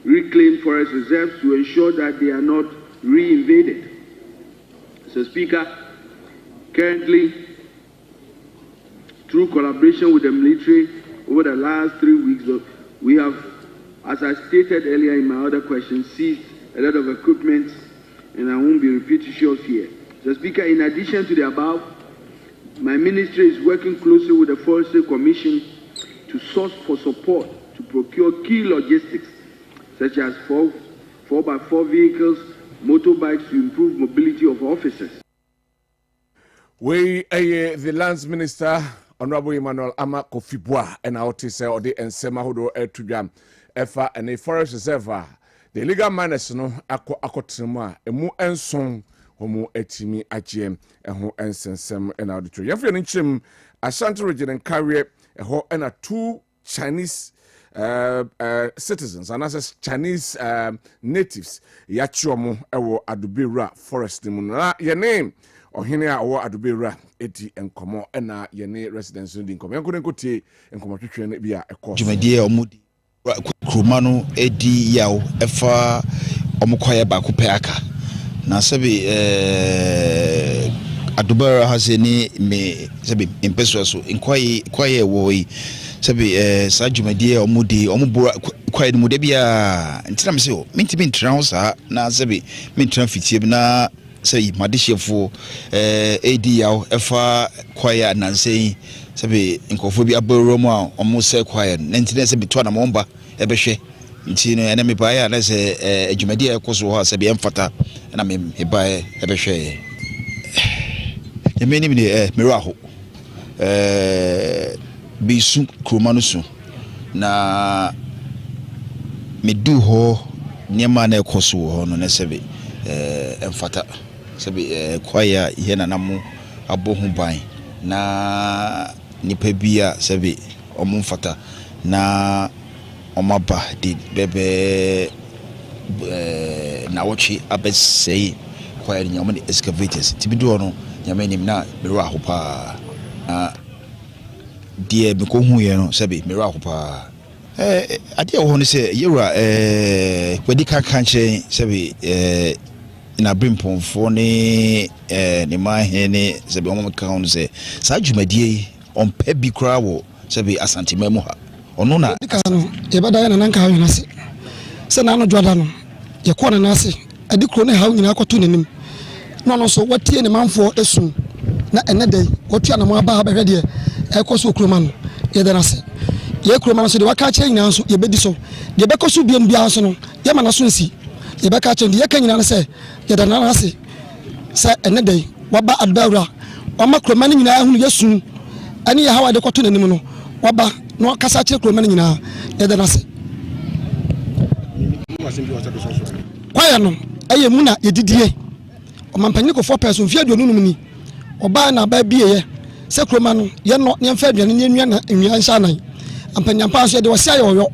reclaim forest reserves to ensure that they are not re-invaded. So, Speaker, currently, through collaboration with the military over the last 3 weeks, we have, as I stated earlier in my other question, seized a lot of equipment, and I won't be repetitious here. So, Speaker, in addition to the above, my ministry is working closely with the Forestry Commission to source for support to procure key logistics, such as 4x4 vehicles, motorbikes to improve mobility of officers. We the Lands Minister, Honorable Emmanuel Ama Kofibwa, and our Tisa or the Ensema Hodo Ertugam, Efa and a forest reservoir. The legal miners no akotrema, a mu enson, homo etimi AGM, and who ensensem and auditory. Yafian Chim, Ashanti region and carrier, a ho and a 2 Chinese citizens, and as Chinese natives, Yachuomo, Ewo Adubira Forest Munra, your name. Or here our Adubera, Eti and Como, and your name residence in Como. I couldn't go to and come to be a course. Jumedia or Moody Krumano, Edi Yao, Efa Omokoya Bakupeaka. Nasabi Adubera has any me Sabi impetuous, inquire woy, Sabi Sajumedia or Moody, Omubura, quiet Mudebia, and Tramso, Mintimin Trouser, Nasabi, Mintram Fitibna. Say madishe for ADL efa choir nanse sabe nkofo bi aboromo a omo say choir nentine se bitwa na momba ebehwe nti no ene me bae na se adwumadi ekoso ho sabe emfata na me bae ebehwe yemeni me miraho bisu kromanusu na medu ho nyema na ekoso ho no na sabe emfata sabi kwaya yena namu abohu ban na nipa bia sabi omumfata na omaba di bebe na wochi abesei kwaya nyama ni excavators tibido no nyama nim na mero ahopa na die me ko hu ye no sabi mero ahopa ade wo no se yewra kwadi kan che sabi na brimpomfo ne ne mahene se be omo kan se sa dwumadie ompa bi kra wo se be asantema mu ha ono na ye bada na nanka hawo na se na no dwada no ye ko na se ade kro ne hawo nyina akoto nanim no so watie ne manfo esu na ene dai wotua na mo aba ha behwe de e ko so kroma no ye de na se ye kroma no so de waka che nyina so ye bedi so de be ko so biam bia so no ye ma na so nsi ye be ka che de ye ka nyina na se ye da na se ene dai waba adbawra o ma kroma no nyina hu yesu ani ye hawa de koto nanim no waba no kasa che kroma no nyina ye de na se kwaya no aye mu na ye didie o mampani ko 4 person fia do nunum ni oba na ba bieye se kroma no ye no ne mfa aduane ne nua na nua nsa nan ampanyampa so ye de wo sia ye oyo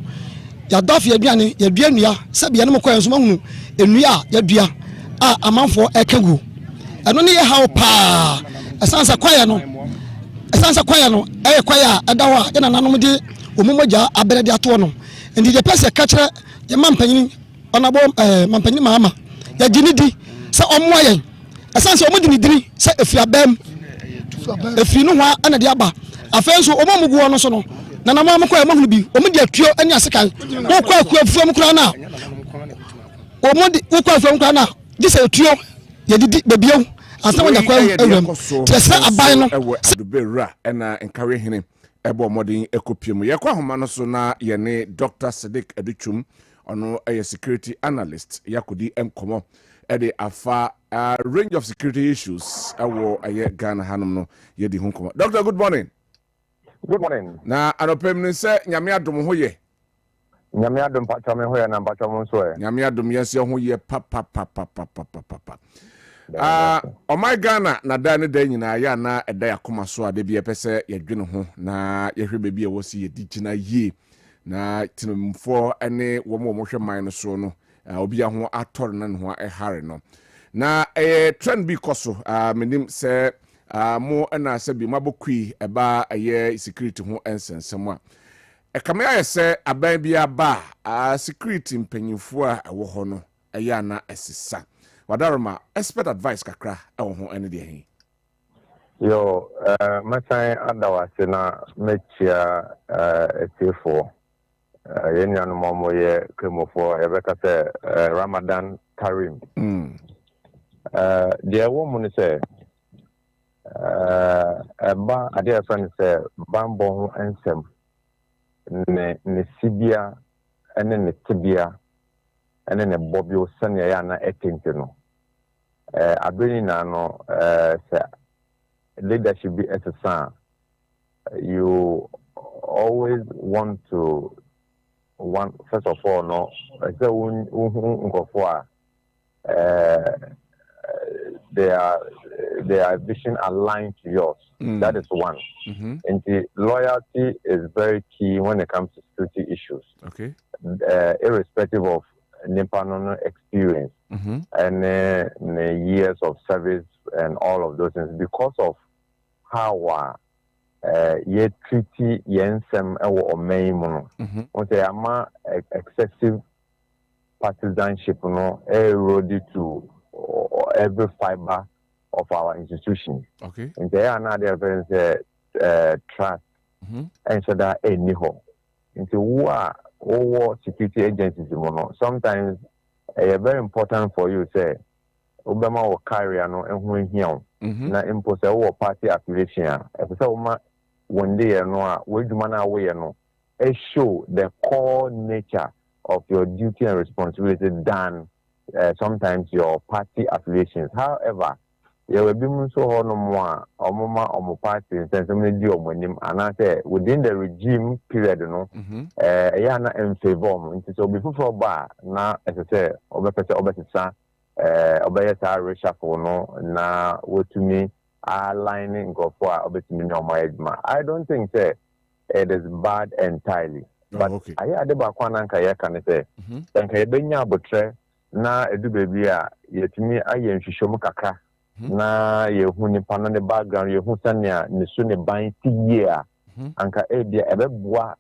ya dafie aduane ya dua nua se bia no mkoya so mahunu enua ya dua a amanfo ekagu eno ne ye hawo pa esansa kwaya no eye kwaya adawa ye na nanom de omumogya aberede ato no ndi je pese ka kire ye mampanyini onabo mampanyini mama ya ginidi se omoyen esansa omudi ni diri se efiabam efi no hwa ana de aba afenso omamugu no so no na na mama kwa mahunu bi omudi atuo ani asekan wo kwa afuam kura na omudi wo kwa afuam kura na dise atuo ye didi bebiew asa wanya kwa ewram tese aban no adubera na enkawe hene ebo modin ekopiem ye kwa homa no so na ye ne Dr. Sadiq Aduchum ono a security analyst yakudi enkomo ede afa range of security issues awo aye Ghana hanum no ye di hunkomo. Doctor, good morning. Good morning. Na anopem ni se nyame adom ho ye. Nyame adom pacha me ho ye na pacha mo so ye. Nyame adom yesi ho ye pa. Oh my Ghana na da ne da nyina ya na eda yakoma so ade bi epese ye dwene ho na ye hwe bebi e wosi ye digina ye na tinumfo ene wo mo hwe man no so no obi a ho ator na ne ho ehare no na trend bi koso menim se mo na se bi mabokui eba aye security ho ensensem a Ekamaya say aban bia ba security mpanyimfo a ewo ho no eya na esisa. Wadaroma expert advice kakra ewo ho ene de hin. Yo, masan adawase na mechia etefo. Yenyan momo ye kremofo ebeka se Ramadan Karim. The woman say ba ade friend say bambo ensem ne sibia ene ne tibia ene ne bobio sane ya na etente no abeni na no say leadership be exercise. You always want to first of all no say their vision aligned to yours. That is one. And the loyalty is very key when it comes to security issues. Okay. Irrespective of Nepal experience and the years of service and all of those things, because of how ye treaty yensem or main excessive partisanship no eroded to every fiber of our institution. Okay. And there are another trust and so that anyhow into war security agencies sometimes very important for you say Obama or carry no and when here na impose a party affiliation one day no we do man away no show the core nature of your duty and responsibility than sometimes your party affiliations. However, there will be so no more or party in sense of and I say within the regime period, yana in favor. So before bar now, as I say, obesa reshuffle no na what to me aligning go for obetimi no my. I don't think say it is bad entirely. But I had about Kwananka Yakan say, thank you, Benya Botre, na edu baby, yet me, I am Shishomukaka, na ye huni pan on the background, you husania, Nisuni buying year, Anka Edia, Ebebois,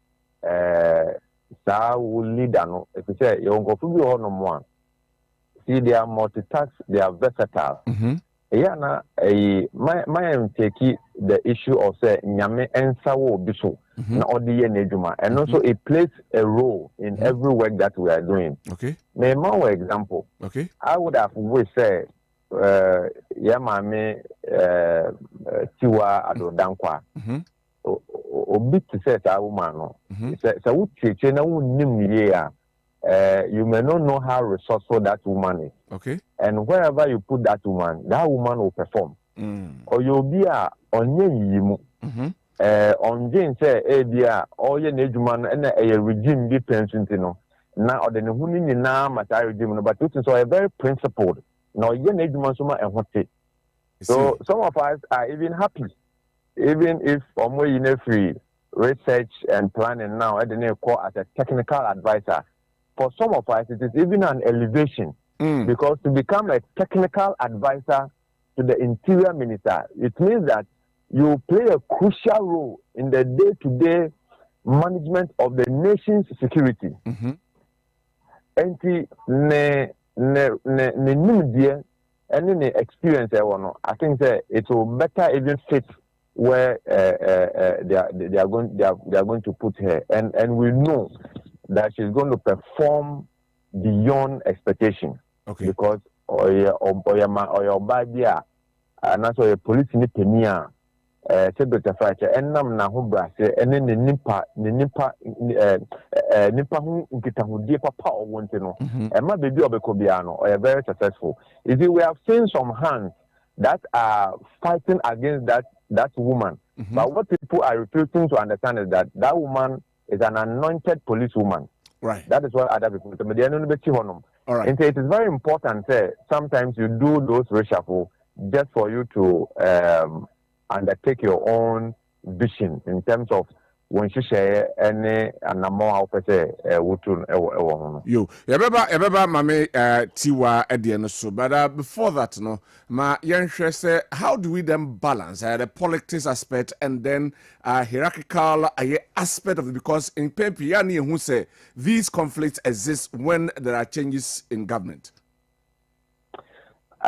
Sa will lead on, if you say, you won't go for no more. See, they are multitask, they are versatile. Yeah, na my take the issue of say Nyame ensawo biso na odi ye nejuma, and also it plays a role in every work that we are doing. Okay. May more example. Okay. I would have always said yeah mame tiwa ado Dankwah. Obi to say that woman no. So we teach na unnim ye you may not know how resourceful that woman is. Okay. And wherever you put that woman will perform. Or you'll be on ye on Jane say, dear, all your nejuman and a regime be pension, now or the Nihuni na Matari regime, but this is a very principled. Now, your nejuman suma and what it. So some of us are even happy, even if in a free research and planning now at the call as a technical advisor. For some of us, it is even an elevation because to become a technical advisor to the interior minister, it means that you play a crucial role in the day-to-day management of the nation's security. And the experience, I think that it will better even fit where they are going to put her, and we know that she's going to perform beyond expectation. Okay. Because or your body and that's why police in the Penia Sebeta Fighter and Nam Nahubra and then the Nipa who Nkitahu Papa or want to know. And my baby of a Cobiano or very successful. Is it we have seen some hands that are fighting against that woman. But what people are refusing to understand is that that woman is an anointed policewoman. Right. That is what other people say. All right. And so it is very important sometimes you do those reshuffle just for you to undertake your own vision in terms of when she share any anamo how pese wutun ewo yo yebeba mame tiwa ede no so but before that no ma yenhwe say how do we then balance the politics aspect and then hierarchical aspect of it, because in Pempi ya ni who say these conflicts exist when there are changes in government.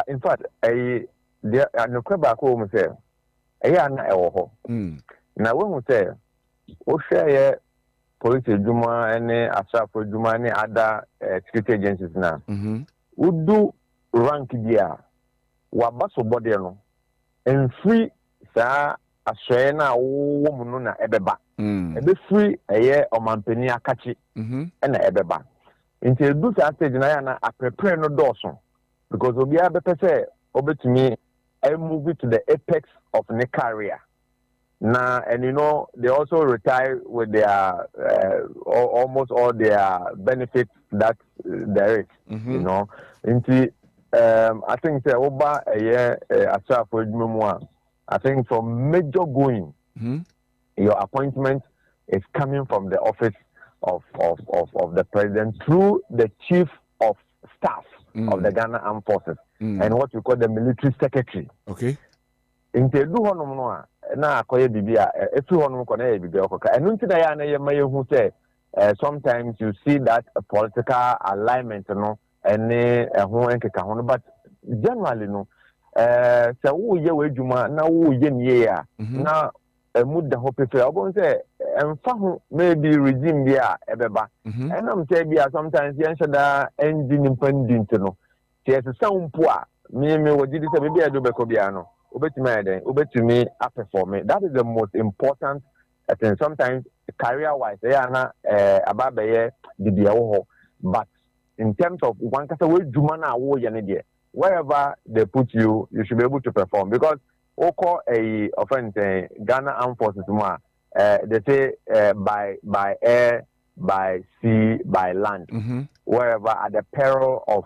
In fact there no kwaba ko mu say na ewo ho na when we say o share police juma and asafo juma and other security agencies na udu rank dia wa baso body no en free sa aswe na wo mu no na ebeba ebe free omampani akachi na ebeba nti edu sa stage na ya na prepare no doso because obi abepese obetumi move to the apex of the career. Now, and you know, they also retire with their almost all their benefits that there is, you know. Into I think the Oba I think from major going, your appointment is coming from the office of the president through the chief of staff of the Ghana Armed Forces and what we call the military secretary. Okay. Into do hono na akoye bibia efi hono ko na ye bibia okoka enu nti na ya na ye maye hu say sometimes you see that a political alignment no ene ho enkeka ho, but generally no se wo ye wadwuma na wo ye niye ya na muda ho pefe obon say emfa ho maybe regime bia ebeba enam say bia sometimes yen shada engine impendent no tie se sampo a me wogidi se bibia do beko bia no obetumi perform. That is the most important thing. Sometimes career-wise, ababaye didiawo. But in terms of one kasa we jumana wo yanidie, wherever they put you, you should be able to perform. Because oko a offense Ghana Armed Forces they say by air, by sea, by land, wherever at the peril of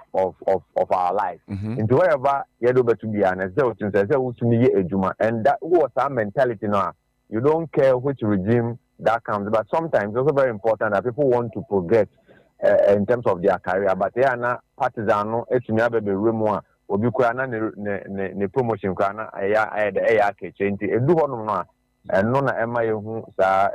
our life. Into wherever you do to be honest, and that was our mentality now. You don't care which regime that comes, but sometimes it's also very important that people want to progress in terms of their career, but they are not partisan. It's never be rumor or be ne promotion kana change do one and none am I who sa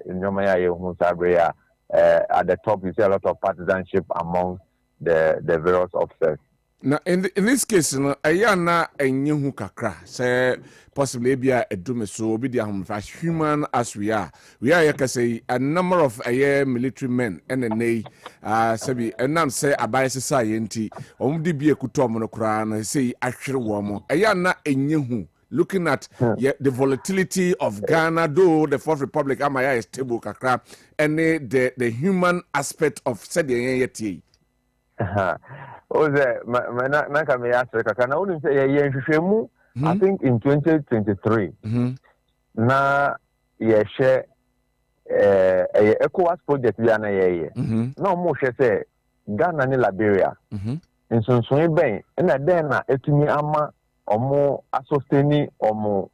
in your maya who sabria. At the top, you see a lot of partisanship among the various officers. Now, in this case, ayana enyehu kakra say possibly be a dume so be as human as we are say a number of military men and a sabi and say abai society omdi be kuto monokra no say ahwere wo mo ayana enyehu. Looking at the volatility of Ghana, though the Fourth Republic Amaya is stable kakra, and the human aspect of said yeti. I think in 2023, na share ECOWAS project we are no more say Ghana ni Liberia. In so ben na den na etumi ama omo asosteni omo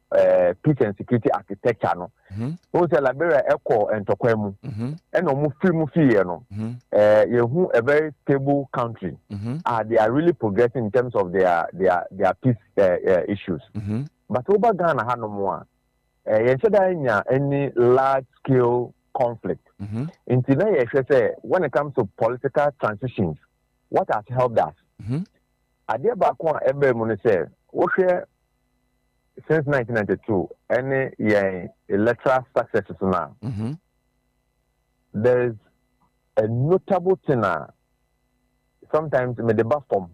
peace and security architecture no so say Liberia echo entokwa mu and omo free mu fie no yehu a very stable country they are really progressing in terms of their peace issues but over Ghana hanomo a yen nya any large scale conflict until now say when it comes to political transitions what has helped us ade ba ko ebe mu ne say since 1992, any electoral successes now, there's a notable thing. Sometimes in the bottom,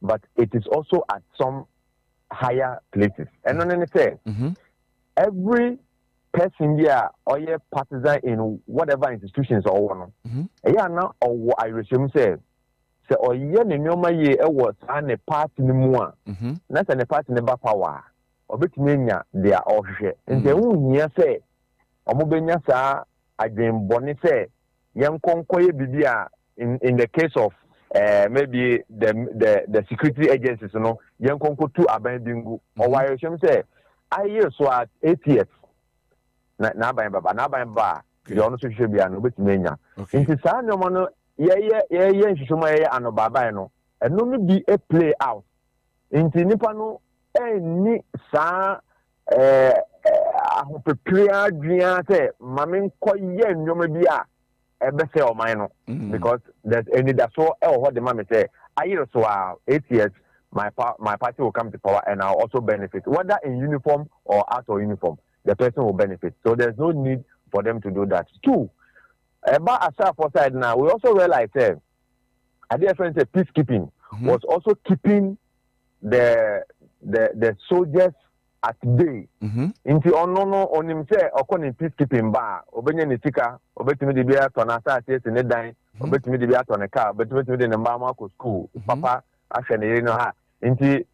but it is also at some higher places. And on anything, every person here or your partisan in whatever institutions or one, now or I resume say. So or yen in your ye was an a part in the more, not an a part in the power, or bit mania they are all share. And the own near say, or Mobenia sa, I dream bonnie say, young concoy bibia in the case of maybe the security agencies, you know, young conco to abandoning or why you say, I hear so at 8 years. na ban ba the ono so hwe bia no betime nya nti saa nyomo no ye nhwehwema ye anobaban no eno no bi a play out nti nipa no ni saa ahopepria dua say mame nko ye nnyoma bi a ebese o man no because there's any that so what the mame say ayiro so 8 years my party will come to power and I'll also benefit whether in uniform or out of uniform the person will benefit so there's no need for them to do that. Two, about aside for side now we also realize at the difference peacekeeping was also keeping the soldiers at bay. Inti ono on him say okon in peacekeeping ba obenye ni sika obetimi de bia to na asase se ne dan obetimi de bia to ne car obetimi de ne mama ko school papa ahwe ne no ha inti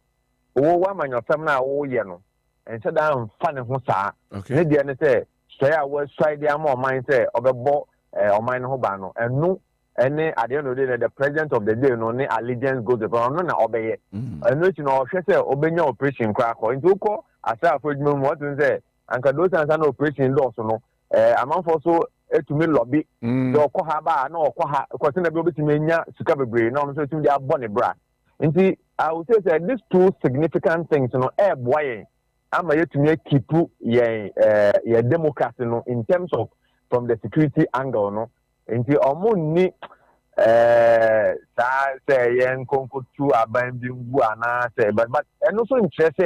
wo wa manyofam na wo ye no ense dan fa ne ho saa ne de ne say say I was try the more mind say obebo o mind ho ba no enu ene at the end of the day the president of the day no ne allegiance goes upon no na obeye enu ti no hwe say obenya operation kwa ko nti uko asa afodwuma mu what say anka those answer no operation loss no amanfo so etumi lobby do ko ha ba na okọ ha ko se na bi obetumi nya sika bebre na no so etumi dia bone bra nti I would say these two significant things no boy ama yetumi keep your democracy no in terms of from the security angle no nti omo ni sa say yen konkotu aban bi ngu ana say but eno so interest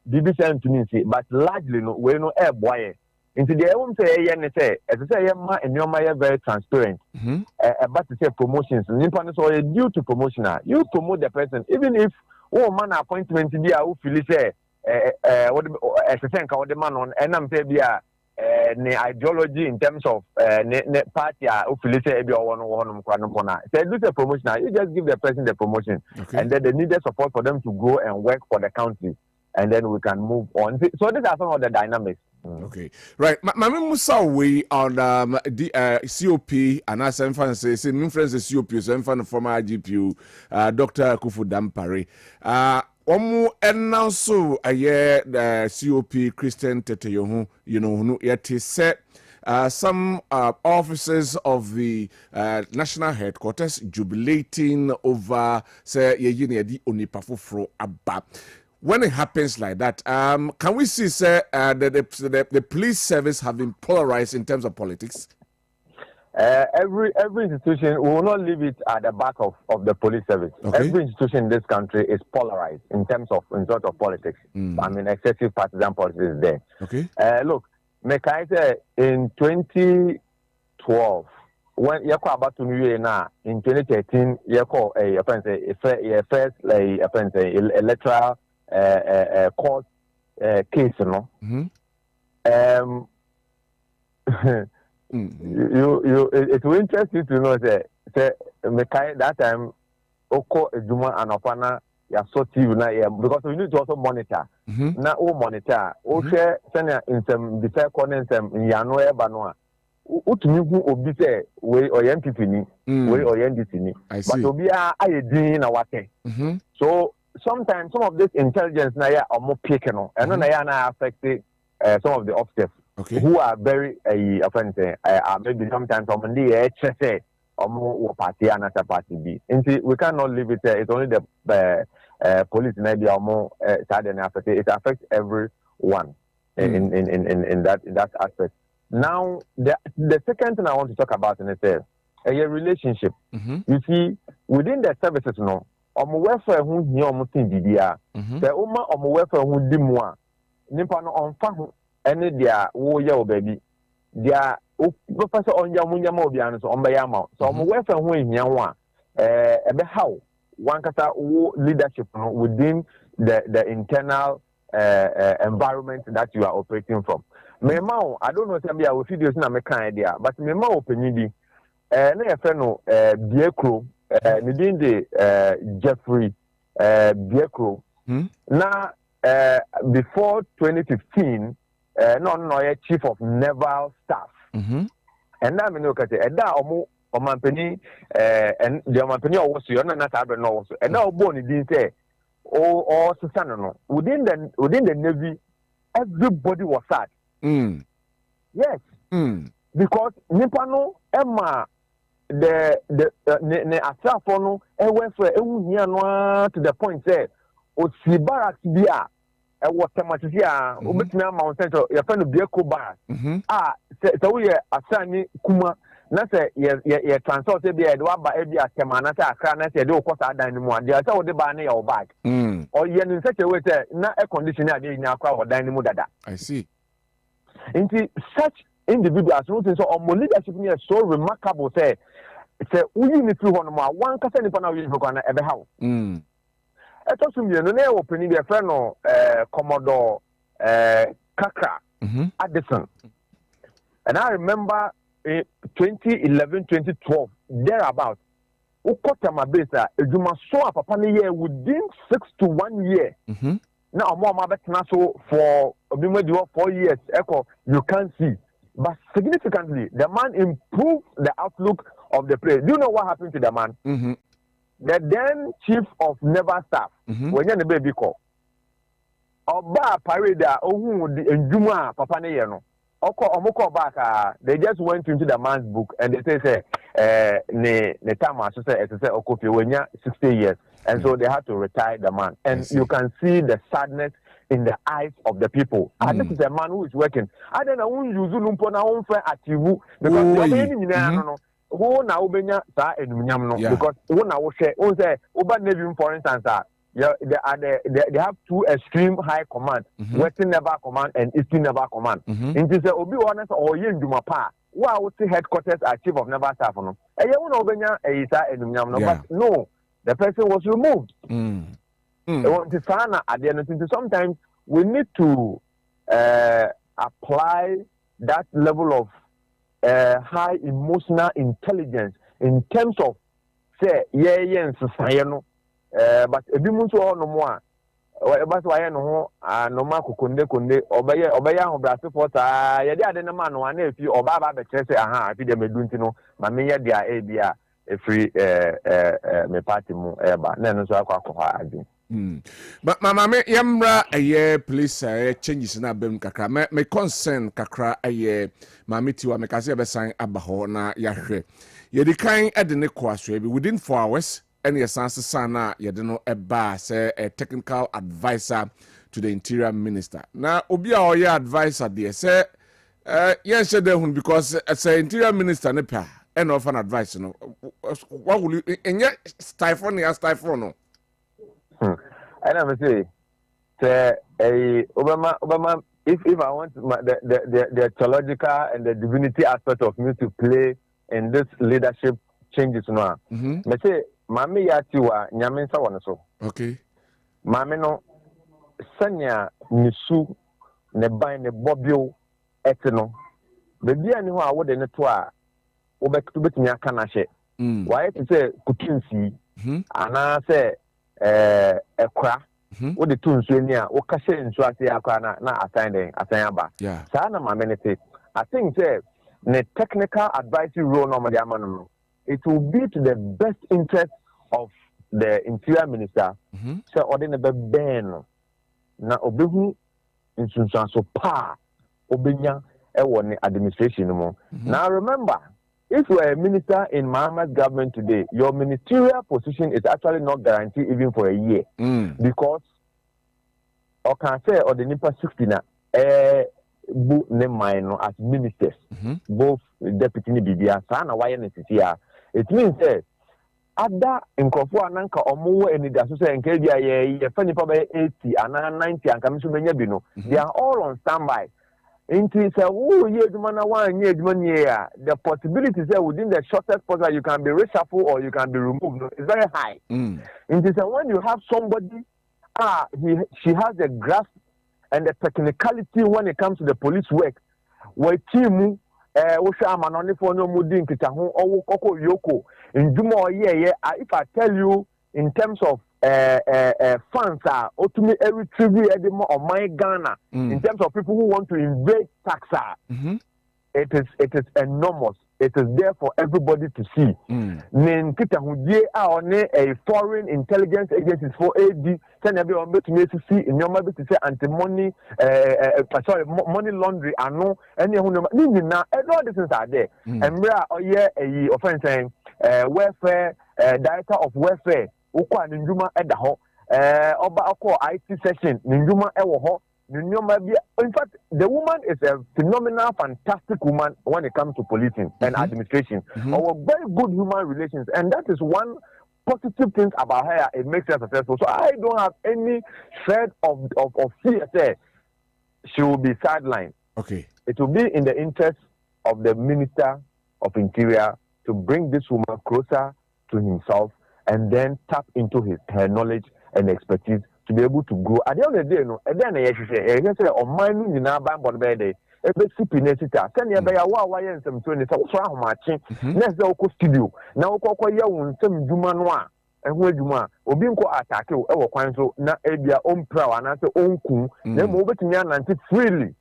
bibi say ntumi see but largely no we no boy nti the ewum say yen say yen ma enyoma ye very transparent but to say promotions nipa no so due to promotional you promote the person even if man appointment bi a wo feel say what extenka what the man on enam say bia ne ideology in terms of ne party who feel say e bi owo no wo no kwa no na say do the promotion you just give the person the promotion and then they need the support for them to go and work for the country and then we can move on so these are some of the dynamics. Okay, right. Mami Musa we on the COP and as I'm fan say my friends is COP so I'm fan former IGP Dr. Kufu Dampare omu announce the COP Christian Teteyohu you know yet said some officers of the national headquarters jubilating over say ye onipafufro abba. When it happens like that, can we see, sir, the police service have been polarized in terms of politics? Every institution, we will not leave it at the back of the police service. Okay. Every institution in this country is polarized in terms of politics. I mean, excessive partisan politics is there. Okay. Look, I say in 2012, when you call about to New now in 2013, you call a first electoral court case, you know. It will interest you to know that that time Oko Ejuma and Opana ya so TV na because we need to also monitor. Na o monitor o share senior in some different corners in Yano Ebanoa. Utumi hu obi say we oyen MPP ni we oyen DT ni but obi a ayedin na wate. So sometimes some of this intelligence na ya omo pick no and na ya na affect some of the officers who are very maybe sometimes on the say omo party and another party B. We cannot leave it there. It's only the police maybe omo side and affect it affects everyone in that aspect. Now the second thing I want to talk about in is a relationship. You see within the services no omo welfare hu hia omo tin bibia se oma omo welfare hu di mu a nipa no onfa ho ene dia wo ye o baby dia o professor onja mu nyama obi an so omba ya ma so omo welfare hu hia ho a ebe how one kata wo leadership no within the internal environment that you are operating from. Mema I don't know say bia we videos na me kan idea but mema opanyi bi na ye fe no biekro within the Jeffrey Biekro. Now, before 2015, no, chief of naval staff. And now, I mean, look at it. And now, Omampeni, and the Omampeni also, you're not having no also. And now, Bonnie didn't say, oh, Susano, within the Navy, everybody was sad. Yes. Because Nipano Emma the Asafono Ewefe Ewu to the point say Otsi Barracks Bia what Tamatia Ubetina Mount Central your friend Biako Bar. So we are Asani Kuma Nasa ye transport be a dwaba ebia Temanata Akra Nasa do cost dynamo and they are the banner or bag. Or yen in such a way not a condition in our crowd or dynamo dada. I see. Into such individuals so our leadership is so remarkable say we need to one person in our use ever how. It also means no opening their friend or Commodore Kakra Addison. And I remember in 2011, 2012, thereabout, Ukotama Besa, Ejuma saw Papa year within 6 to 1 year. Now, more Mabetnaso for 4 years, echo, you can't see. But significantly, the man improved the outlook of the place. Do you know what happened to the man? The then chief of naval staff, when you're the baby call, Oba Parida, Njuma, Papa Neyano. They just went into the man's book and they say, Netama, so say, Okofi, when you're 60 years. And so they had to retire the man. And you can see the sadness in the eyes of the people. And this is a man who is working. I don't know who you do na own friend at you because who now benya sa enumnyam no because who now share who say Uber Navy for instance they have two extreme high command, Western Naval Command and Eastern Naval Command. In this Obi honest or yin dumapa, who I would say headquarters are chief of naval staff no. And you know benya isa enumnyam no, but no, the person was removed. At the end, sometimes we need to apply that level of high emotional intelligence in terms of say but a bit more no more. But why no ma kunde obaya ho brase forta ye dia de na ma no ana efi obaba be kire say aha afi de medunti no ma me ye dia e bia e free me party mu eba na no so akwa adi. But mama me yamra aye police changes na bem kakra me concern kakra aye mama tiwa me kase be san abaho na yahwe ye di kan ede ne ko aso bi within 4 hours and your sans sana yedeno eba say a technical advisor to the interior minister. Now obi a oye advisor there say yes she dey because as a interior minister ne pa and of an advice no what will you enye stifle no I never say Obama if I want the theological and the divinity aspect of me to play in this leadership changes now. Me say Mami yatiwa nyaminsa wanaso. Okay. Mami no sanya nisu ne ban ne bobio etino. Bebi ani ho awode ne to a obetumi aka na hye. Why to say kutunsi ana say ekra wo de tunsu ani a wo ka hye nsu ase akra na asan aba. Sa na mami ne say I think say ne technical advisory role no made amano. It will be to the best interest of the interior minister. So, ordinary Ben na obehu insunsanso pa obenya ewone administration mo. Now remember, if you are a minister in Muhammad's government today, your ministerial position is actually not guaranteed even for a year because or can say or the nipa 60 na bu ne minor as ministers, both deputy ni bibia sana why necessary. It means that other nkofo ananka omo eni da so say nka bia ye fani pa be 80 and 90 anka miso benya bi no they are all on standby. Into say who ye aduma na wan ye aduma nie ya the possibility say within the shortest possible you can be reshuffled or you can be removed no, it's very high. Into say when you have somebody she has a grasp and the technicality when it comes to the police work where team if I tell you in terms of funds ultimately every tribute of my Ghana in terms of people who want to invade taxa, it is enormous. It is there for everybody to see. Nen kita hudie a one a foreign intelligence agencies for AD send every on bet me to see in your mother to say anti-money money laundry ano any who na all these things are there. And we are a offense saying welfare director of welfare ukwa njuma eda ho oba akọ IT session njuma ewo ho. In fact, the woman is a phenomenal, fantastic woman when it comes to policing and administration. Our very good human relations, and that is one positive thing about her. It makes her successful. So I don't have any thread of fear. Say she will be sidelined. Okay, it will be in the interest of the Minister of Interior to bring this woman closer to himself and then tap into her knowledge and expertise to be able to grow. At the end of the day, no, and then I say, on my new neighbor, but by the Sipineta, send you by a wire and some 20 so matching. Next, the studio. Now, some Jumanoa, and where Juma, Obinko attack you, our council, not a own prow, and answer own coon, then move it to me and freely.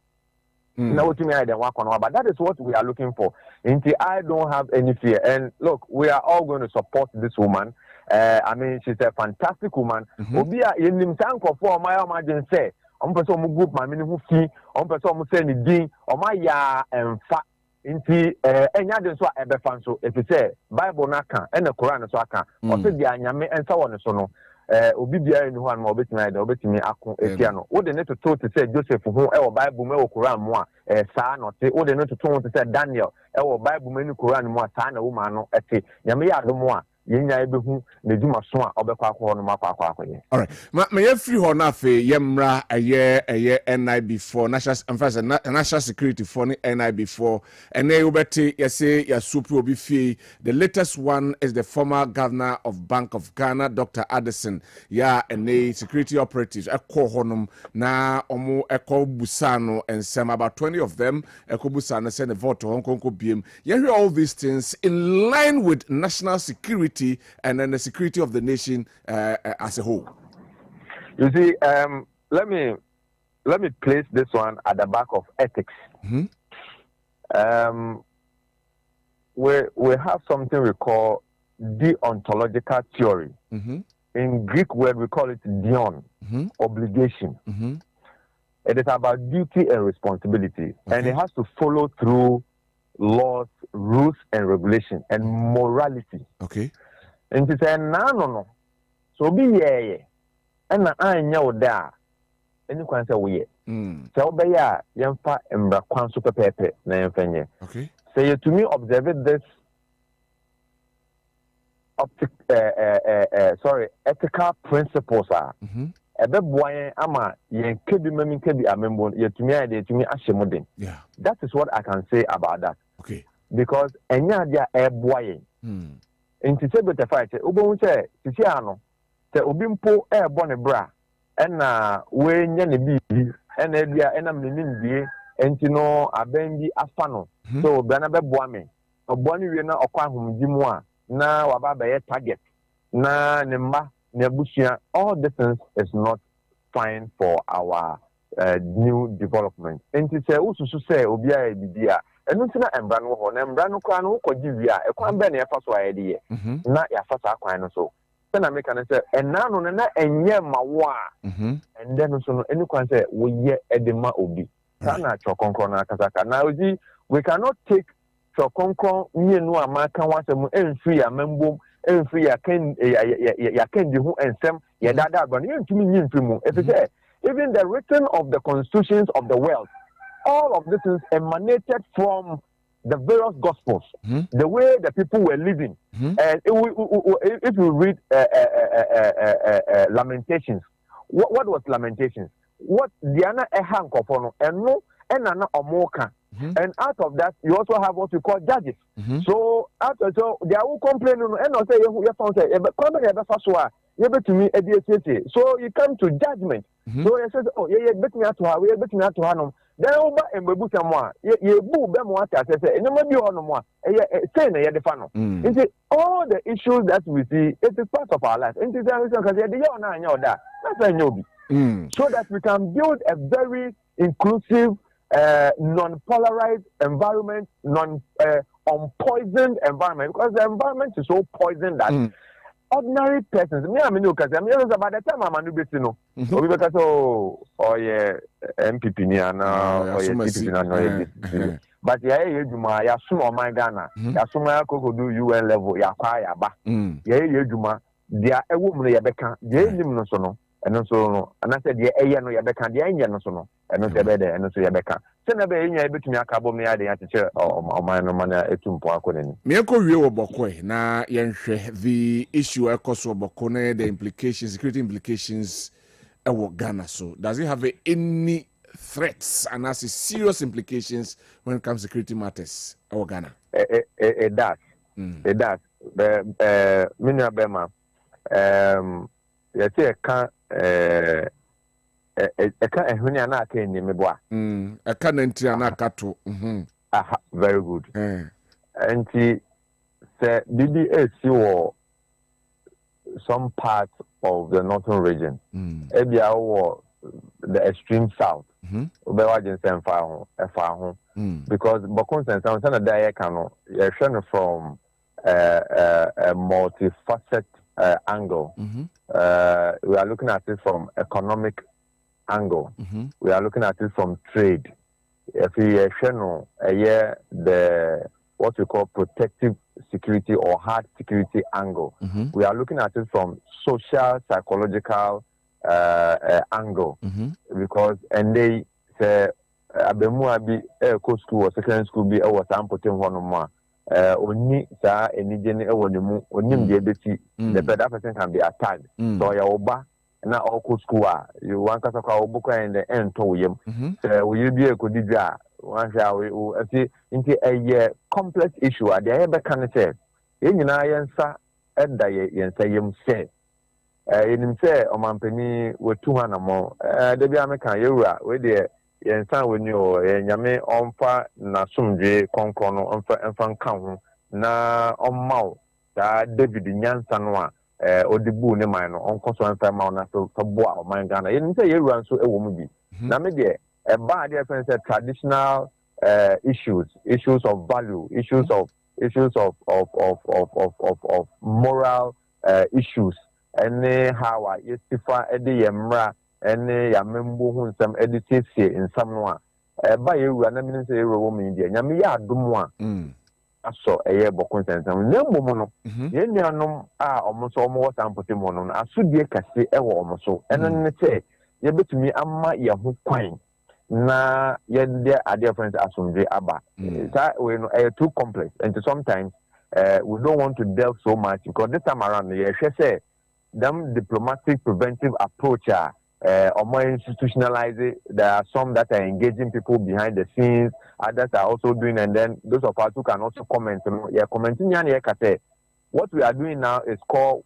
Now, to me, I don't work on, but that is what we are looking for. Until I don't have any fear. And look, we are all going to support this woman. I mean, she's a fantastic woman. Obia in him sanko for my imagine say, person group my mini fee, person say ni din, my ya and fat into any other so ebe fanso. If you say Bible naka and the Quran so aka, or say the anyame and so on and so no. Obibia in one more bit night, or bit me akun etiano. What they need to talk to say Joseph who our Bible me Quran moi, sa no say, what they need to talk to say Daniel, our Bible me Quran moi, sana woman no eti, yamia do moi. All right. My free honafe yemra a year NI before national security for NI before and they ubeti yase ya super obi fee. The latest one is the former governor of Bank of Ghana, Dr. Addison. Yeah, and the security operatives eko honum na omo eko busano and some about 20 of them eko busano send a vote to Hong Kong BM. You hear all these things in line with national security and then the security of the nation as a whole. You see, let me place this one at the back of ethics. We have something we call deontological theory. In Greek word we call it dion, obligation. It is about duty and responsibility, and it has to follow through laws, rules, and regulation, and morality. Okay. And she said, no. So be ye. And I know that. And you can say, we. So be ya, yamfa embra kwan super pepe, na yamfenye. Okay. Say to me, observe this ethical principles are. Ebe boy ama yen kebi memi kebi amembo yetumi ade yetumi ahyemuden. Yeah. That is what I can say about that. Okay. Because enya dia e boy. Nti se beta fight obo say titi ano se obi mpo e bo ne bra na we nya ne bibi na bia na menim bie enti no abendi afa no so bra na be boa me obo ne wie na okwa ahomdi mu a na waba be target na ne mma na busua. All this is not fine for our new development. Enti se ususu se obi a bibia enu tina embra no ho na embra no kwa no ko giwia e kwa be na ya fa so ayede ye na ya fa sa kwan no so na make an say ena no na enye mawo a and then so no enu kwan say wo ye edema obi na chokonkron na kasaka na oji we cannot take chokonkron mienu amaka wasem enfri ya membom enfri ya ken ya ken di hu ensem ya dada agba no ntumi nyi mfri mu if say even the written of the constitutions of the world, all of this is emanated from the various gospels, the way the people were living. And if you read Lamentations, what was Lamentations? What Diana Ehan Kofono and no and Anna Omoka. And out of that, you also have what we call judges. So after so they are all complaining and not say you found to me so you come to judgment. So you say, oh yeah, bet me to her, we bet me to her. Then over and babu someone, you boo them what I say, and you may be on one, say the funnel. All the issues that we see, it is part of our life. And because you know that, that's a newbie. So that we can build a very inclusive, non-polarized environment, unpoisoned environment, because the environment is so poisoned that ordinary persons, me, I mean, because by the time I'm a new business, we because oh yeah, MPP or TPP, but yeah, you small my Ghana, ya small do UN level, ya kwaya ba, yeah, they are a woman, ya beka, yeah, no sono, and also, and I said, yeah, no, ya beka, the engine no sono, and no sebede, and also ya beka. Senabe, you able to me a cabo me at the chair or my no man a tumpo. Mieko Rio Bokwe, na yenhwe the issue ekoso Bokone, the implications, security implications ewo Ghana. So, does it have any threats and has serious implications when it comes to security matters ewo Ghana? It does. It does. Minya Bema, you say eka ehuni anaka enye meboa eka nenti anaka to very good enti se BBAC wo some parts of the northern region ebia wo the extreme south obe wa jinse efa ho because bokon sense na da ye kan no ye hwe no from a multifaceted angle. We are looking at it from economic angle. We are looking at it from trade. If we channel the what we call protective security or hard security angle, we are looking at it from social psychological angle because and they say abemua bi school or secondary school bi was ampotem hono oni sa enigene ewonemu onim de beti the better person can be attacked so ya oba na all school you want kasa kwa obuko and the end to yem so we bi ekodidwa wan sha we ati nti a complex issue ade ya be kan say enyina yensa eda yensa yem say enim say omampani wetu hanamo de bia me kan yewura we de yensa woni o nyame omfa na somdwe konkono omfa nkan ho na ommaw da David nyansa no a odibu ne man no onkoso emfa ma na so boa o man Ghana yen say yewura nso ewo mu bi na me de ba de friends say traditional issues of value, issues of moral issues and how I justify the yemra and ya membo hu some editese in some ba yewu na me say yewu wo me dia nyame ya adom a aso eye bokon sensam na mbom no ye nuanom a omoso omo wasampote mo no asodie kase ewo omoso eno ne say ye betumi amma ye ho kwan na yende ade friends asomdwe aba that we know too complex and sometimes we don't want to delve so much because this time around say them diplomatic preventive approach or more institutionalized. There are some that are engaging people behind the scenes, others are also doing, and then those of us who can also comment, commenting what we are doing now is called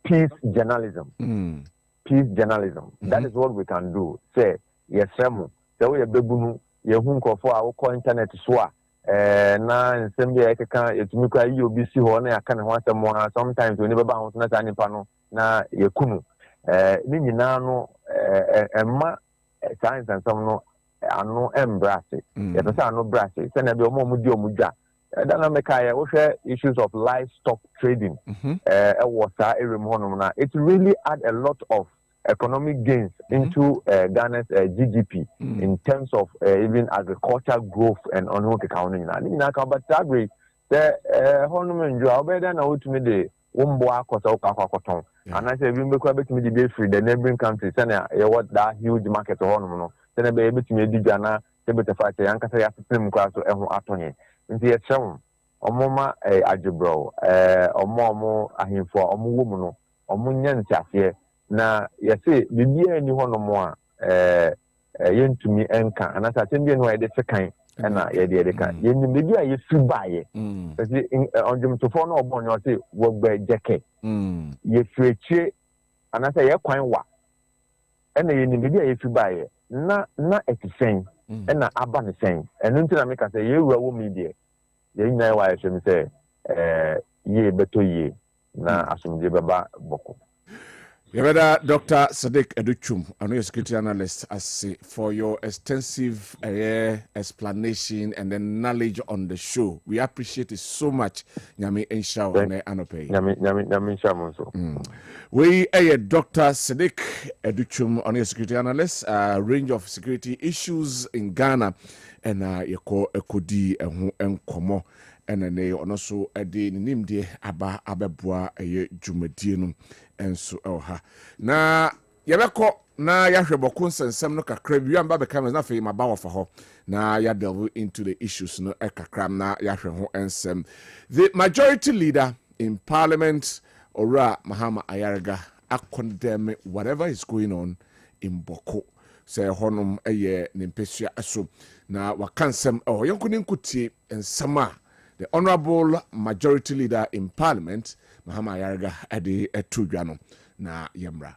peace journalism. Peace journalism. That is what we can do. Say, yes, Samu. Say, we have Begunu, Yahunko for our internet swa. Na nsembia ekeka etumika UBC ho na aka ne ho asemo ha sometimes we never bounce na tani pano na yekunu ni nyina no emma science and some no ano embrace ye to say ano brace say na be omo di omudwa da na meka ye wo hwe issues of livestock trading was na it really add a lot of economic gains into Ghana's GDP in terms of even agricultural growth and on economy. But agree the honeymoon job better now to me the Umboa Kosa and I say we make a bit to me the free the neighboring countries and what that huge market of honeymoon. Then I be able to me the Ghana to fight the Yankasa system class to Atony. Into a show Omoma Ajibro Omomo Ahimfo Omu Omunyan Chafie. Na yesi bibia ni hono mo a yentumi enka anasa tembi no yede sekan na yede kan yenni bibia yefi baaye esi onjumtofo no obon yo se wo gba jeke yefireche anasa ye kwan wa ena yenni bibia yefi baaye na etisen ena aba ne sen enu ntina me ka se ye wura wo mi de ye nyai wa ye se mi se ye beto ye na asumje baba boko. Yabeda Dr. Sadiq Educhum, I know security analyst, for your extensive explanation and then knowledge on the show. We appreciate it so much. Nyame Enshaw and Anope. We Dr. Sadiq Educhum, on your security analyst, a range of security issues in Ghana, and yako ekodi enkomo. And then also a day named Aba Ababua a Jumedianum and so ha. Na Yabako na Yahrebokun and some no crab, you and Baba Cameras not my bow for her. Na ya delve into the issues no ekakram na Yahreho and some. The majority leader in Parliament, Ora Mahama Ayarga, a condemn whatever is going on in Bawku. Say honum a year nimpesia aso. Na wakansem oh yankunin kuti and sama. The Honorable Majority Leader in Parliament, Mahama Ayarga, Adi Etujano, na Yemra.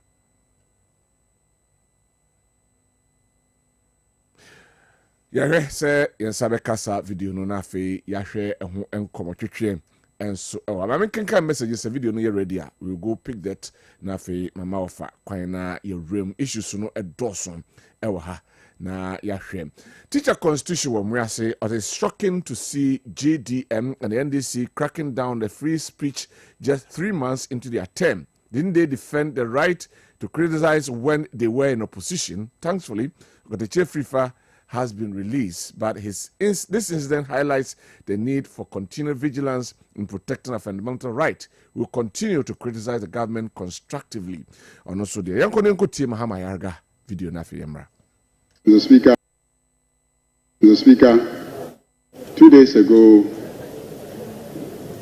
Yahre se Yansabe Kasa video no na fe Yahre enkomo twetwe enso I mean can messages a video no ye ready we will go pick that na fe mama ofa kwan na your room issues no edoson ewa ha. Na Yahweh. Teacher constitution say it is shocking to see GDM and the NDC cracking down the free speech just 3 months into their term. Didn't they defend the right to criticize when they were in opposition? Thankfully, the Chief Rifa has been released, but this incident highlights the need for continued vigilance in protecting a fundamental right. We will continue to criticize the government constructively. And also the Yankonenko team Mahama Yarga video na Yemra. Mr. Speaker, 2 days ago,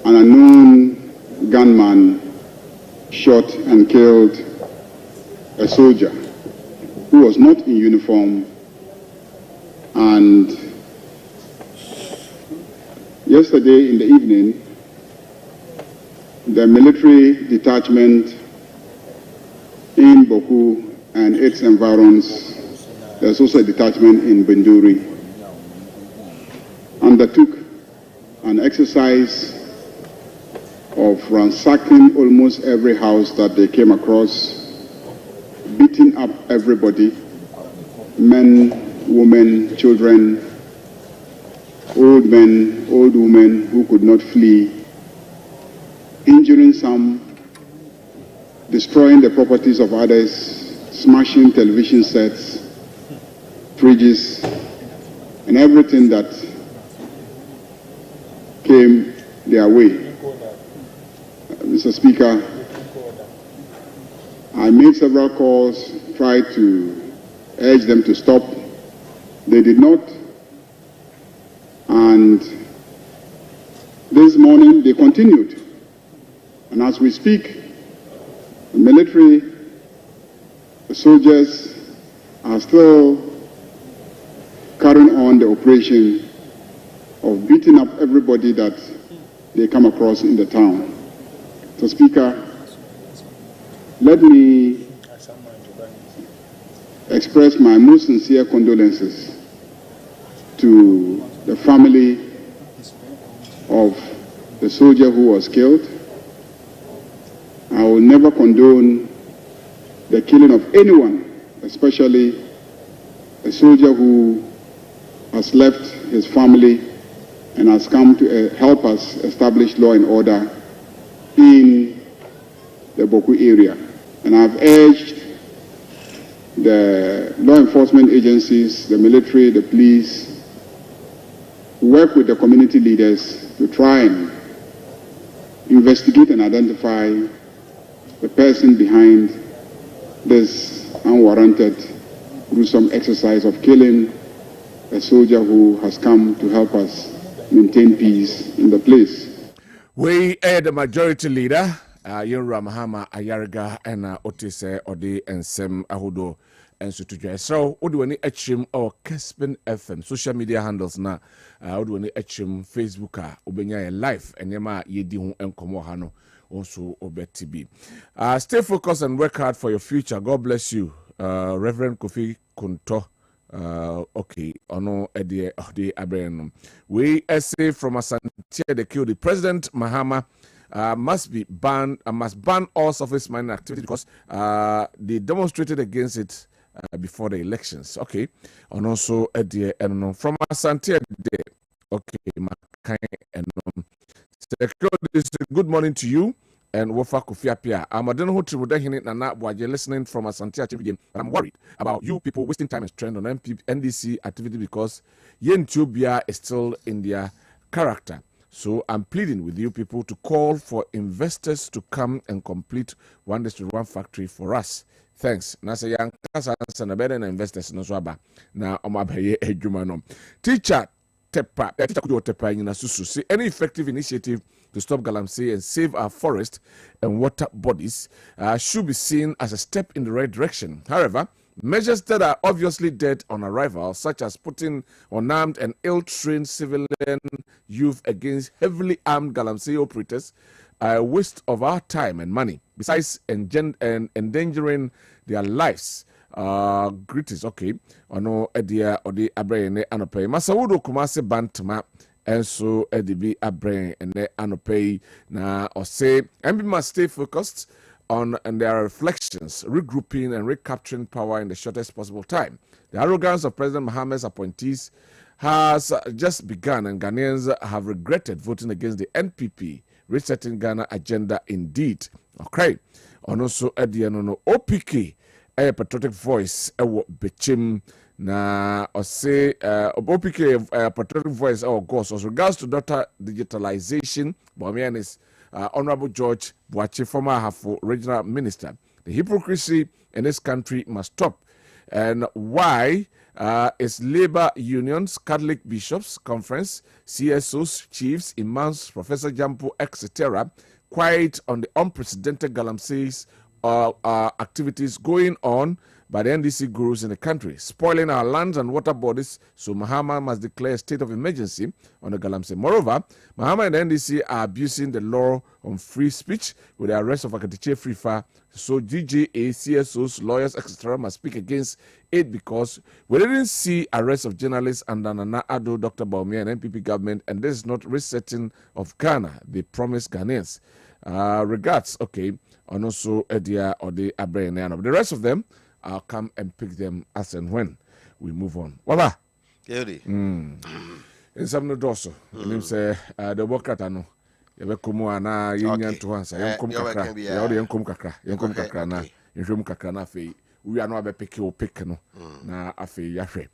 an unknown gunman shot and killed a soldier who was not in uniform, and yesterday in the evening, the military detachment in Bawku and its environs, there's also a detachment in Benduri, undertook an exercise of ransacking almost every house that they came across, beating up everybody, men, women, children, old men, old women who could not flee, injuring some, destroying the properties of others, smashing television sets, fridges, and everything that came their way. Mr. Speaker, I made several calls, tried to urge them to stop. They did not. And this morning they continued. And as we speak, the military, the soldiers are still carrying on the operation of beating up everybody that they come across in the town. So, Speaker, let me express my most sincere condolences to the family of the soldier who was killed. I will never condone the killing of anyone, especially a soldier who has left his family and has come to help us establish law and order in the Bawku area. And I've urged the law enforcement agencies, the military, the police, to work with the community leaders to try and investigate and identify the person behind this unwarranted, gruesome exercise of killing a soldier who has come to help us maintain peace in the place. We are the majority leader, Yura Mahama Ayarga, and Otise Ode and Sem Ahudo and Sutuja. So, what do we need or Kessben FM social media handles na? What do we need Facebook, Ubenya live, and Yama Yedi and Komohano also Obetibi. Stay focused and work hard for your future. God bless you, Reverend Kofi Kunto. Okay, ono Ode Abraham. We essay from Asante, the killed the President Mahama must ban all surface mining activity because they demonstrated against it before the elections. Okay, and also from Asante Day. Okay, Maakye and good morning to you. And Wofa Kofiapia. I'm listening from Asante Achibidiem. I'm worried about you people wasting time and strength on NDC activity because Yentubia is still in their character. So I'm pleading with you people to call for investors to come and complete one district, one factory for us. Thanks. Nasa young and investors no swaba. Na omabaye ejumano. Teacher Tepa say any effective initiative to stop galamsey and save our forest and water bodies should be seen as a step in the right direction. However, measures that are obviously dead on arrival, such as putting unarmed and ill-trained civilian youth against heavily armed galamsey operators, are a waste of our time and money, besides endangering their lives. Greetings, okay. Ono edia odi abrain ne anope. Masawudo kumase bantama enso edibi abrain ne anope na ose. MB must stay focused on their reflections, regrouping and recapturing power in the shortest possible time. The arrogance of President Mohammed's appointees has just begun, and Ghanaians have regretted voting against the NPP resetting Ghana agenda indeed. Okay. Ono so edia no OPK. A patriotic voice Bechim na say OPK patriotic voice Ghost as regards to data digitalization. Bomian is Honorable George Buachi, former Hafo regional minister. The hypocrisy in this country must stop. And why is labor unions, Catholic bishops conference, CSOs, chiefs, imams, Professor Jampo, etc. quiet on the unprecedented galamseys activities going on by the NDC gurus in the country, spoiling our lands and water bodies, so Mahama must declare a state of emergency on the Galamsey. Moreover, Mahama and the NDC are abusing the law on free speech with the arrest of Akatiche Frifa, so GJA, CSOs, lawyers, etc. must speak against it because we didn't see arrest of journalists under Nana Addo, Dr. Bawumia and NPP government, and this is not resetting of Ghana, they promised Ghanaians. Regards, okay, and also Edia or the Abrayan. The rest of them, I'll come and pick them as and when we move on. Voila. In some no doso. Him say the worker tano. Yebe kumu ana yinyan to answer. Yankum kakra. Yodi yankum kakra. Yankum kakra na. Yankum kakra na fe. We are no abe pick o pick no. Na afe yahwe.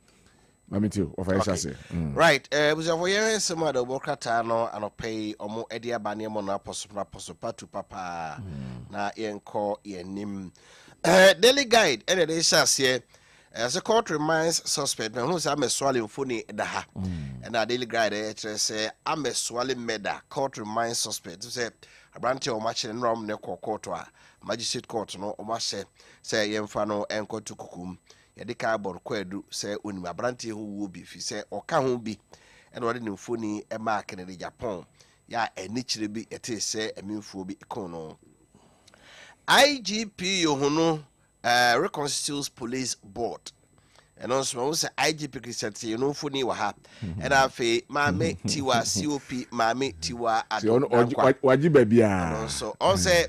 Mami too. What I say. Right. Was a voyeur some of the worker tano and pay omo edia bani mo na posopatu papa na yenko yenim. Daily guide and it says here as a court reminds suspect who's I'm a swallowing funny daha and a daily guide say I'm a swallowing meda court reminds suspect to say a branch or match in Rom Neko Courtois magistrate court no or say Yemfano and to Kukum Yadika Borquedu say Unima Branty who will be if you say or can be and what in funny a mark in the Japan ya a niche be it is say a meanful be econo. IGP Yohono reconstitutes police board. And also say IGP Christianity, you know, funny waha. And I say, Mame Tiwa COP, Mame Tiwa at Dankwah. Also,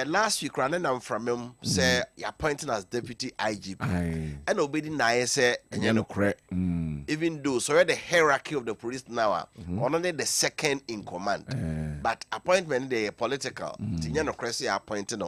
last week, running from him, say, you're appointing as deputy IGP. And obeying Naya say, and you know, correct. Even though, so the hierarchy of the police now, only the second in command. But appointment, they political. Tinyano Cressy appointed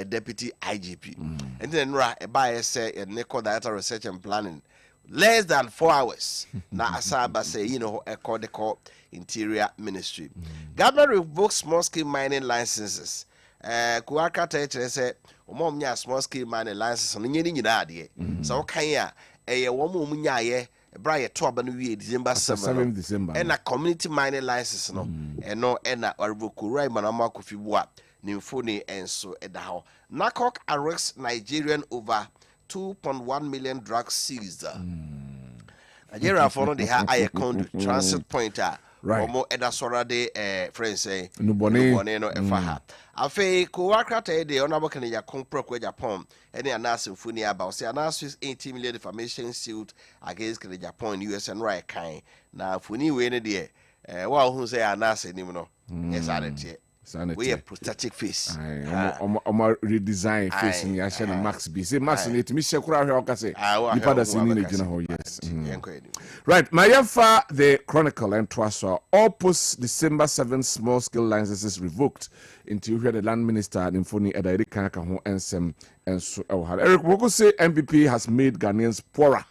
deputy IGP. And then, a buyer say, a Nico Data Research and Planning. Less than 4 hours. Now, Asaba say, you know, a call Interior Ministry. Government revokes small scale mining licenses. Kuaka Tetre said, Mom, ya small scale mining license on the Yinadi. So, Kaya, a woman, ya, a bright 12 December 7 December. And a community mining license, no, and no, and a Rukurai Manama Kofiwa, Nymphony, and so at the house. NACOC arrests Nigerian over 2.1 million drugs seized. Nigeria followed the high transit pointer. Right. Omo edasora de friends say nubone no efaha. Afi ko wakrata de onabo kan ya kompro ko Japan ene anase mfuni about say anase 80 million defamation suit against Japan US and right kind. Na mfuni we ne de wa hu say anase nim no. Yes aren't we a prosthetic face redesign face ni a share na max be say max ni timi share kura hwe okase nipa da sini na gina ho yes right Mayefa the Chronicle and Twaso all post December 7 small scale licenses revoked into where the land minister Nimfoni Edairi Kanaka ho ensem enso ehwa Eric Bawku say MPP has made Ghanaians poorer.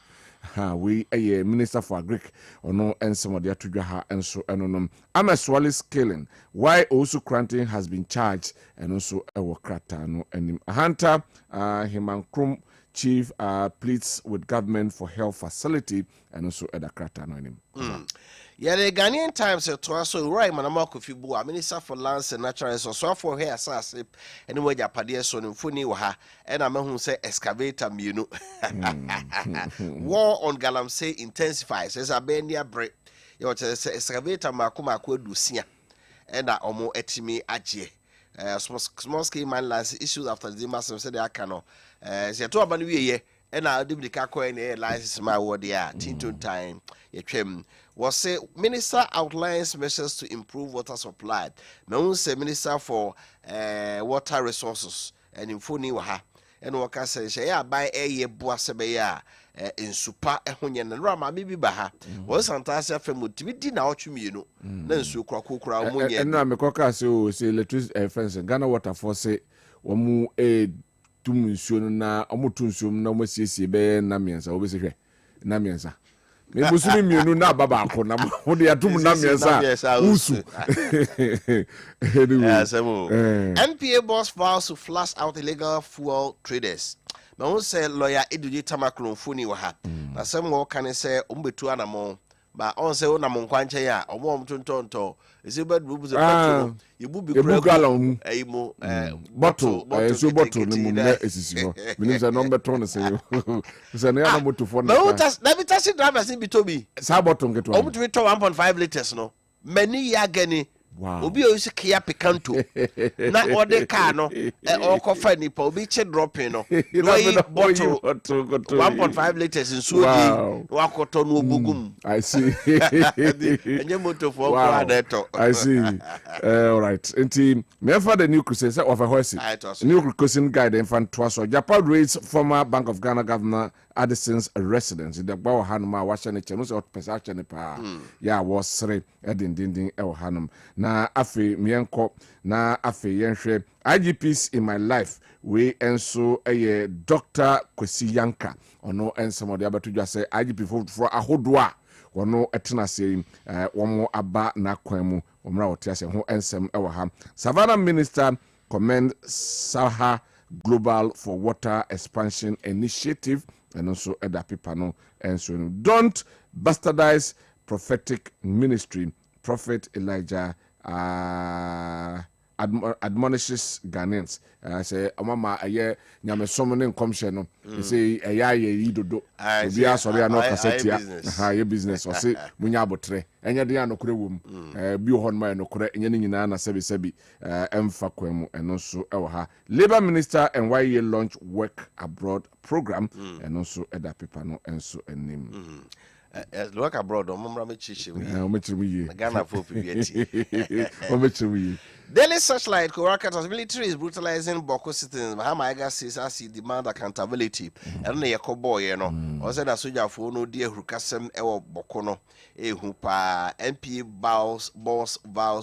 We a minister for agric or no and some of the atudwa and so anonym. I'm a swally scaling. Why also Cranting has been charged and also a workrata no and a hunter Himankrum chief pleads with government for health facility and also a krata no him. Yeah, the Ghanaian Times to us so right manama Kofibu, Minister for Lands and Natural Resources, so for here sasip anyway Japadia son Funi waha and a man who say excavator munu. War on Galamsey intensifies as a bendia break. You say excavator makuma dusia and a omo etimi aje. Small scale mine lands issues after the massive said I cannot. Se to abanu ye and I did the kako and license my word yeah, Tinton time. Was say minister outlines measures to improve water supply. Me say minister for water resources and infoni waha. And waka say she ya buy ye boa sebe ya in super ehonye na rama bibi baha. Was fantastic femu tibidi na otwumi no. Na nsu kura omunye. And na me koka say electricity fence Ghana water for say omu tum nsuo na omu tu nsuo na omu siesie be na miensa obese hwe na miensa. Nebusumi mienu na baba ako na mo de atum na miensa usu. NPA boss vows to flush out illegal fuel traders. Na won say lawyer Eduji Tamakron funi wa ha. Na sem wo kan say ombetu anamo ba on say wo na mo nkwanche ya omo tontonto ese bad bubu ze petrol yibu bi kura ayimo bottle so bottle ni mo na esisi ho menim say number ton say say na ya moto for na na bi taxi drivers bi to bi sa bottle ngeto omo to 1.5 liters no many ya gani. Wow. Obi o use Kia Picanto. Na ode car no o kofa nipa obi che dropping no. No bottle 1.5 liters in suodi. Wa koto no obugum. I see. Enye motor for kwa I see. All right. Enti me for the new crusade of a horse. New crusade guide infant twaso. Japan raised former Bank of Ghana governor Addison's residence in the Bawa Hanuma Washington Channel or Pesach pa. Ya was three edin el Hanum. Na afe mienko na afe yenhwe IGPs in my life we enso Dr. Kwesi Yanka ono ensemo de abatudwa say IGP for ahodoa wono etena sei womo aba na kwanu omra wotia se ho ensem ewo ha Savannah Minister commend Saha Global for Water Expansion Initiative and also other people no enso don't bastardize prophetic ministry. Prophet Elijah admonishes Ghanaians. Say amama aye nyame somne nkomhye no. Say eya ye dodo. Obi asori ano kasetia. Ye business. O say munya abotre. Enye de anokore wom. Bi ho no ma enokore enye ni nyina na sebi emfa kwemu eno so ewo ha. Labor Minister and NYE launch work abroad program eno so eda paper no enso enim. Look abroad, Ghana for Daily Searchlight, Korakata's military is brutalizing Bawku citizens. Mahama says as he demand accountability. And the Yakobo, you know, or said a soldier for no dear Rukasem Ewa Bokono, Hupa MP vows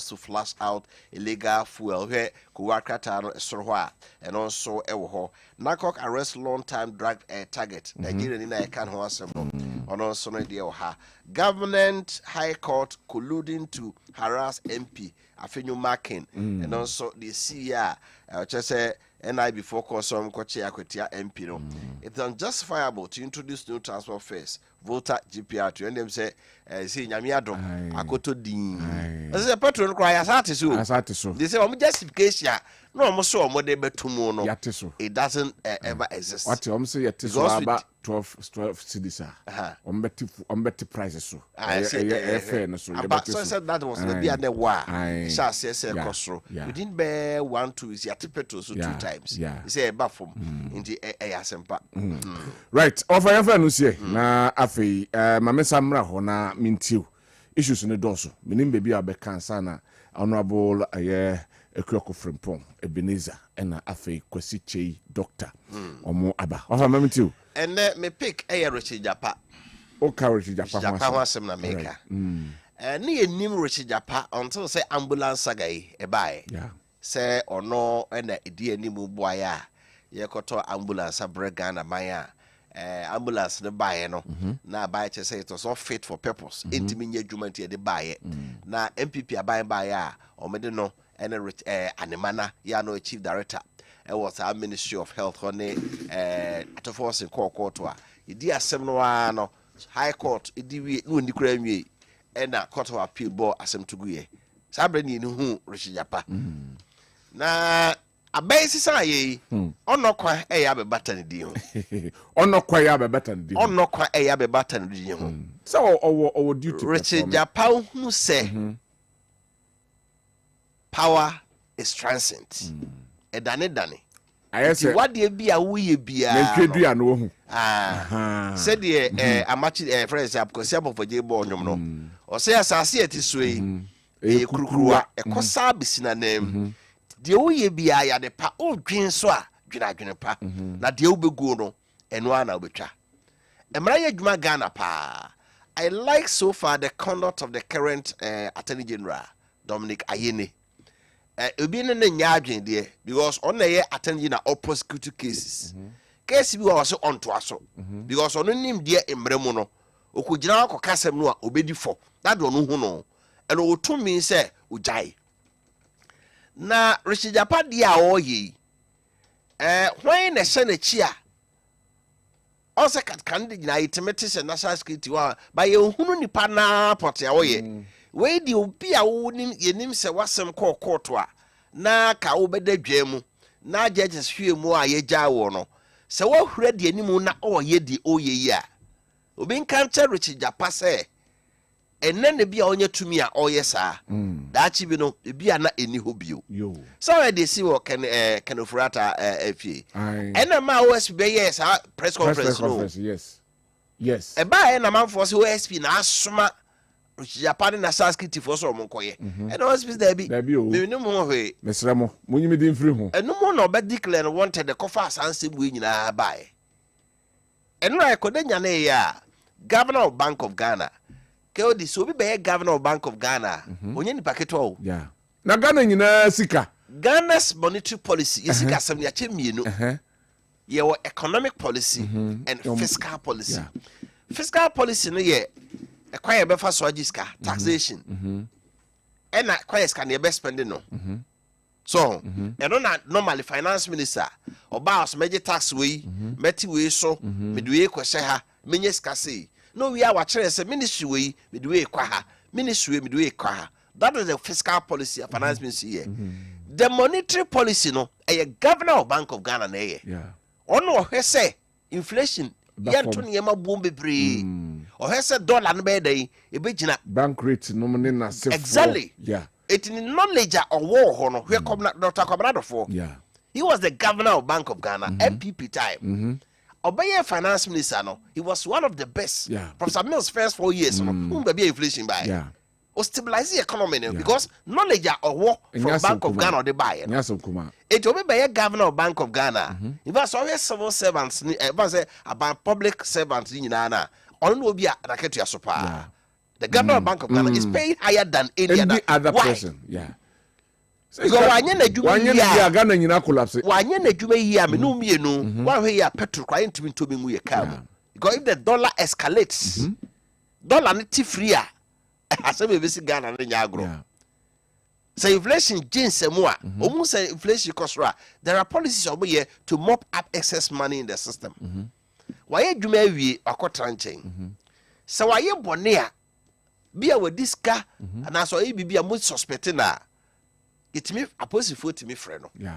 to flush out illegal fuel where Kurakata Sorwa and also Ewo. Nakok arrest long-time drug target. Nigerian in a can horse on also no dear ha. Government High Court colluding to harass MP. Afenyo Maakye and also the CR just say NI before consum kwache akwetia MP no. It's unjustifiable to introduce new transport fares, voter GPR to and them say nyame adom akoto din. As a petrol cry asate so. They say justification no mo so mo de betumu no. It doesn't ever exist. What you say yatiso about 12 cities ombeti prices so. Fair no so. But so said that was the be and the war. Shall say costro. We didn't bear 1 2 is yati petrol so 2 times. You say a baffum in the asempa. Right. Offer your friend say na afi mame samra ho na mintiu issues ne doso. Minim baby abeka sana honorable Ekuako Frimpong Ebenezer ena afei Kwesi Chei doctor omo aba ofa mamiti and me pick Richie Japa Richie Japa wasem na meka ni enim Richie Japa until say ambulance saga e bae say ono na edi animu boya ye koto ambulance abrega na maya ambulance the bae no na bae che say it was not fit for purpose intimi nya dwuma ntia de bae na MPP abae a omede no ene animana ya no chief director was our Ministry of Health honey atofos in court to idi asem no no high court idi wi no ndi kura nwie na court of appeal bo asem to guye sabre ni hu Richie Japa na abai sisa ye onokwa ya be batan di ho onokwa ya be batan di onokwa ya be batan di ho so owo duty Richie Japa hu say power is transient edane ayese what dey bia wo ye bia na twedua no hu said the amachi friends because am for jebo onyom no o say asase etisoe kurukruwa ekosa bisina nem de wo ye bia ya de pa o dwen so a dwenadwene pa na de wo begu no eno ana obetwa emra ye dwuma Ghana pa. I like so far the conduct of the current Attorney General Dominic Ayene. Obi ne nya adwen de because on na ye Attorney na prosecuted cases. Case bi was on to aso because on nim de emremu no okugina akọ kasem no a obedi fo that do no hu no and o to mean say ujai na Richie Japa de a oyi when na se na chi a o se kan de gina itemete se national security wa ba ye hunu nipa na port a oye we di obi a wo nim yenim se wasem court a na ka wo beda dwam na judges hwe mu a ye gya wo no se wo hwere de animu na o ye di oye yi a obi nkan che Richie Japa se enene bia onye tumi a oye saa daachi bi no bia na eni ho bio so we dey see wo Kenofurata FA ena ma OSP be yes press conference no yes e ba na manfo se OSP na asoma Richie Japa na saskiti for so mo koye ena OSP da bi me no mo hwe mesra mo munyimi di mfiri ho eno mo no be declare wanted the cover sanse bu nyina ba eno ra kodenya na ya Governor of Bank of Ghana Keodi so bi be Governor of Bank of Ghana onye ni paketo o na Ghana nyina sika Ghana's monetary policy is sika 7 ya chemienu ye wo economic policy and fiscal policy fiscal policy no ye ekwaye be fa so agiska taxation na kwaye ska ne be spending no so eno na normally finance minister oba os meje tax we meti we so medwe kwese ha menye ska sei no we are watching say ministry we midway kwa ha ministry midway kwa ha that is the fiscal policy of finance ministry here the monetary policy no a Governor of Bank of Ghana na here ono hwe say inflation yanto ne yema bom bebre o hwe say dollar no be dey e be gina bank rate no ne na sefo exactly it in knowledge of war ho no hwe Dr. Kwabena for he was the Governor of Bank of Ghana MPP time Obeye finance minister no he was one of the best Professor Mills first 4 years no be inflation by o stabilize the economy because knowledge of war from Bank of Ghana the buy it obey Governor of Bank of Ghana if I saw civil servants say about public servants nyina na on no be racket ya sopa the Governor of Bank of Ghana is paid higher than any other person so wanye na dwuma ya Ghana nyina collapse wanye na dwuma yi a me no mienu wan hwe ya petrol kwa ntimi to me mu ye kam because if the dollar escalates dollar ne ti free a asebe be si Ghana ne nya agro say inflation jinsemu a omu say inflation kosra there are policies omo ye to mop up excess money in the system waye dwuma awie akotran nchen so waye bone a bia wadiska na so e bibia mo suspect na it me opposite for to me friend no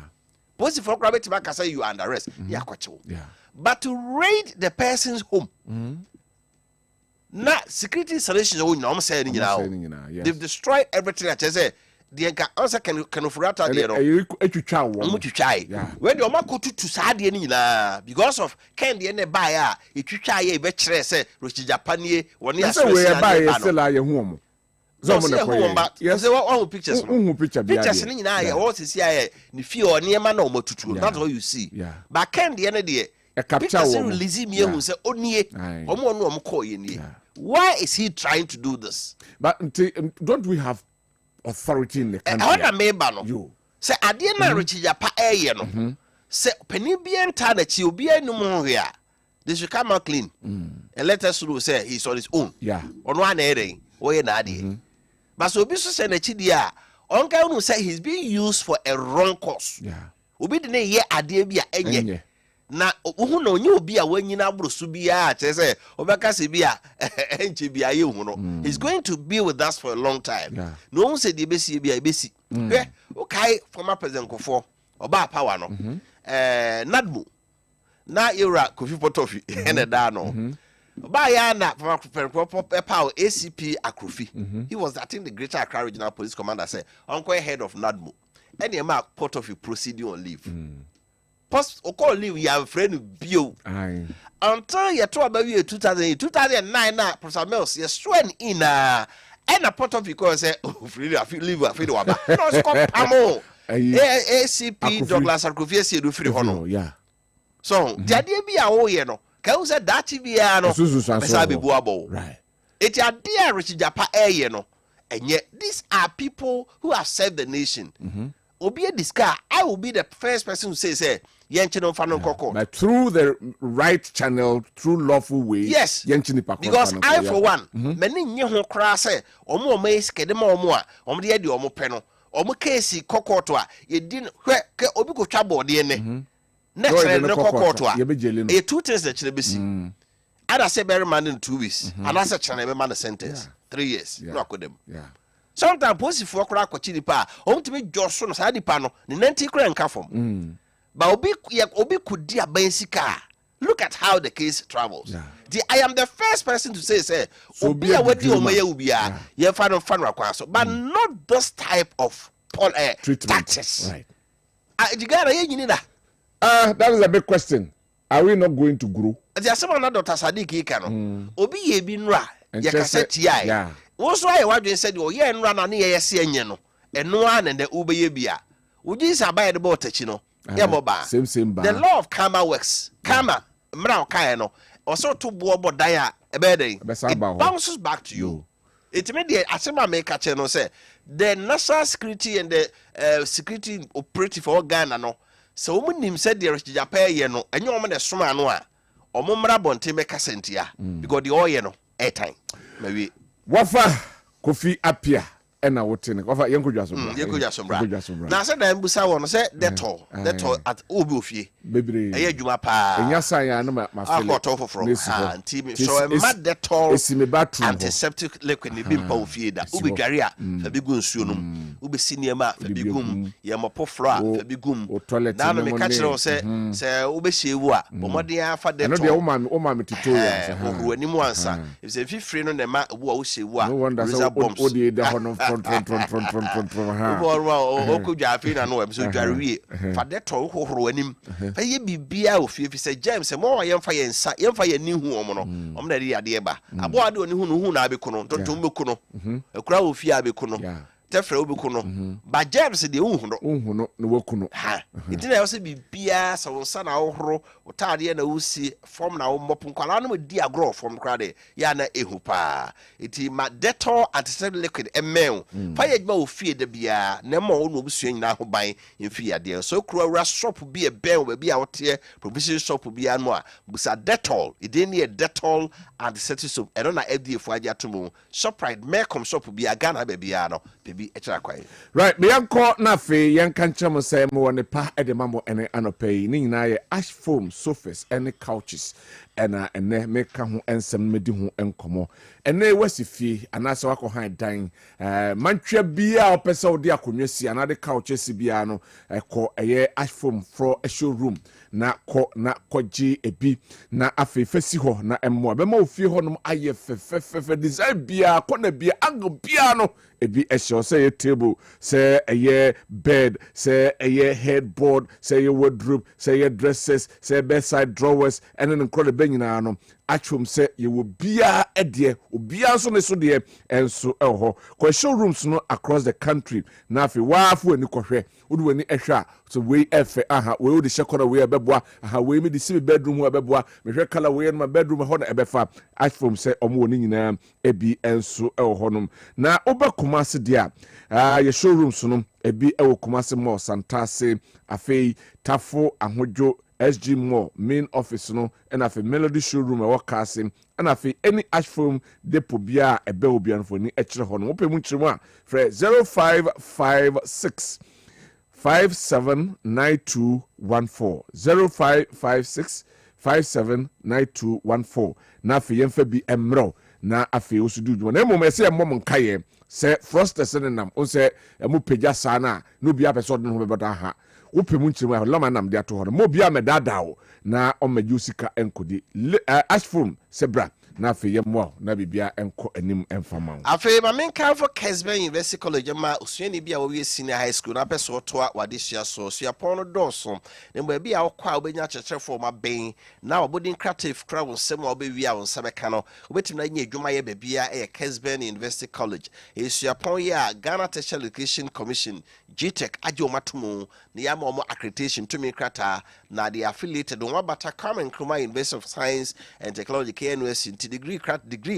opposite for grab it back say you are under arrest but to raid the person's home na security solutions we no say ni nyina they've destroyed everything I say the answer can Furata there no etwitwa wo mo twitwai when the makotu to saa de ni nyina because of ken de ne buy a etwitwa ye be kire say Richie Japa nie woni asese we buy still aye hu mo so mo na ko yes say what pictures pictures ni nyina ya what is here ni fie o niema na o matutu that's all you see but can the end there pictures release me who say onie omo no omo call ye nie why is he trying to do this? But don't we have authority in the country? How na meba no say ade na rechiya pa eye no say pani bi enta na chi obi anum ho hwe a they should come out clean and let us know say he's on his own ono ana ere oye na ade but so obi so say na chi dia onka unu say he's being used for a wrong cause obi de na ye ade bi a enye na ohu na onye obi a wanyina abrosu bia che say obeka se bia enche bia ye hu no he's going to be with us for a long time no one say de besi bia besi okay former president Kofo oba power no nadmu na era Kofi Potofi ene da no oba ya na former power ACP Akrofi he was I think the Greater Accra Regional Police Commander say uncle head of nadmu ene ma Potofi proceeding on leave post o call leave you have friend bio until you to about 2009 na Professor Mills you sworn in and a pot of because say I feel leave I feel waba no scope amo ACP Douglas Akrofi say do free hono so the idea be a wo ye no ka say that bia no pesa be buabo right it idea rich japa eye no enye these are people who have served the nation obi disca I will be the first person to say but through the right channel, through lawful way. Yes. Because I for one, many nye ho kra say omo is kedema omo a omo de di omo pe no omo case kokoto a ye di ke obi ko twa bode ne next ne kokoto a e two things that chile besi ada say bury man in 2 weeks and as a channel be man sentence 3 years no akodem sometimes positive kra kwachi ni pa omo timi joso no sa di pa no ne 90 kra nka fom but obi could dia bensika. Look at how the case travels. I am the first person to say obi a wadi omoye ubia ye fan rakwaso but not this type of tactics. Right. That is a big question. Are we not going to grow? There are some other Dr. Sadiq Ikano. Obi ye bi nra ye kaseti ya. Wo so aye wadwen said o ye nra na ne ye se enye no. Eno an ne ubeye bia. Uji sa baye de botachi no. Same bar. The law of karma works. Karma, mra kai no. Also to bobo daya ebede. It bounces back to you. It made the asema make a channel say the national security and the security operative for Ghana no. So him said the Japan ye no. And you woman the soma no a. Omo mra bonte make a sentia because the oil no airtime. Maybe. Wafa Kofi Apia. And I would think of a young Kujasombra. Now, said I am Busa one, said that all at Obufi, baby, a Jumapa, and yes, I know my father from team. So a mad that all is in the antiseptic liquid in the bimbo feeder, Ubigaria, Fabigun Sunum, Ubi Cinema, Fabigum, Yamapofra, Fabigum, or toilet. Now, the catcher say, Ubeshiwa, Momadia for the woman to who anyone, sir. If a 15 on the mat, what she was, no wonder bombs. Okuja afina no ebiso dwarewie fa de to hohoro anim fa ye bibia ofie say James mo yemfa yensa yemfa ye ni hu omo no omo na de ade ba abo ade oni hu na abekuno tontom bekuno ekura ofie abekuno tefra obekuno ba James de hu no no wakuno ha itina yo se bibia so nsa na hohoro otade na usi form na wo mopon kwala no di agro form krade ya na ehu pa iti ma Dettol antiseptic liquid emel fa ye gba ofie de bia na mo wo no obusua nyina ho ban emfi ade so kura shop bi e ben we bia wote provision shop bia no a busa Dettol ide ne Dettol antiseptic soap e no na FDA fu aja tomu Shoprite Melcom shop bia Ghana be bia no be etra kwai right me yanko na fe yanka nchamo say mo ne pa e de mamo ene anopai ni nyina ye ash foam sofas and couches and make ho ensem medi ho enkomo ene wasifie anase wako han dan mantwa bia opese odi akonwa si anade couches bia no ko eye ash foam for a showroom na koji ebi na afefesi ho na emmo be ma ofie ho no aye fefe design bia kona bia angle bia no ebi ehyo say table say eye bed say eye headboard say eye wardrobe say eye dresses say bedside drawers and then incredible nyina no atwom se ye wo bia ede obia so ne so de enso eho ko showrooms no across the country na afi waafo ani kohwe wodu ani ehwa so we efe aha we wodi shekora we ebeboa aha we me di si bedroom ho ebeboa me hwe kala we no bedroom ho na ebefa atwom se omo ni nyina ebi enso eho nom na obakuma se dia ye showrooms no ebi ewo kumase mo santase afei tafo ahojo SG Mall main office no and afi Melody showroom e wakase and afi any ash foam depot bia ebe obia for ni ekire ho no ope mu chiremu a frɛ 0556 579214 0556 579214 na afi yemfa bi emro na afi osudu dwo na emom ese emom nkaye se frosters ne nam on se emu pagya sana no bia person no ho bebada ha wope mu nchiremu a lama nam de ato ho mo bia medadao na o majusika enkodi ashfrom sebra na afi yemmo na bibia enko anim emfama afi ma menka for Kessben University College ma osuani bia wo wie senior high school na peso to a wade hia so suapon no donso ne mba bia wo kwa obenya checherefo ma ben na obodin creative kra won sem a obewi a won sabeka no obetim na nya adwuma ye bia e Kessben University College e suapon ya Ghana Tertiary Education Commission GTEC ajo matomo ne ya ma accreditation to me krata na they affiliated on Wabata Common Nkrumah University of Science and Technology KNUS degree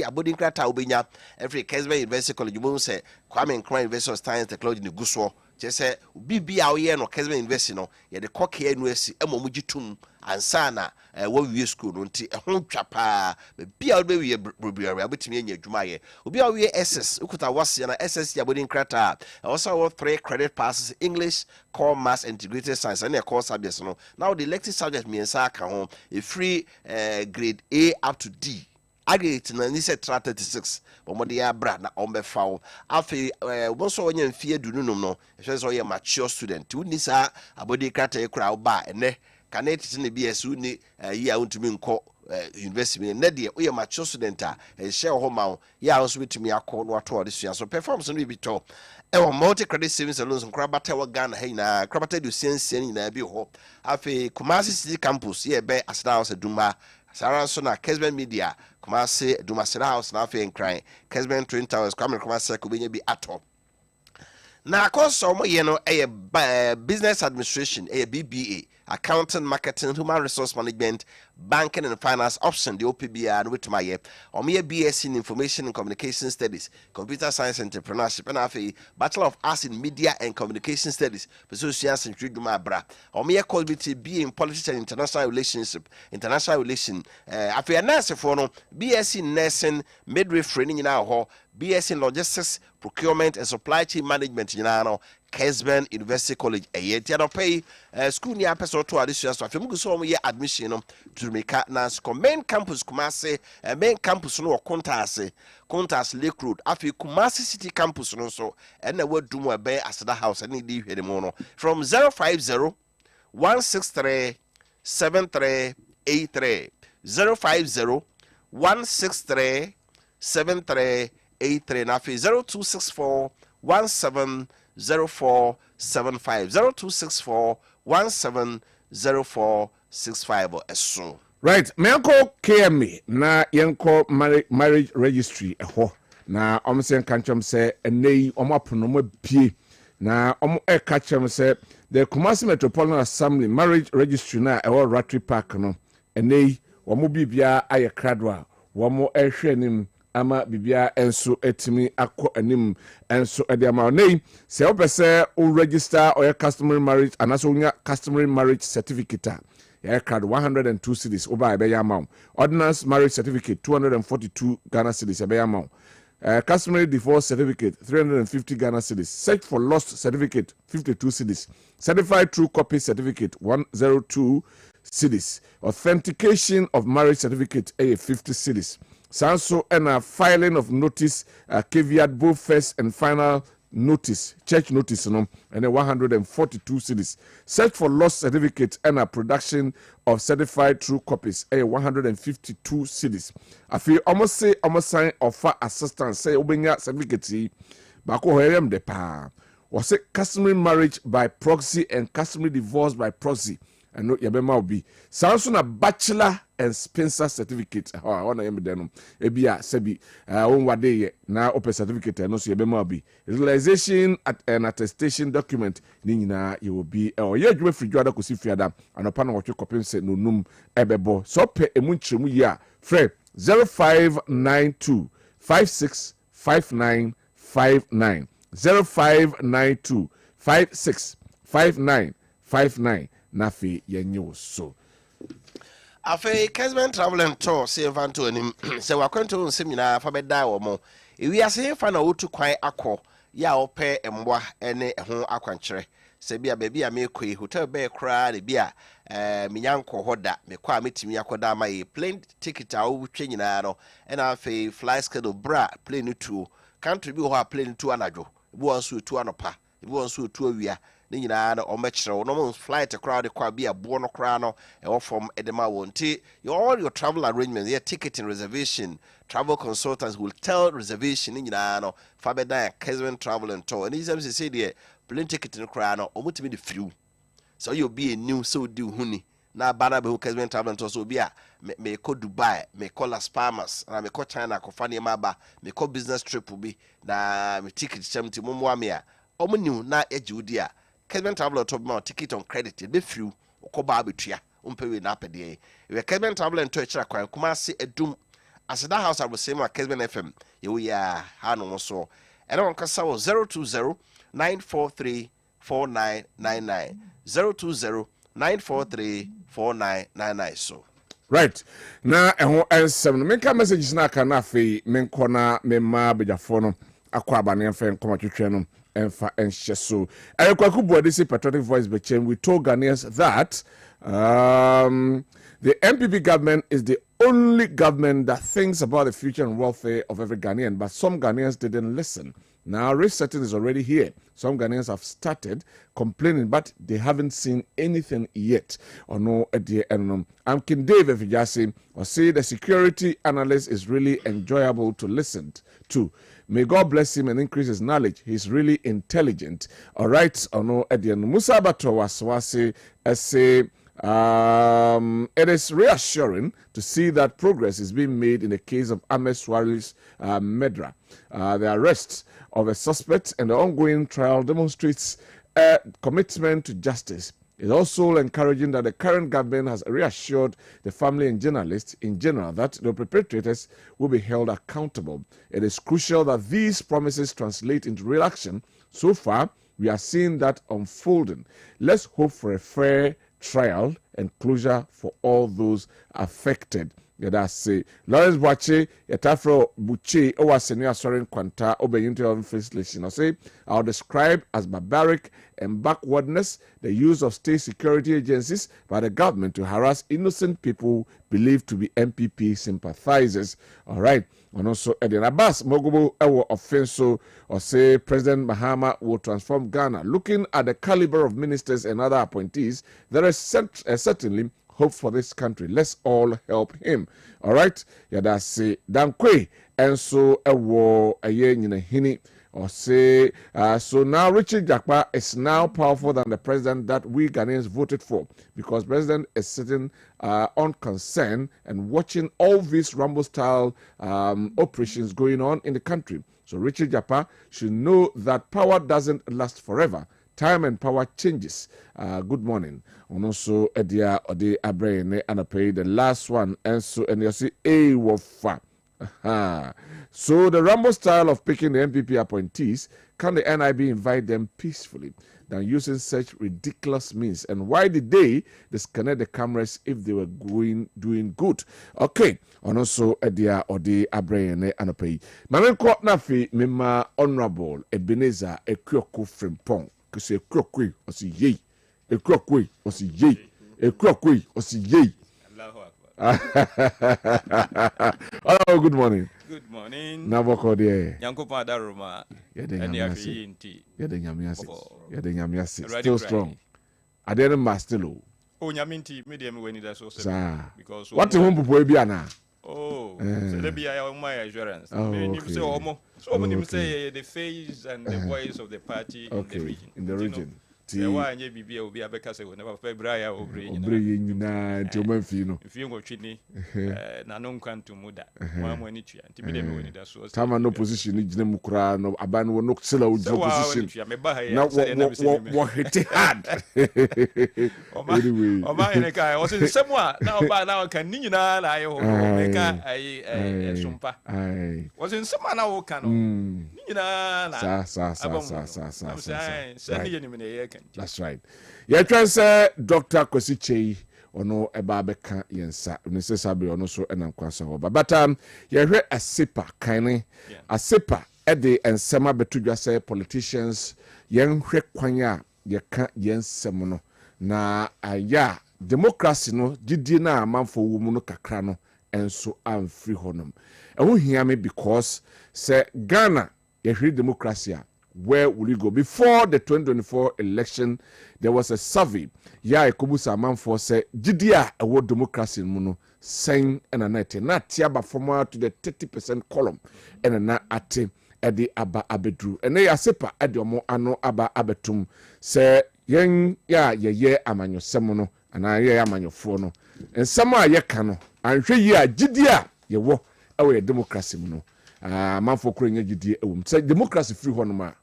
abodin krata obenya every Kessben University College mo say Kwame Nkrumah University of Science Technology ne guso je say bibia wo ye no Kessben University no ye de koke NUS emomu gitum ansa na wo wie school no nti ho twapa bibia wo be wie brobiara abotimi anya adwuma ye obi a wie SS ukuta wase na SS ya abodin krata also worth 3 credit passes English core maths integrated science and core subjects no now the elective subject miensa ka ho a free grade A up to D aggregate na ni se 36 bomo de ya bra na ombe fawo afi wo so onye mfie dununum no ehwe so ye mature student uni sa abodi krata e kura oba ene kaneti ne BS uni yi a untumi nko university ne de o ye mature student a ehye ho ma ya so betumi akọ no ato de sua so performance no bi to ewo multi credit savings and loans nkrabata wa Ghana he na krabata du sensen na bi ho afi Kumasi City campus ye be asda house duma Sarah so na Kessben Media Kumasi duma Sira house na afi enkran Kessben Twin Towers Kwame Kumasi ko benya bi ato na koso mo ye no business administration BBA accounting, marketing, human resource management, banking and finance option the OPBA and with my BSc in information and communication studies, computer science entrepreneurship and a Bachelor of Arts in media and communication studies, Associates in Triduma Bra, quality B in politics and international relationship, international relation, after nurse for no BSc in nursing, midwifery in our BSc in logistics, procurement and supply chain management in our Kessben University College yet pay school near person to addition so after so ye admission to make na main campus Kumasi main campus no contacts Lake Road afi Kumasi City campus no so and we do more be as the house and need here no from 050 163 7383 050 163 7383 na 0264 170475 0264 eso right menko KMA na yenko marriage registry eho na omsen kanchom se enei omapono mo bie na omo ekachem se the Kumasi Metropolitan Assembly marriage registry na eho Ratri Park no enei omo bibia aye kradwa omo ehwenim ama bibia enso etimi akọ anim enso ediama nei se opese o register or customary marriage anaso nya customary marriage certificate ya card 102 cedis oba ebe ya amount ordinance marriage certificate 242 Ghana cedis ebe ya amount customary divorce certificate 350 Ghana cedis search for lost certificate 52 cedis certified true copy certificate 102 cedis authentication of marriage certificate 50 cedis Sanso and a filing of notice, caveat both first and final notice, church notice, and then 142 cedis. Search for lost certificates and a production of certified true copies, 152 cedis. I feel almost sign offer assistance, say Obenya certificate, Bako de pa. Was it customary marriage by proxy and customary divorce by proxy? ɛno yɛbɛma wo bi saa nso na bachelor and Spencer certificate ɔna yɛ medɛ no ebi a sɛbi wonwade yɛ na open certificate ɛno so yɛbɛma wo bi realization and attestation document ne nyinaa yɛwɔ bi ɔyɛ adwuma firi dwada kɔsi fiada anɔpa na wɔtwe kɔpem sɛ nonum ɛbɛbɔ sɛ ɔpɛ ɛmu nkyerɛmu yi a frɛ 0592 565959 0592 565959 na afei yɛnyɛ wo so afei Kessben travel and tour say vanto anim sɛ wakwanto nsɛm nyinaa fa bɛda wɔ mo ewiase fa na wotu kwan akɔ ya opɛ mboa ne ho akwankyerɛ sɛ bia baabi a mekɔ hotel bɛɛ koraa ne bia menyankɔ hɔ da mekɔ a metimi akɔda ma yi plane ticket a wotwe nyinaa no ɛna afei fly schedule bra plane tuo country bi hɔ a plane tuo anadwo bi wɔ nso tuo anopa bi wɔ nso tuo awia ne nyinaa na ɔmɛkyerɛw no flight crowd kwa bi aboɔ no kraa no ɛwɔ fam edema wonti all your travel arrangements your ticket and reservation travel consultants will tell reservation ne nyinaa no fa bɛda Kessben travel and tour and this is say there plane ticket no kraa no ɔmutimi de friw so you be a new so do huni na bana be Kessben travel and tour so be a me ko Dubai me ko Las Palmas na me ko China ko fani maba me ko business trip bi na me ticket chamti momo ame a ɔmuniu na ejiudi a Kessben travel to be ticket on credit be few okoba betua umpewe na apede we Kessben travel and to chira kwan kuma se edum aseda house abo same Kessben FM ye we ya ha no so and on kasa 020-943-4999 020-943-4999 so right na ɛho nsɛm no menka messages na aka na afei menkɔ na memma begyafo no akɔ abane mfa nkɔma twetwe no emfa enhye so Kwaku Buade say Patriotic Voice Bechem we told Ghanaians that the MPP government is the only government that thinks about the future and welfare of every Ghanaian, but some Ghanaians didn't listen. Now resetting is already here. Some Ghanaians have started complaining, but they haven't seen anything yet. Or no, I'm King Dave Efijasi, or say the security analyst is really enjoyable to listen to. May God bless him and increase his knowledge. He's really intelligent. All right. Ono Edian Musa Bato Waswasi say it is reassuring to see that progress is being made in the case of Ahmed Swari's Medra. The arrest of a suspect and the ongoing trial demonstrates a commitment to justice. It's also encouraging that the current government has reassured the family and journalists in general that the perpetrators will be held accountable. It is crucial that these promises translate into real action. So far, we are seeing that unfolding. Let's hope for a fair trial and closure for all those affected. Yada say Lawrence Boache Yatafro Buche Owa Senior Sorin Kwanta Obeyunti on Facilitation. I say I'll describe as barbaric and backwardness the use of state security agencies by the government to harass innocent people believed to be MPP sympathizers. All right. And also Eden Abbas Mogobo Ewo Offenso or say President Mahama will transform Ghana. Looking at the caliber of ministers and other appointees, there is certainly hope for this country. Let's all help him. All right. Yada say Dankwah and so Ewo Aye Nyina Hini or say so now Richard Jakpa is now powerful than the president that we Ghanaians voted for, because president is sitting unconcerned and watching all these Rambo style operations going on in the country. So Richard Jakpa should know that power doesn't last forever. Time and power changes. Good morning. And also Edia Ode Abrene and I pay the last one and so and you see a wafa. So the Rambo style of picking the MPP appointees, can the NIB invite them peacefully than using such ridiculous means? And why did they disconnect the cameras if they were doing good? Okay. And also Edia Ode Abrene and I pay. Mamen Court Nafi Mima Honorable Ebenezer Ekyoku Frimpong. Because a crockway or see ye, a crockway or see ye, a crockway or see ye. Oh, good morning. Good morning. Naboko de Yankopa Daruma. Yadanyamiasi. Still strong. I didn't master. Oh, Yaminti, medium when it is so because what to whom Puebiana? Oh, so there be my assurance. So many say the face and the voice of the party in the region. In the region. wa anye bibia obi abeka se wona papa braya obre nyina nti o man fi no fi ngo twini na no nkwanto muda wa mo ani tua nti me de me woni da so tama no position ni gina mu kura no aban wo no sela wo position na wo hit hard o ma ene kai o se semwa na oba na kan ni nyina na aye ho me ka ai sumpa o se semwa na wo kan no ni nyina na sa that's right. Yeah, say Dr. Kosichei ono eba beka yensa. Nse sabe ono so enamkwa so hoba. But ye hwe asepa kane. Asepa ede ensema betudwa say politicians yen hwe kwanya ye ka yensem no. Na aya democracy no didi na amanfo wo mu no kakra no enso amfri honum. Eho hia me because say Ghana ye hwe democracy where will you go? Before the 2024 election, there was a survey. Yeah, Ekubusa Amanfo said, Jidia, a word democracy in Muno, saying and a night, not tiaba from to the 30% column, and a na ate at the Abba Abedru. And they are sepa at your mo ano Abba Abetum, say, Yang ya amanyo semono, and I amanyo fono. And some are yakano, and she ya Jidia, ye wo, away democracy muno. Manfo krenye Jidia, say democracy free honoma.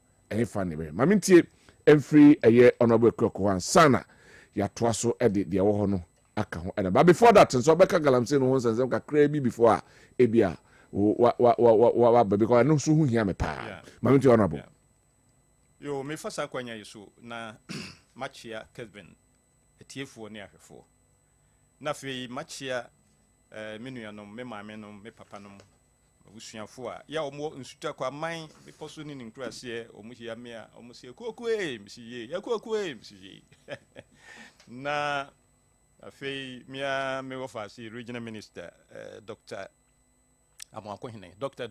Funny way. Mamintie every a year honorable clock one sana ya twaso edit the no aka ho. But before that, so beka galamse no once and crazy before ebia wa because I know so who hear me pa. Mamintie honorable. Yo me fasa kwanya yeso na Maakye Kessben etiefo ne ahwefo. Na fe Maakye menuanom me maame no me papa no busuafo a ya omo nsuta kwa man beposo ni nkrase omo hia me a omo se kokue msiye ya kokue msiye na afei mia me ofasi regional minister Dr. Amakwahine Dr.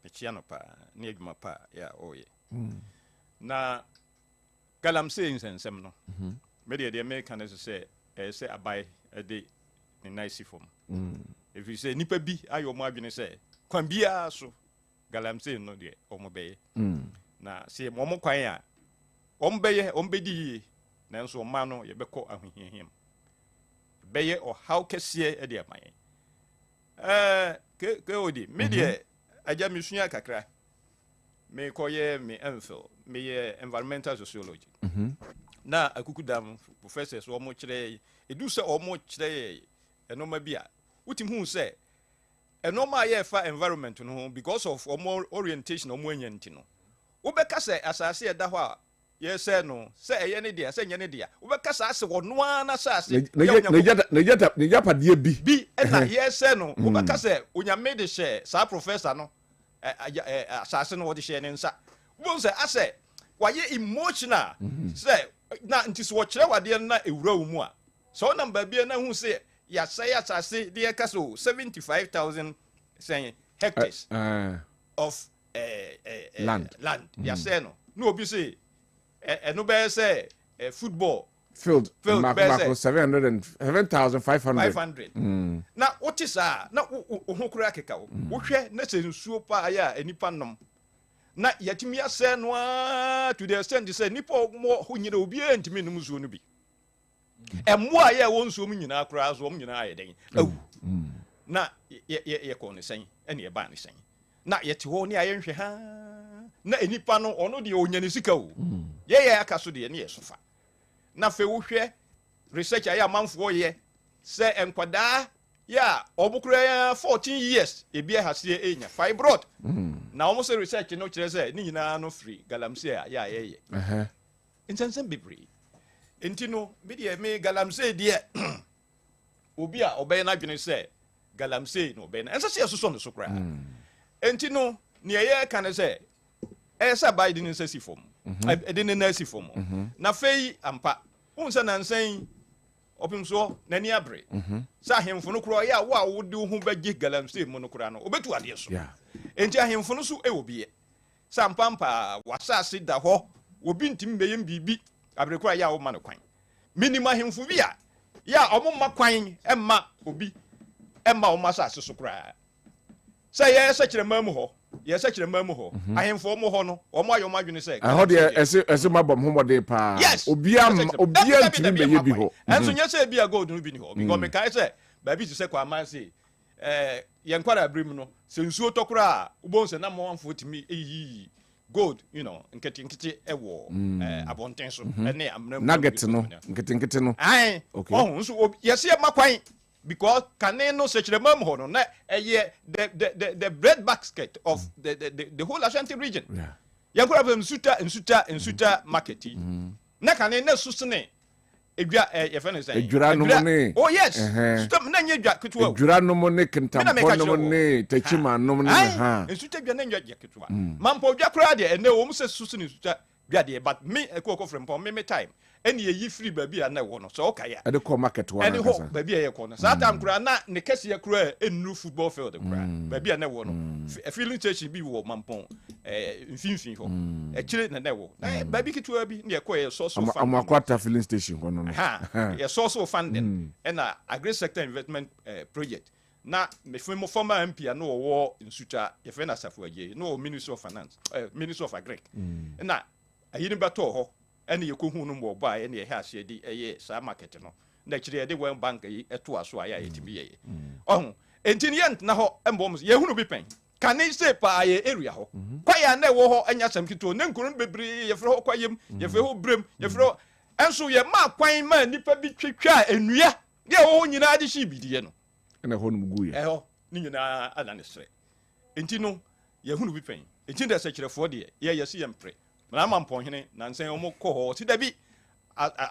Mechiano pa ni adwuma pa ya oye na galamse insensem no me de American say say abai de ni nice form if you say nipa bi ayo mo adwene say kwan bia so galamse no de omobeye na se momo kwan a ombeye ombedi na nso ma no ye beko ahohiahim beye o how kese e de aman ke odi me de aja misua kakra me koye me emphil me ye environmental sociology na akukudam professors wo mo kire edu se o mo kire enoma bia utim hu se enoma ye fa environment no because of more orientation o mo anyanti no wo beka se asase e da ho a ye se no se eye ne dia se nye ne dia wo beka sa ase wono ana asase ne japa die bi na ye se no wo beka se onyame de share sa professor no asase no wo de share ne nsa wo se ase waye emotional se na nti so wo kire wade na ewura wo mu a so na mbabie na hu se ya say asase de kaso 75,000 hectares of land ya say no obi say no be say football field Marco 7,500 na what is na ohokura keka wo hwe na se nsuo pa ya enipa nom na yatimi ase no to the extent say nipa mo ho nyina obi antimi num nsuo no bi emmoa ye won nsuo mu nyina akura aso mu nyina ayeden awu na ye ko ne sen ene ye ba ne sen na ye te ho ne aye nhwe ha na enipa no ono de onyane sika wo ye aka so de ne ye sofa na fe wo hwe research aye amanfo ye se enkwada ya obukura 14 years ebi ahase enya fibroid na almost research no kire se ni nyina no free galamsey ya ye intention bibri entino media me galamsey de obi a obey na dwene se galamsey no obey na ensa se so no so kra entino ne ye kan se esa Biden nsa si fom edene na si fom na fei ampa unsa na nsan opimso nani abre sa hemfo no kro ya wo a wo de hu bagi galamsey mu no kra no obetu ade so enti ahemfo no so e obi sa mpampa wasase da ho obi ntim beyem bibi abre kra ya wo ma no kwan minima hemfo bi a ya omma kwan emma obi emma o masase so kra sa ye sa kire mamu ho yes actually memo ho I am for mo ho no o mo ayo ma dwene say I heard ese mabom homode pa obia ntimi be ye bi ho enso nya say bia gold no bi ni ho because me kai say ba bi to say kwa man say yen kwara abrim no se nsuo tokura ubon se na mo amfo timi eyi gold nkete ewo abonten so ene amna nugget no nkete no ai oh nso yes ye makwan because kane no search the mom ho no na the bread basket of the whole Ashanti region yen kwara abrim nsuta market na kane na susene edwa ye fe no say edwura no ne oh yes stop na nye edwa ketewa edwura no mo ne kentampo no ne tachima no ne ha ensuta edwa na nye ketewa mampo edwa kra de ene wo mu se susu ne ensuta dwa de but me ekoko from pom me time ene ye free baby na wo no so okay ya e de call market wa na kasa baby ye ko no sa time kra na ne kese ye kra enru football field kra baby na wo no filling station bi wo mampon mfinfin ho e kire na wo na baby ketewa bi ne ko ye source of funding amakwata filling station ko no ha ye source of funding and agri sector investment project na me femo former MP na wo nsuta ye fe na safu agie no Ministry of Finance Ministry of Agric na ayini bato ho ene ye kohun no mo ba ene ye ha hye di eye sa market no na kire ye de World Bank yi eto aso aya yetimi ye entinient na ho embom ye hunu bi pen kan ni se pa ye area ho kwaya na wo ho anya sam kito ne nkurun bebre ye fro ho kwayem ye fro ho brem ye fro enso ye ma kwan ma nipa bi twetwa enua ye wo nyina de shi bidie no ene ho num guye ho ni nyina ana ne sre enti no ye hunu bi pen enti de se kirefo de ye yesi ye mpre na mampon hene na nsen omo kɔ hɔ si da bi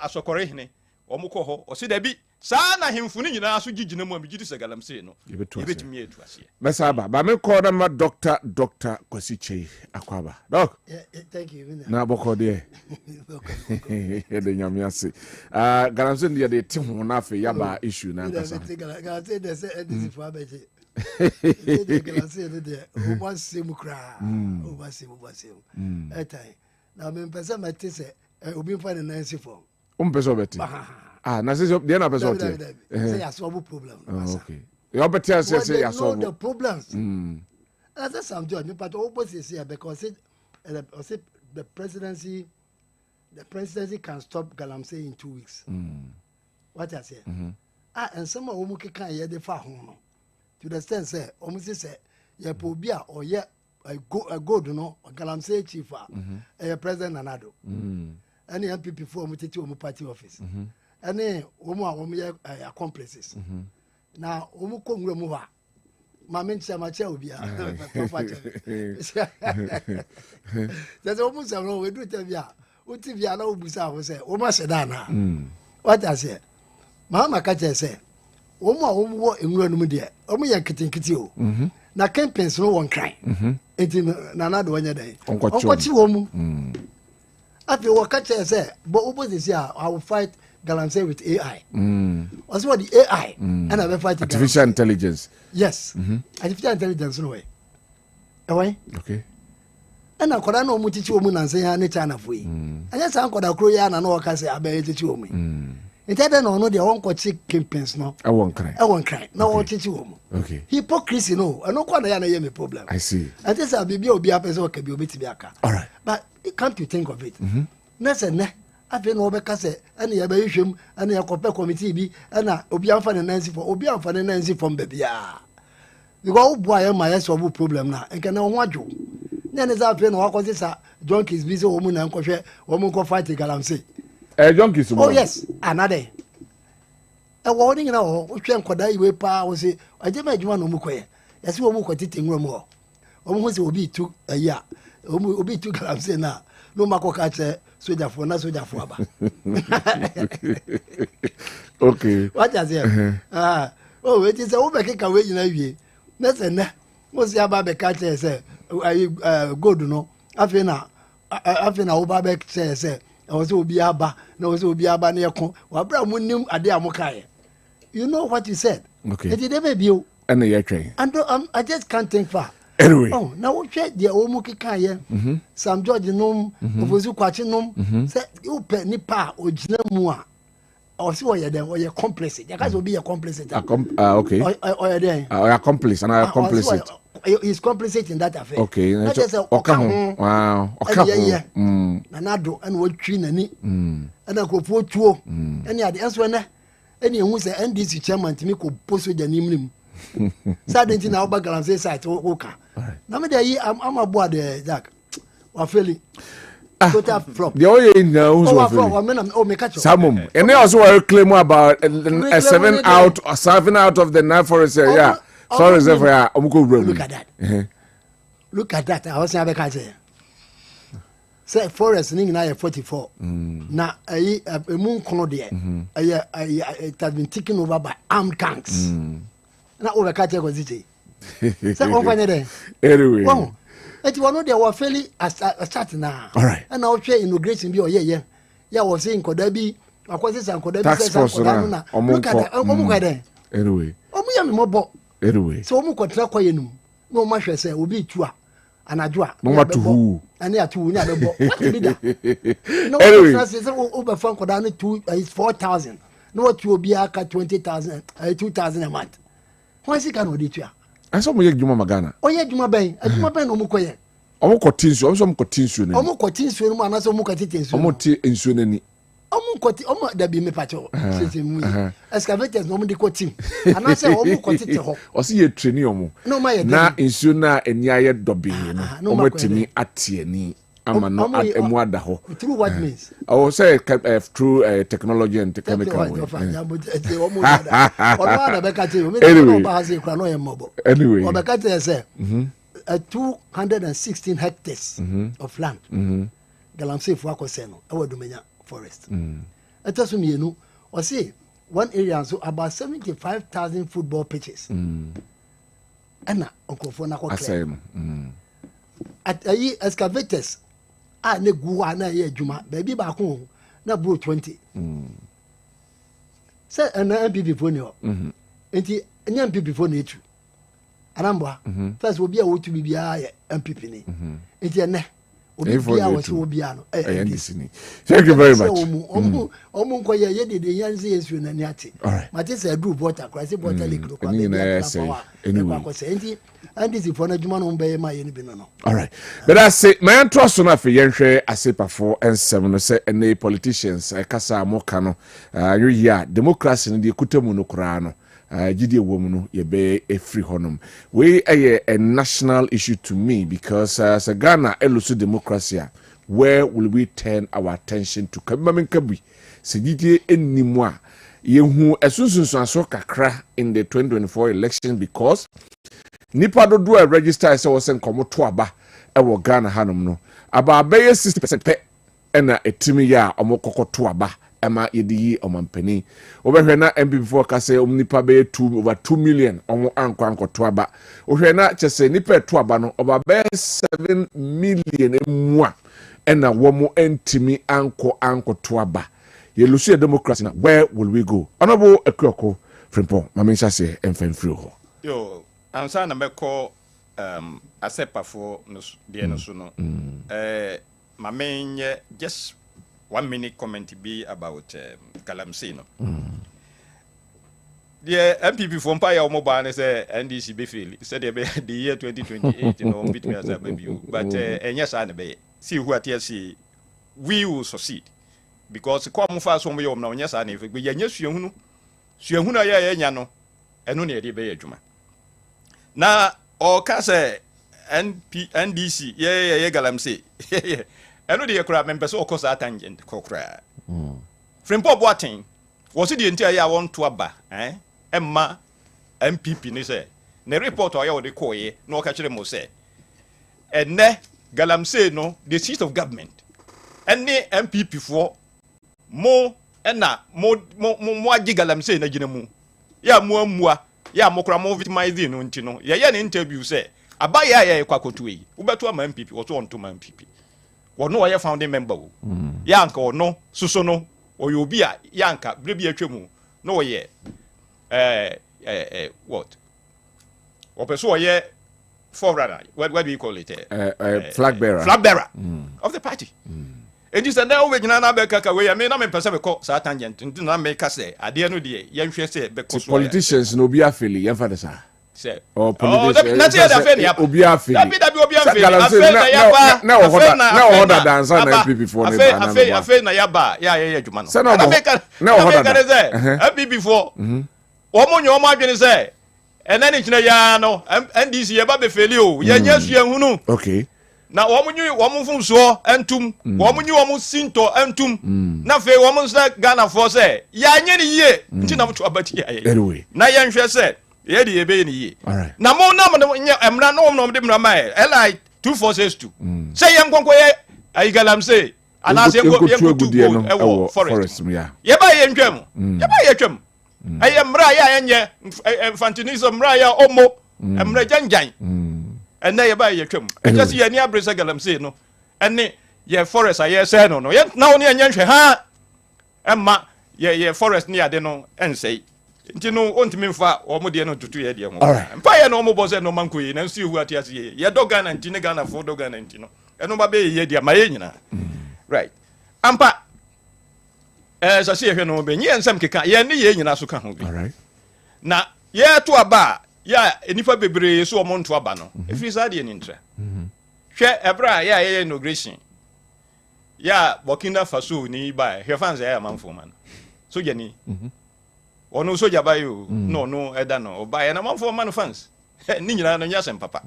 asokore hene omo kɔ hɔ o si da bi saa na hemfu ni nyina so gigina mu amigidi se galamse no yebetumi etu ase mesaba ba me kɔ na ma doctor Kwasiche Akwaba doc thank you na bɔkɔ de e de nyame ase galamse ndi de ti ho na afi yaba issue na nkasa galamse de se edisi fo abeje de galamse de o ba se mu kra o ba se etai na me pesa mate se obi mfa ne nansi fo pesa obeti na se de na pesa ote say ya solve problem okay you better say ya solve the problems that's some job me but opposite say because the presidency can stop Galamsey in 2 weeks what I say and some of them can hear the fa ho no to the extent say almost say ya po bia or ya a good no Galamsey chief a president Nanado any MPP for muteti omu party office any omu a omu ya accomplices na omu ko nwura mu ha ma me ntia ma cha obi a that's omu say no we do tell bia uti bia na obusa ho say omu aseda na what I say mama ka che say omu a omu wo nwura no mu de omu ya kitinkiti o na campaigns no won cry enti Nanado wanya dai onkochi wo mu afi wo ka che say but opposition I will fight Galamsey with AI. Also what the AI and I will fight artificial intelligence. Yes. Artificial intelligence no way. Why? Okay. And akoda no mu tichi omu na nse ya ne China fo yi. Anya san akoda kro ya na no ka say abaye tichi omu. Instead no de won ko chi campaigns no. I won cry. Na won tichi omu. Okay. Hypocrisy no. No kwa na ya na ye me problem. I see. And this bibi obi apese o ka bi obi tibi aka. All right. But come to think of it. Na say ne afi no be ka say ene ya ba hwehwem ene ya kope committee bi ena obi amfa ne nansi for be bia because obo aye ma yes obo problem na enke na ho adwo ne ne za afi no wakoze sa junkies bi se wo mu na nkohwe wo mu ko fight Galamsey junkies mo oh yes another wo ni na wo hwe nkoda iwe pa wo se aje ma adwuma no mu koye yesi wo mu ko tete nwura mu ho wo mu se obi tu aya obi tu Galamsey na no makoka che soja for aba okay what you say wait is o be keka we nyina wie na se na mo se aba be ka che se gold no afina wo ba be che se o se obi aba na o se obi aba na yeko wa bra mo nim ade amokae you know what you said okay it dey be bio and you train and I just can't think far. Anyway. Oh, now we check the omu kika ye. Sam George nom, ofozu kwachi nom. Say you pe nipa ogina mu a. O si wo ye den, o ye complicit. Ya ka so be ye complicit. Okay. O ye den. Accomplice and I accomplice it. he's complicit in that affair. Okay. Not just okay. Wow. Okay. Yeah. Nanado and what tree and I go for two. And yeah, the answer na any who say NDC chairman to me could post with the name. Sadly, now background says I told Oka. Now me I'm aboard the Jack. Or feeling. Total flop. The only now Samum. And they also claim about 7 out of the 9 forest area. Sorry, Zephyr. Look at that. Look at that. I was saying I say forest ning na 44. Na a moon corner there. It has been taken over by armed gangs. Na over catch was it. Say over there. Anyway. It was not there were fairly a start now. All right. And now share immigration be yeah. Yeah, was saying could there be a question could there be tax force look at that. Anyway. Anyway. So mu contract no ma hwe say obi tua anadwa. No matter who. And ya two nya bebo. What be that? No, anyway. Say over fan koda no 4,000. No what you obi aka 20,000, 2,000 a month. Why is it can odi tua? Asa mo ye djuma magana. Oye djuma ben no mu koye. Omo kotinsu, omo kotinsu ni. Omo kotinsu ni mo anaso omo kotinsu. Omo ti ensu ni. Omo da bi me pacho. Excavators no mo di kotim. Anase omo kotite ho. Osi ye training omo. No ma ye. Na ensu na eni aye dobi no. Omo timi atieni. Ama no emu ada ho. Through what means? I will say through technology and chemical way. Anyway. 216 hectares of land. Galamsey for Akoseno, our Dominion forest. It doesn't mean or say one area so about 75,000 football pitches. And Uncle Fonako. At a excavators. Ne guwa na ye adwuma baby ba ko na bro 20 say na MPP fo ne ho enti nya MPP fo na etu anamba first obi a wotu bibia ye MPP ni enti ene obi bia wo se obi ano thank you very much omu nko ye de yanze yesu na ni ate mate say do water crisis water leak do kwa enti and this is for na juma no be ma ye ni bi no. All right. But I say my trust na fe yenhwe asepa for N7 no say any politicians kasa mo ka no you here democracy no de kutamu no kura no gidi ewom no ye be free honum we a national issue to me because as a Ghana elusu democracy where will we turn our attention to kabimamen kabi se gidi enimu a yehu esunsunsun aso kakra in the 2024 election because nipa dodo a register say was nkomo to aba e wo Ghana hanom no aba be 60% pe na etimi ya omokoko to aba ema yedi omampani obehwe na MP4 ka say nipa be over 2 million omo anko to aba ohwe na chese nipa to aba no oba be 7 million emua na womo entimi anko to aba yelusu democracy na where will we go honorable Ekwoko Frimpong mamensa say emfen free ho yo ansa na meko asepa for no de no so no mamenye just 1 minute comment be about Galamsey no the MPP from Paya Mobile say NDC be fail said the year 2028 you know between us maybe but yes I be see who at see we will succeed because come fast from you now yes I we nya suahunu ya nya no eno na e be adwuma na o ka say NDC ye Galamsey eno de yakura mempeso okosa tangent kokra Frimpong Boatin was it the entire year want to aba emma MPP ni say na report oya de koye no ka kire mo say enne Galamsey no the seat of government enne MPP for mo ena mo agi Galamsey na gina mu ya mo amua ya mokra mo victimize no nti no ye na interview say abaya ya kwakotu yi ubeto ama MPP wo to onto ma MPP wono oye founding member wo ya nka ono suso no oye obi a ya nka brebi atwemu no oye what opeso oye forerunner what do you call it flag bearer of the party and you said now we na be kaka we me na me pese be ko sa tangent na me ka say ade no de ye nhwe say be ko so politicians no bi afeli ye fa de sa say polarization na say da fe ne yaba obi afi da bi obi afi afe na yaba na hoda dansa na NPP for ne ba na afe na yaba ya adwuma no na hoda say NPP for omo nyo omo adwene say ena ni kina ya no NDC ye ba be feli o ye nya su ehunu okay na wɔn funso entum wɔn sinto entum na fe wɔn nsa Ghana for say ya nye ni yie nti na mto abati ya anyway na ye nhwe say ye de ye be ni yie na mo na mo nye emra no mo de mra mai li 2462 say ye nkonko ye ayigalam say ana say ye nkotu go ewo forest ye ba ye ntwam ye ba ye twam aye mra ya nye infantilism mra ya omo emra janjan and na ye ba ye twam just ye ni abresa galam say no ene ye forest aye say no ye na woni anya nhwe ha emma ye forest ni ade no ensei nti no ontimi mfa omo de no tutu ye de ho mpa ye no omo bo say no manko yi na nsi hu ati ase ye doga na nti ne Ghana for doga na nti no eno ba be ye de ma ye nyina right ampa so se ye hwe no be nyi ensam keka ye ne ye nyina so ka ho bi na ye to aba ya enifa bebre so omo nto aba no efiri sa de ni ntra hwe ebra ya ye inauguration ya Burkina Faso ni ba hwe fans ya manfo man so je ni ono so jaba yo no eda no oba ya na manfo man fans ni nyina no nyasem papa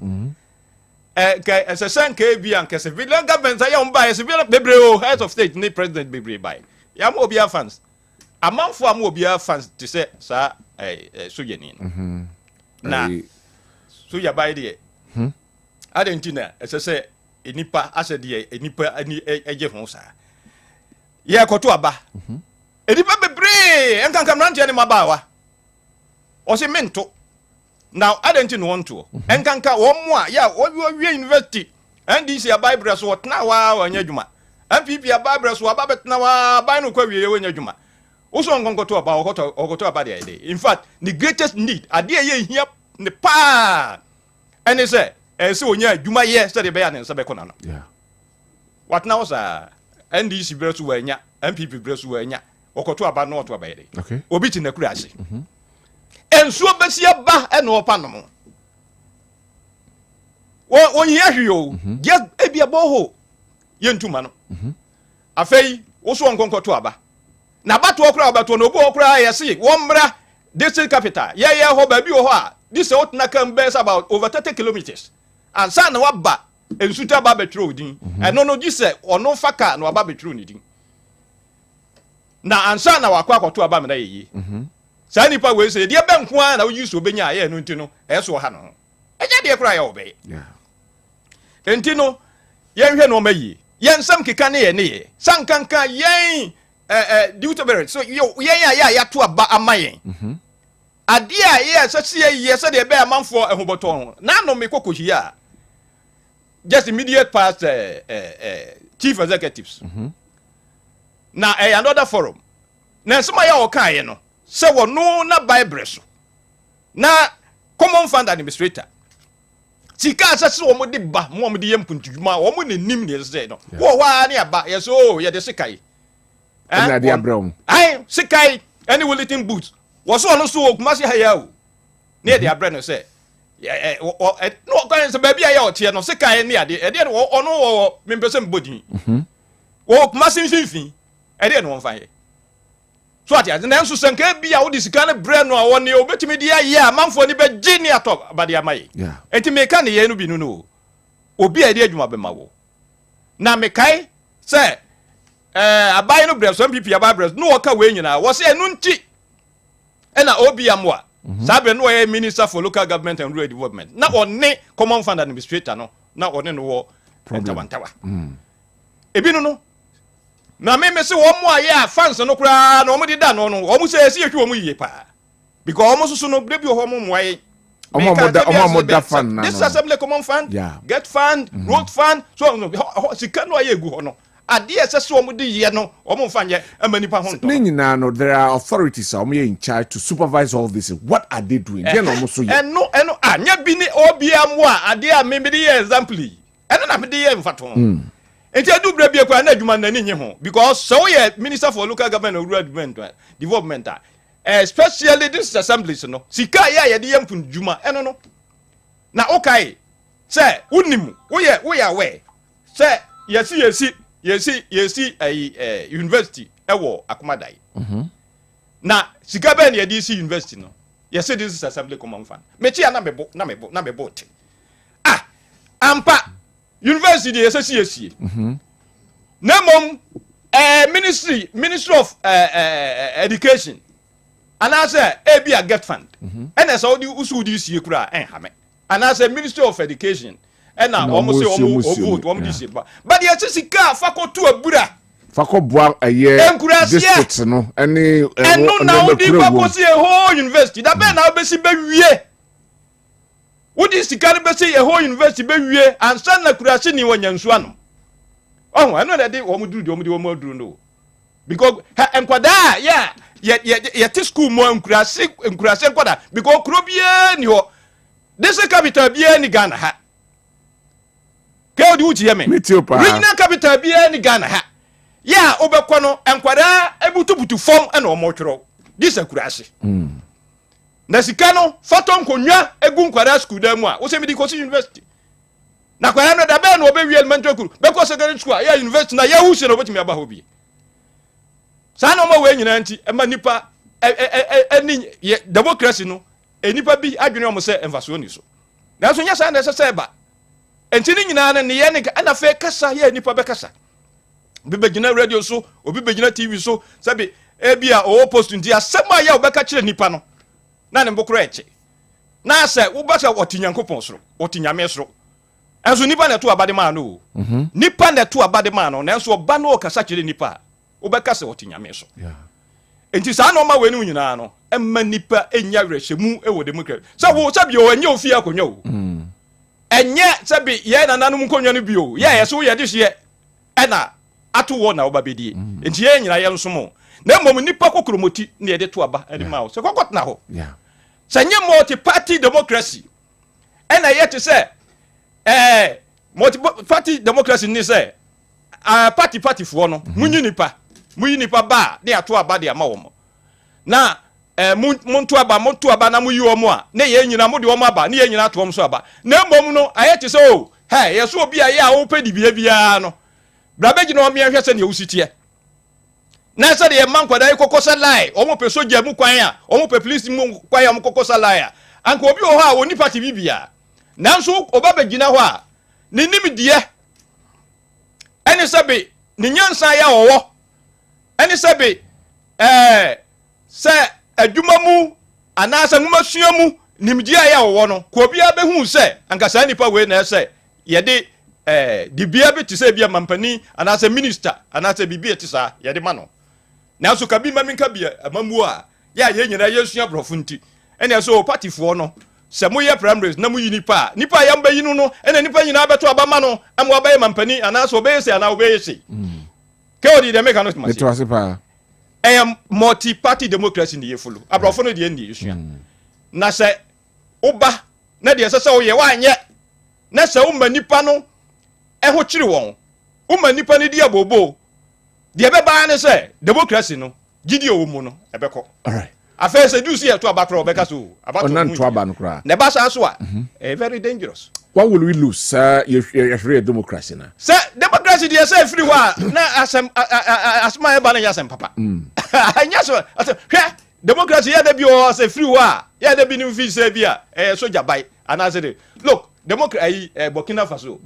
ka esesan ka bi an ka civilian government ya on ba civilian bebre o head of state ni president bebre ba ya mo obia fans amanfo am obia fans to say sa so je ni na so ya bai de Argentina esese enipa asede enipa ani eje ho sa ye koto aba enipa bebre enkanka mrante ne mabawa o se mento now Argentina want to enkanka wo mo a ya wo university NDC abai bre so wotna wa anya dwuma MPP abai bre so aba betna wa abai no kwa wie wanya dwuma uso nkonkoto aba okoto aba de in fact the greatest need ade ye hia ne pa ene se se onya adwuma ye se de be ya ne nsa be kona no what now sir NDC bresu wanya MPP bresu wanya okoto aba no oto aba ye okay obi ti na kura ase ensuo besia ba ene opa no wo hia hwio just ebia boho ye ntuma no afei wo so nkonkoto aba na bato okura abato no obo okura yesi wo mra district capital ye ho ba bi ho a this out na can be about over 30 kilometers and san na waba ensuta ba betro din eno no gi se ono faka na waba betro ni din na ansa na wakwa akoto aba me na yeyi sa nipa we se de be nko a na wo yusu obenya ye no ntino eso ha no eja de kura ya obe ntino ye hwe no mayi ye nsam keka ne ye sankanka yen Developmental so ya to aba amayen ade a ye sese ye se de be amanfo ehoboto na no me kokohia just immediate past chief executives na another forum na nsema ya okan ye no se wo no na bible so na common fund administrator sika sese wo mo de ba mo de yempuntuduma wo mo nanim ne se no wo wa ne aba ye so ye de sikai na dia brown ai sikai any bulletin boots was on so kumasi hayawo ne dia bre no say no kan se baby aya otie no sikai ne ade e de ono wo mempese mbodin wo kumasi mfinfin e de no won fan ye so ati na nso senka bia wo disika ne bre no a woni obetimi dia ye amanfo ni be gini atop abade amaye enti me ka ne ye no bi no obi a de adwuma be mawo na me kai say abai no bre so MPP abai bre no waka we nyina wo say enu nti na obi amwa sabe no ye minister for local government and rural development na one common fund administrator no na one no wo ntawantawa ebi no na me se wo mo aye fans no kura na wo di da no wo mo say si ehwe wo mo yiye pa because wo mo susu no bre bi wo mo mo aye omo da fund na this assembly common fund get fund road fund so sika no aye gu ho no ade esese wo di ye no wo mo fanye amanipa ho nto nyina no there are authorities are in charge to supervise all this. What are they doing? They no mo so ye eno anya bi ni obi amu a ade a me di ye example eno na me di ye mfato enti adu bra bi akwa na adwuma na ni nye ho because so ye minister for local government and rural development especially this assemblies no sika ya ye de yempun djuma eno no na okay say unimu we aware say yesi university ewo akomadai na sika be na ye de university no yesi this assembly common fund mechi ya na mebo ampa university yesi na mom ministry of education and I say be a get fund and as all the usudi see kura hame and I say ministry of education and now almost say vote one this but the sika fako to abura fako boa aye district no any and no now the fako see a whole university that be now be si be wie wodi sika be say a whole university be wie and stand na kura se ni wanyansu ano oh I know that they duru no because enkwada yeah school mo nkurase enkwada because kuro bia ni ho this capital bia ni Ghana ha ke odi uchi yeme regional capital bia ni Ghana ha yeah obekọ no enkwada ebutubutu form na omotwero this enkurase na sika no faton konwa egu nkwada school da mu a wo se mi di Kosi University na kwa no da be no obe wi elementary school be ko secondary school ya university na ya husi no betimi aba hobi sa no ma we nyina nti e ma nipa ni democracy no enipa bi adwene o mo se emfaso ni so na so nya sa na se ba enti ni nyina na ne ye ne na fe kasa ya nipa be kasa bi be gina radio so obi be gina TV so sabe e bia o post nti asema ya obeka kire nipa no na ne mbokro eche na se wo ba se otinyankopon soro otinyame soro enso nipa na to abade man no nipa na to abade man no enso oba no kasa kire nipa obeka se otinyame so enti sa na o ma we ni nyina no emma nipa enya rehemu e wo democracy so wo sabi o enya ofi akonwa o enye sabi ye na nanum konwa no bio ye so ye de hye e na ato wo na oba bedie enti ye nyina ye nso mo na mom nipa kokromoti na ye de to aba ade ma o so kokot na ho sanye multi party democracy e na ye te se multi party democracy ni say party for no munyi nipa ba na ato aba de ama wo na muntu aba na muyi wo mo a na ye nyina mo de wo aba na ye nyina ato wo so aba na mom no ayete say o hey ye so obi aye a wo pedi bia no brabeji no me hwese na ewusitie na say de man kwada ikokosa lie o mo pe soja mu kwan a o mo pe police mu kwan a mo kokosa lie a anka obi o ha woni party bibia nanso oba begina ho a ni nimdie eni sabe ni nyansa ya owo eni sabe se adwuma mu anasa nguma sua mu nimdie ya owo no ko bia behu se anka sa nipa we na se ye de di bia be ti se bia mampani anasa minister anasa bibia ti sa ye de ma no nanso ka bi ma minka bia amamu a ya ye nyina ye sua brofunti eni so party fo no se mo ye primaries na mo yi nipa ya mba yi no ena nipa nyina abeto abama no am wa baye mampani ana so be se ana obeye se ke odi de make no to it was pa multi party democracy ni ye follow abrofo no de ndi yesua na se oba na de se wo ye wa anye na se wo ma nipa no ho kire won wo ma nipa ni di abobo de be ba ne se democracy no gidi owo mu no ebeko all right affair say do see to abakro obeka so about to aba no kra ne ba sa so a very dangerous. What will we lose your democracy na say democracy dey say free wa na asma e ba na yasem papa anya so hwe democracy ya da bi o say free wa ya da bi ni fi say bi a soja bai ana say look democracy Burkina Faso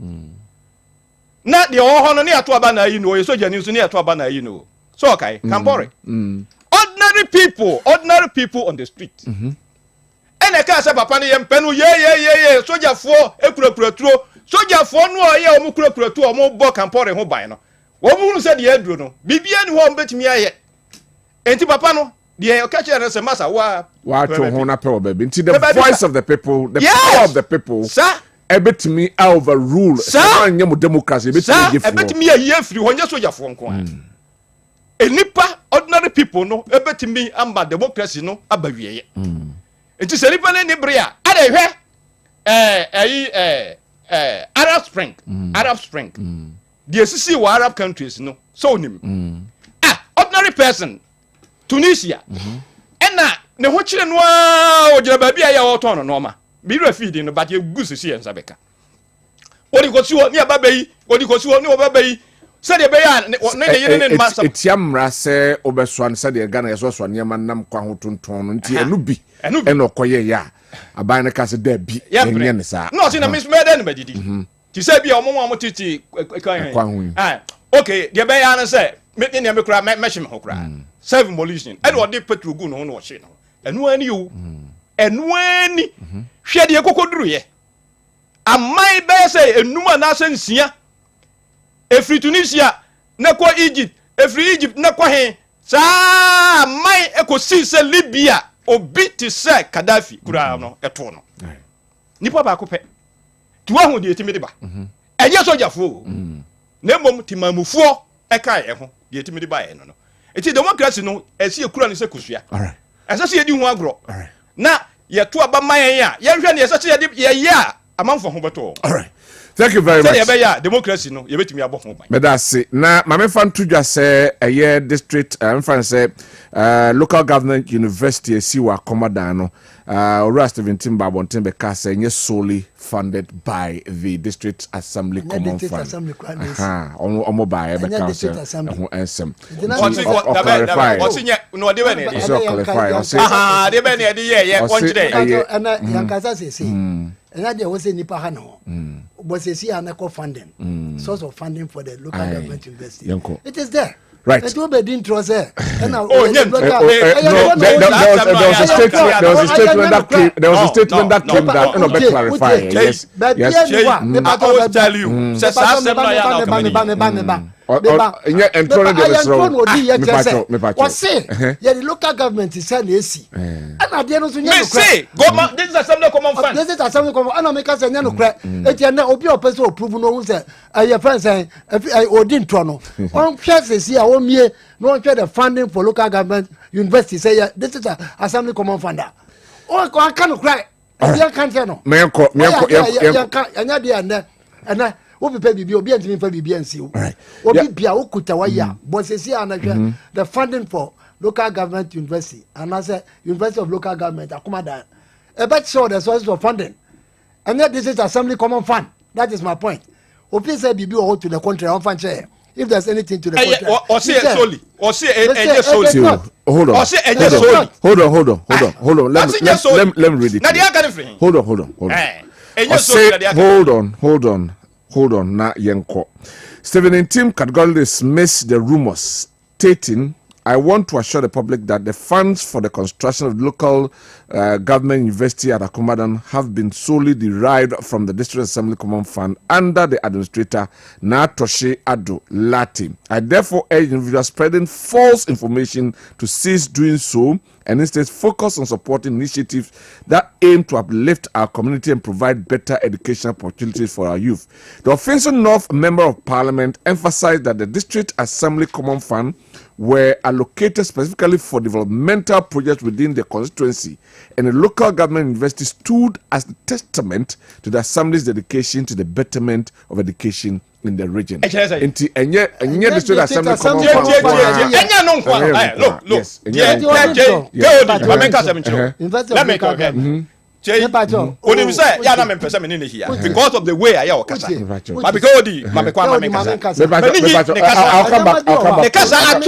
na de o ho no ne ato aba na yi no soja ni so ne ato aba na yi no so okay Kambore ordinary people on the street ene ka say papa ne yempenu ye soja fo ekurakuraturo soja fo no ye o mu kurakuratu o mu bo Kambore ho ban no wo mu se de aduro no bibia ni ho mbetimi aye enti papa no de o ka chere se masa wa to ho na pe obabi enti the voice of the people the power of the people sir ebetimi overrule anya mu democracy ebetimi ye free ho nya soja fo nko enipa ordinary people no ebetimi amba democracy no abawieye enti se nipa ne bria ada hwe Arab Spring the sisi wa Arab countries no so nim ordinary person Tunisia ena ne ho kyere no a o gina ba bia ya o ton no ma bi ra feed no but ye gusu si ensa beka odi ko si wo ni aba bayi odi ko si wo ni wo ba bayi se de be ya ne yene ne ma etiamra se obesoan se de Ghana yeso so ne nam kwa ho tonton no nti enu bi eno koye ya aban ne ka se da bi enye ne sa no si na miss mede ne badidi ti se bia omo titi kan okay de be ya na se me ne me kura me hye me ho kura serve demolition and what they petrol gun no wo hye no enu ani yo enu ani hwe de kokoduru ye amai be say enuma na sensia efri Tunisia na kwa Egypt efri Egypt na kwa he sa amai ekosi se Libya obi ti se Gaddafi kura no eto no nipa ba ko pe tuwa hu de etimi de ba enye sojafo na mom timamufuo eka ye ho de etimi de ba ye no eti democracy no esi ekura ne se kusua alright esa se yedi hu agro na ye to aba mayen ya ye hwe ne esa se yedi ye ya amanfo ho beto alright thank you very much ye be ya democracy no ye betimi abo ho ban medase na mame fan tudwa se eye district France local government university esiwa komadan no Ora Steven Timba Bontin be ka say solely funded by the district assembly common fund omo ba e be ka say ho ensem what's no de be ne so clarify de be ne de ye onjire ana yankasa sese ena de wo se nipa ha no bo sese anako funding source of funding for the local government university it is there. Right. It will be interesting. There was a statement that came that no be clarify. Yes. I will tell you. The local government is saying AC. And at the end of the day, this is assembly common fund. This is assembly common. And I make us a no crack. It's an open person approval. No, say, your friends say, I Odin Trono. On cases here, on me, no one the funding for local government university. Say, this is a assembly common funder. Oh, I can't cry. I can't say no. And we pay bibi obi antimi fa bibi ansi obi bia okuta wa ya but sesi anahwe the funding for local government university and as a university of local government akomadan a bet show the source of funding and yet this is assembly common fund. That is my point. Obi say bibi o to the country on fan share if there's anything to the country or say solely or say enye solely hold on or say enye solely hold on let me read it na dia ka free hold on hold on na yenko. Stephen Ntim categorically dismissed the rumors stating, I want to assure the public that the funds for the construction of the local government university at Akomadan have been solely derived from the District Assembly Common Fund under the administrator Natoshe Ado Lati. I therefore urge individuals spreading false information to cease doing so and instead focus on supporting initiatives that aim to uplift our community and provide better educational opportunities for our youth. The Offensive North Member of Parliament emphasized that the District Assembly Common Fund were allocated specifically for developmental projects within the constituency, and the local government university stood as a testament to the Assembly's dedication to the betterment of education in the region. Inti enye district assembly common fund. Because of the way I am kasa. But because the I'll come back. Because I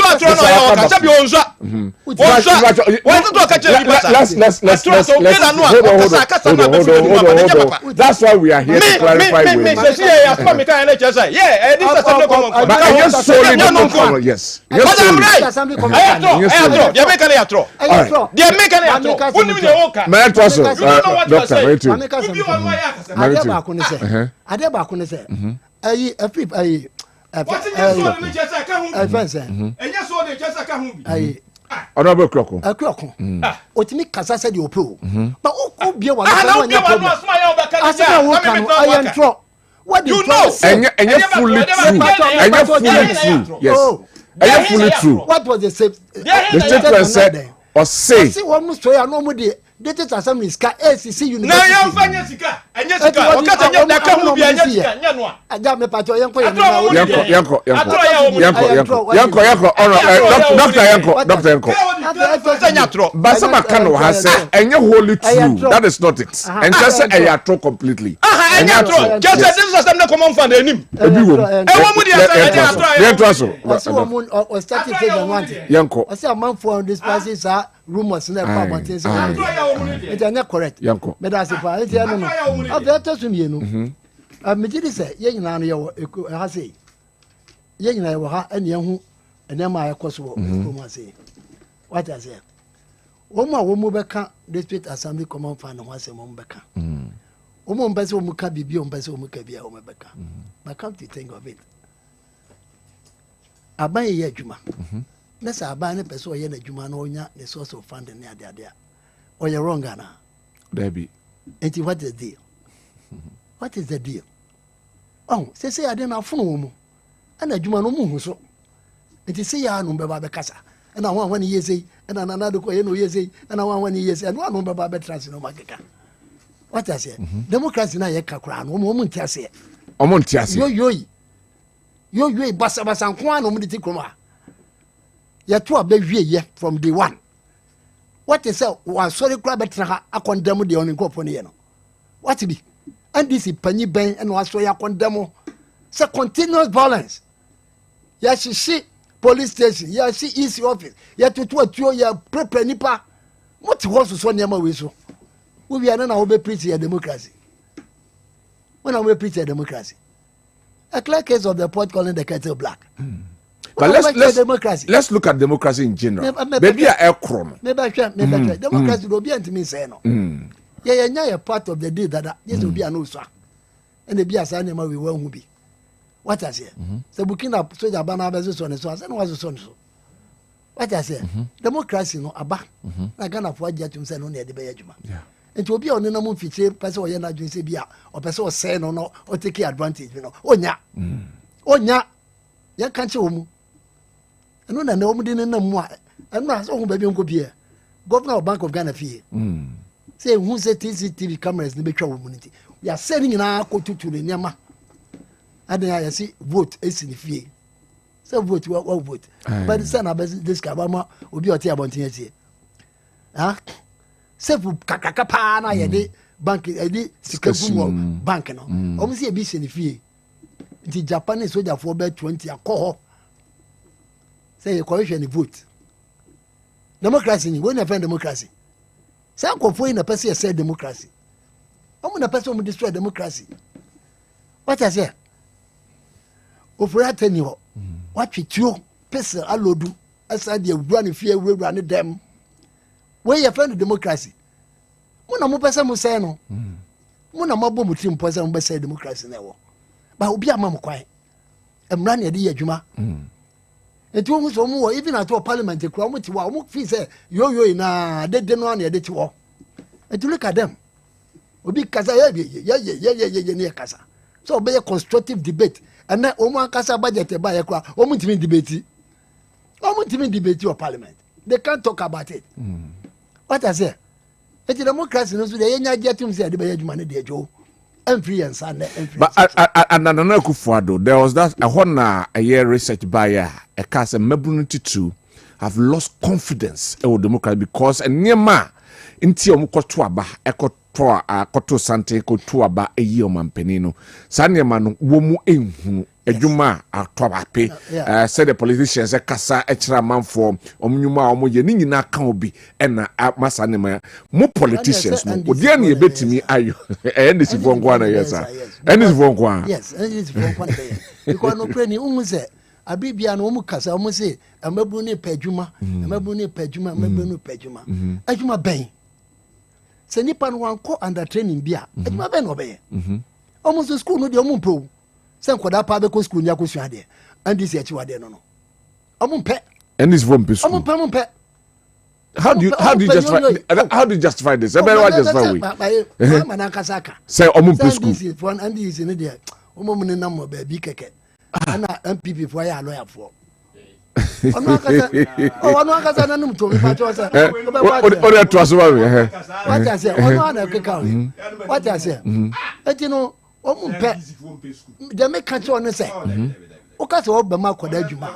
that's why we are here to clarify. Honorable Kroko. Otimi kasa said you pro. But who be one? What you know? And you're fully true. And you're fully true. Yes. And you're fully true. What was the statement said or say? Data assembly ska ACC university. Na ya fanya sika. Anya sika. Okata nya da ka hu bia anya sika. Nya no a. Aja me pacho yanko yanko doctor yanko sanya tro basama kan wo ha say enye wholly true. That is not it. And just say e true completely. Anya tro. Just say this system na common fan enim. Ebi wo. E wo mu dia say anya tro. Yanko so. O static figure want. Yanko. O say amount for this passes are rumors na pa mountain say. It is correct. Yanko. Me da say pa it ya no. After to me no. Me did say ye nyina no ye wo ha say. Ye nyina ye wo ha ene hu ene ma ye koso wo kuma say. What I say? Omo a wo mu beka district assembly common fan no say mo beka. Omo mpese omu ka bibi o mpese omu ka bia o beka. But come to think of it. Aban ye adwuma. Na sa aban ne pese o ye na adwuma na onya the source of funding ne ade ade. O ye wrong ana. Debbie. Enti what is the deal? What is the deal? Oh, say ade na afono wo mu. Ana adwuma no mu hu so. Enti say ya no beba be kasa. Ana wan ye say, ana na do ko ye no ye say, ana wan ye say, ana no beba be trans no makeka. What I say? Democracy na ye kakra no mo nti ase. Omo nti ase. Yo basa nko an no ti kroma. Ye to abewie ye from day one. What is say one sorry kra betra ha akondem de on nkofo ne ye no. What be? And this is panyi ben and was so ya condemn. Say continuous violence. Ya she police station, ya she EC office, ya tutu ya prepare nipa. What was so nyama we so? We are not over preach a democracy. When we preach a democracy. A clear case of the pot calling the kettle black. But let's look at democracy in general. Maybe a chrome. Maybe democracy will be anti say no. Yeah, part of the deal that this will be an usa. And the be a sign we won't be. What I say? So Burkina Faso ban business on so and was so. What I say? Democracy no aba. I can afford you to say no near the Bayajuma. Yeah. It will be on the normal feature, person or yana doing Sabia, or person say no, or take advantage, you know. Oh, nya, ya can't you. And when I know me didn't know more, and not so baby uncle Pierre, Governor of Bank of Ghana fee. Say who said CCTV cameras in the Betra community. We are sending in our to the Nyama. And then I see vote is in the fee. So vote, what vote. But the son of this Kabama will be a tear about here. Ah? Sefu kakaka na ye de bank e de sikafu bank no o se e bi se ne fie nti Japan soldier for be 20 akọ say you correction the vote democracy ni when you find democracy say akofo in na person say democracy o na person mo destroy democracy what I say ofura tani ho what twitio person alodu asa de awura ne fie awura ne dem when you find democracy muna mo pese mo say no muna mabo mo tim pese mo be say democracy na wo ba obi ama mo kwan emra na de adwuma enti wo so mo even at parliament kura mo ti wa mo fi say yo na de no na de ti wo enti look at them obi kasa ye ne kasa so be a constructive debate and na o mo kasa budget ba ye kura o mo timi debate or parliament they can't talk about it. What I say? It's democracy. No, so they ain't get him say the money they do. Free and Sunday. But Nana Akufo-Addo, there was that a year research by a cast and Mebunity too have lost confidence in democracy because a near ma inti omukotuaba koto sante kotuaba eyi omampenino sane ma no wo mu enhunu adwuma atwa pe said the politicians kasa ekira manfo omnyuma omoye ni nyina ka obi na masane ma mo politicians no odi na ebetimi ayo ndc vonko na yesa ndc vonko yes ndc vonko na be because no pray ni unse abibia no mu kasa omo se amabu ni padwuma adwuma ben se nipa no wanko under training bia adwuma ben no be omo so school no de omo pro se nkoda pa be ko school nya ko sua de andi se achi wade no omo mpe ndc vonko omo mpe How do you justify this? Everyone justify we. Manakasaka. Say omo school. For and is in there. Omo mun na mo ba bi keke. Ana MPP for ya lawyer for. ono akasa na num to me pa cho say o to aso ba what I say ono na keka what I say enti no o mu pe de me ka cho ne say o ka so ba ma koda adwuma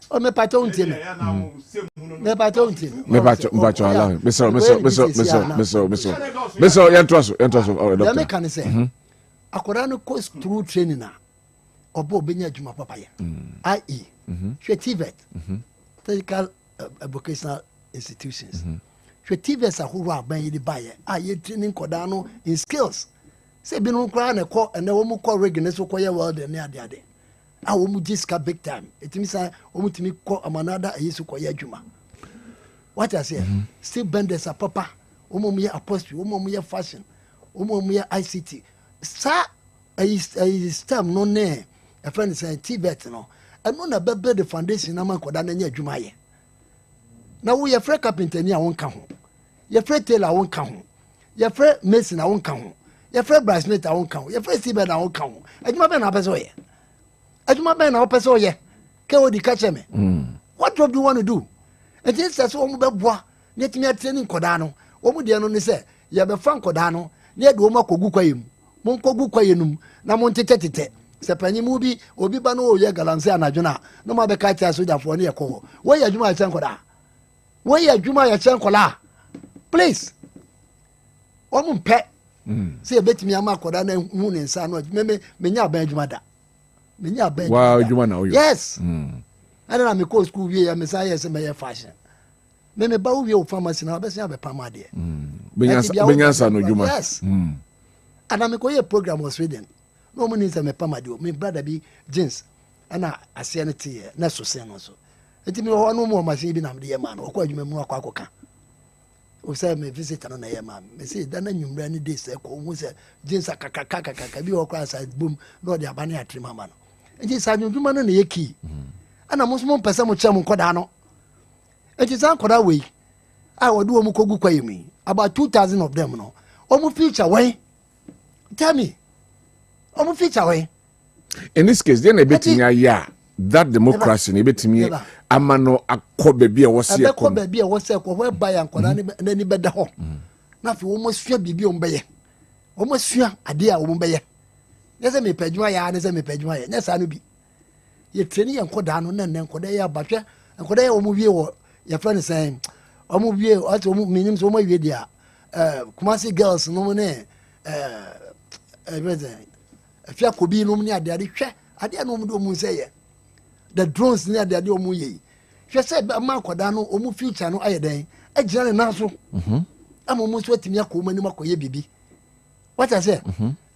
o me pa cho ntie me pa cho ntie me pa cho ala me so yan to aso de me ka ne say akoda no go through training na obo benya adwuma papa ye IE TVET, technical vocational institutions. TVET ahoro aban yi buy ye training kodano in skills. Say bi no kra na ko na wo mu ko regine so ko ye world na ade. A wo mu diska big time. Etimi say wo mu timi ko amanada ayi so ko ye adwuma. What I say? Still benders a papa, wo mu ye upholstery, wo mu ye fashion, wo mu ye ICT. Sa ayi STEM no ne a friend say TVET no. And no na build the foundation na man koda na nya adwuma ye na wo ye frɛ carpenter ni a won ka ho ye frɛ tailor won ka ho ye frɛ mason a won ka ho ye frɛ blacksmith a won ka ho ye frɛ seaman a won ka ho adwuma be na pese oye adwuma be na pese oye ke odi ka che me what job do you want to do and this says wo mo be boa na timi training koda no wo mo de no ne se ye be fa koda no na de wo makogu kwayem mo nkogu kwayenum na mo ntetete se panyimu bi obi ba no oye galanse anadwona no ma be ka tia soja fo ne yeko wo ye adwuma ya chenkoda wo ye adwuma ya chenkola please o mu pe se e betimi ama koda na hu ne nsa no me nya ban adwuma da me nya ban wow adwuma na oyo yes ana na me ko school wie ya me sa yes me ye fashion me ba wo wie o pharmacy na be se be pamade benyansa no adwuma yes ana me ko ye program was Sweden no mo ni se me pamade me brother bi jeans ana ase ne tie na so se no so enti me ho no mo machine bi na me ye ma no ko adwuma mu akwa o say me visitor no na ye ma me say da na nwumra ni dey say ko hu say jeans akakaka bi o kwa sa boom no de abane atrima ma no enti sa nwumra no na ye ki ana mo so mo pese mo che mo koda no enti san koda we I would do Mukogu Kwayumi. About 2,000 of them, no. Omu future way. Tell me. Omu future way. In this case, then a bit in ya. That democracy, a bit me. Amano a baby was here. A baby was here, whereby Uncle and any better home. Nothing almost fear be on bay. Almost fear a dear woman bay. There's me pay my eye, there's me pay my eye. Yes, I will be. You're training and Kodano and then Kodea Butcher and Kodea Omu. Your friend is saying, Omu, what means Omo Vidia, Kumasi girls, no money, if you could be no money, I didn't know say the drones near the Omuye. She said, Mark Kodano, Omu future, no iodine, a general naso. I'm almost waiting your Kumanimako Bibi. What I say?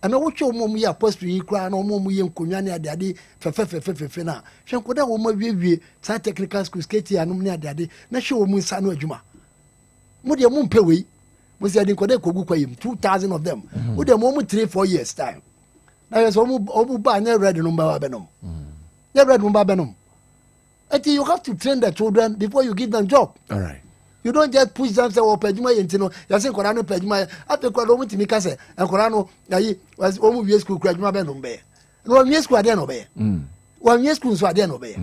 And I watch your mom, ya post to you cry no more and Kunyania daddy for Fena. Shankoda woman be technical school skating and Numia daddy, not sure Mun Sano Juma. Mudia Mun Pewi was the Kodeko Gukwayim, 2,000 of them, with a moment 3-4 years' time. I was almost by never read number Benum. Never read number Benum. Until you have to train the children before you give them job. All right. You don't just push them say oh pejuma yentino you say korano pejuma after korano mutimi ka say and korano ayi was omu wie school pejuma be no be no wie school ade no be one wie school so ade no be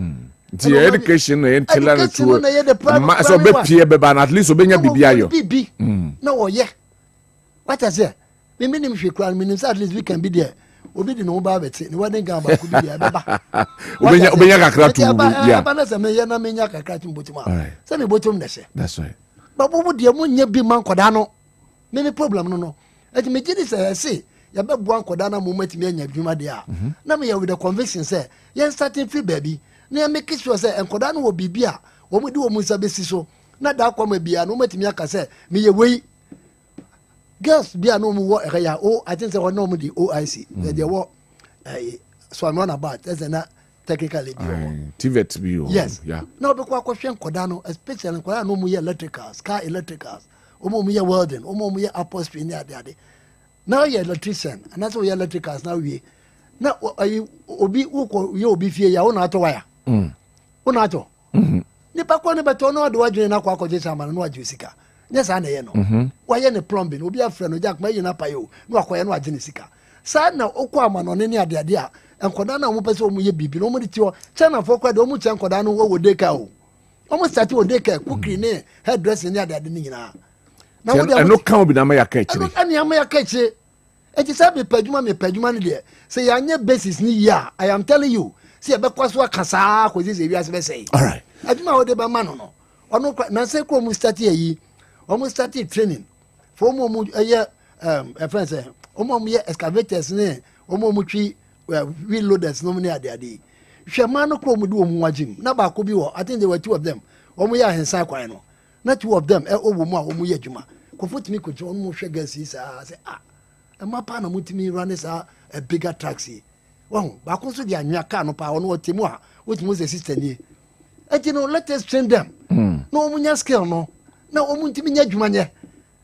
the education and tell to so be pie be ban at least obenya bibia yo bibi no ye what I say me minim hwe kran minim say at least we can be there obi di no ba beti ni waden ga ba ku bi dia be ba obenya kakra tu ya ba na se me ye na menya kakra tu botima se me botum na se that's right but wo de mo nya bi man koda no me problem no eti me gidi say ya be bo an koda na mo matimi anya dwuma de a na me ya with the conviction say yen starting free baby na make sure say en koda no wo bibia wo mo di wo mu sabesi so na da kwa ma bia no matimi aka say me ye wei girls be no mu wo area oh I think say one no mu the OIC they wo so I'm on about as a technically TVET bio yes yeah no be kwa hwen koda no especially koda no mu ye electricals car electricals omo mu ye welding omo mu ye upholstery ni ade now you electrician and that's why you electricals now we na obi uko ye obi fie ya una ato wire una ato ni pa ko ni beto no de wadwene na kwa akọje chairman no aju sika yes na ye no wa ye ne plumbing obi afre no jack ma ye na payo no akoye no agene sika sa na okwa ama no ne ade a enkoda na omo pese omo ye bibi no omo ti o China for kwada omo che enkoda no wo deka o omo start wo deka kukri ne hairdressing ne ade ni nyina na wo de no kan obi na ma ya ka echi ani ama ya ka echi eti say me padwuma ne de say ya nye basis ni ya I am telling you say be kwaso akasa ko say wi ase be say all right adwuma wo de ba ma no ono na say ko omo start yi omo start training for omo eye friends omo ye excavators ne omo twi wheel loaders no money ade hwema no kro mu de omu wagim na ba ko bi wo I think there were two of them omo ya hensa kwan no na two of them owo mu a omo ye adwuma ko fotimi ko jo omo hwe gas yi sa say ma pa na mutimi run sa a bigger taxi won ba ko so de anwa car no pa ono otemu a otemu se sister ni eti no let us train them no omo nya skill no na omo ntimi nya adwuma nye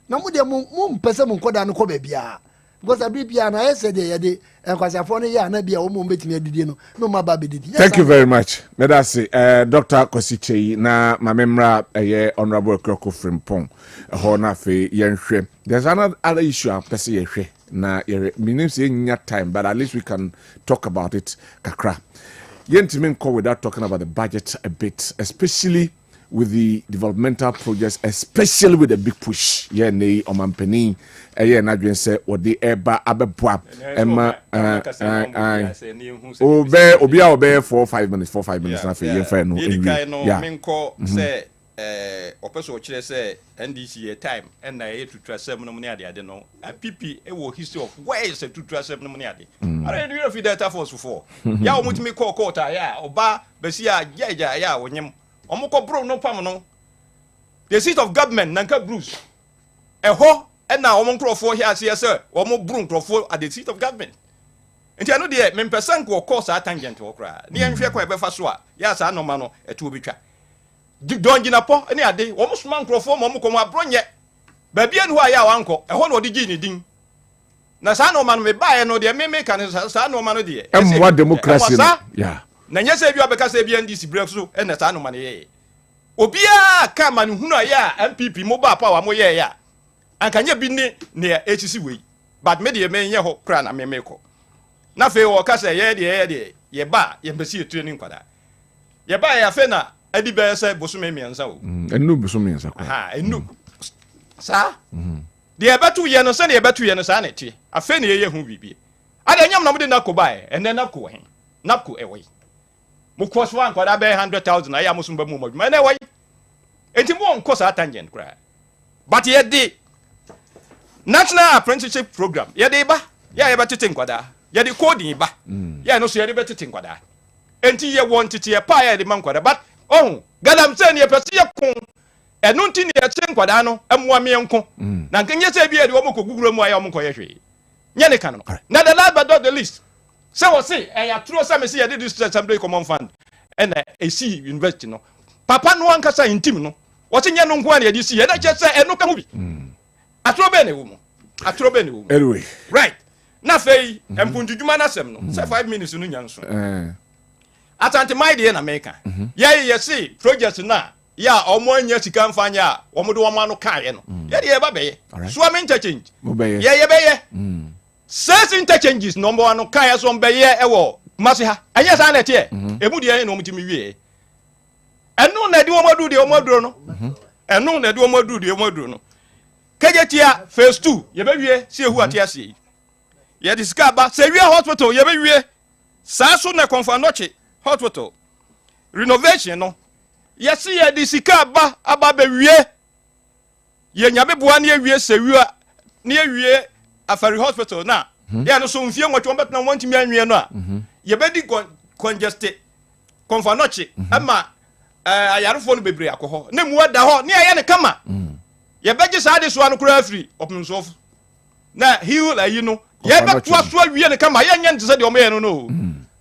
na mo de mo mpese mo nkoda no ko ba bia because abibia na yesterday ye de enkwasafo no ya na bia omo betimi adidi no ma ba bedidi. Thank you very much medasi Dr. Kosichei na mamemra honorable Kroko Frimpong ho na fe yenhwe. There's another issue am pese yehwe na minim say nya time but at least we can talk about it kakra. Yentimi nko without talking about the budget a bit, especially with the developmental projects, especially with the big push. Yeah, ne omampeni. Yeah, na dwen say odi eba abeboa. Emma obe 4-5 minutes. 4-5 minutes na fe yenfa no. Yeah. Minko say opeso chire say NDC time and na to trasem no money ade no. PP e wo history of where is to trasem no money ade. Are you know data force for? Ya omutimi call ta ya oba besia jaja ya wonyem. Omoko bro no pam no. The seat of government nanka Bruce. Eho and now omonkrofo here say sir, omo bro nkrofo at the seat of government. Enti ano de me person ko course a tangent wo kra. Ne yenhwe kwa be fa so a ya sa no ma no etu obetwa. Don gina po ne ade omo suma nkrofo mo ko mo abro nye. Ba bia no a ya wanko eho no de gi ni din. Na sa no ma no me bae no de me kan sa no ma no de. Emwa democracy. Yeah. Na nyese bi obeka se bi NDC break so e na sa no ma ne ye. Obia ka ma no hunu aya MPP mobile power mo ye ya. Ankanye bi ne HC we. But me de me nye ho kra na me ko. Na fe wo ka se ye de ye ba ye mbesi training kwada. Ye ba ya fe na adi be se bosume miensa o. Enu bosume miensa kwa. Ha enu. Sa? De ye betu ye no se de ye betu ye no sa na tie. Afe na ye hu bibi. Ada nyam na mo de na ko bae ene na ko he. Na ko ewe. Mo cost one kwada be 100,000 aya mo sumba mo moduma na ewe. Enti mo on cost tangent kra. But ye de National Apprenticeship Program. Ye de ba. Ya ye betete nkwada. Ye de coding ba. Ya no so ye de betete nkwada. Enti ye want it ye pa ye de man nkwada. But gadam say ne ye pese ye kon. Enu nti ne ye che nkwada no emwa me nko. Na nkenye se bi ye de wo ko guguro mu aya wo ko ye hwe. Nye ne kan no. Na the last but not the least. Say what say ya true say me say ye de this assembly common fund. And AC university no. Papa no ankasa intim no. What nye no nko na ye di si ye na che say enu ka hu bi. Atrobe ne wo mu. Anyway. Right. Na fei empunjujuma na sem no. Say 5 minutes no nyanso. Atante my dey na America. Ye see project na ya omo anya sika mfanya omo de omo no kan ye no. Ye dey ba beye. So am interchange. Ye beye. Sales interchanges number 1 no kan ye so beye e wo mase ha. Anya sa na tie. Emu de no mutimi wie. Enu na de omo du de omo duro no. Enu na de omo du de omo duro no. Kejetia phase 2 ye be wie se ehu ate ase ye diska ba se wie hospital ye be wie sa so na konfanoche hospital renovation no ye se ye diska ba aba be wie ye nya be boa na ye wie se wie na ye wie afari hospital na ye no so mfie nwotwe betna wantimi anwie no a ye be di congested konfanoche ama ayarefo no bebre akoho na mu ada ho na ye ne kama ye beje sa de so an kura free open sof na heal ayi no ye be to aso awie ne kama ye nya ntse de o me no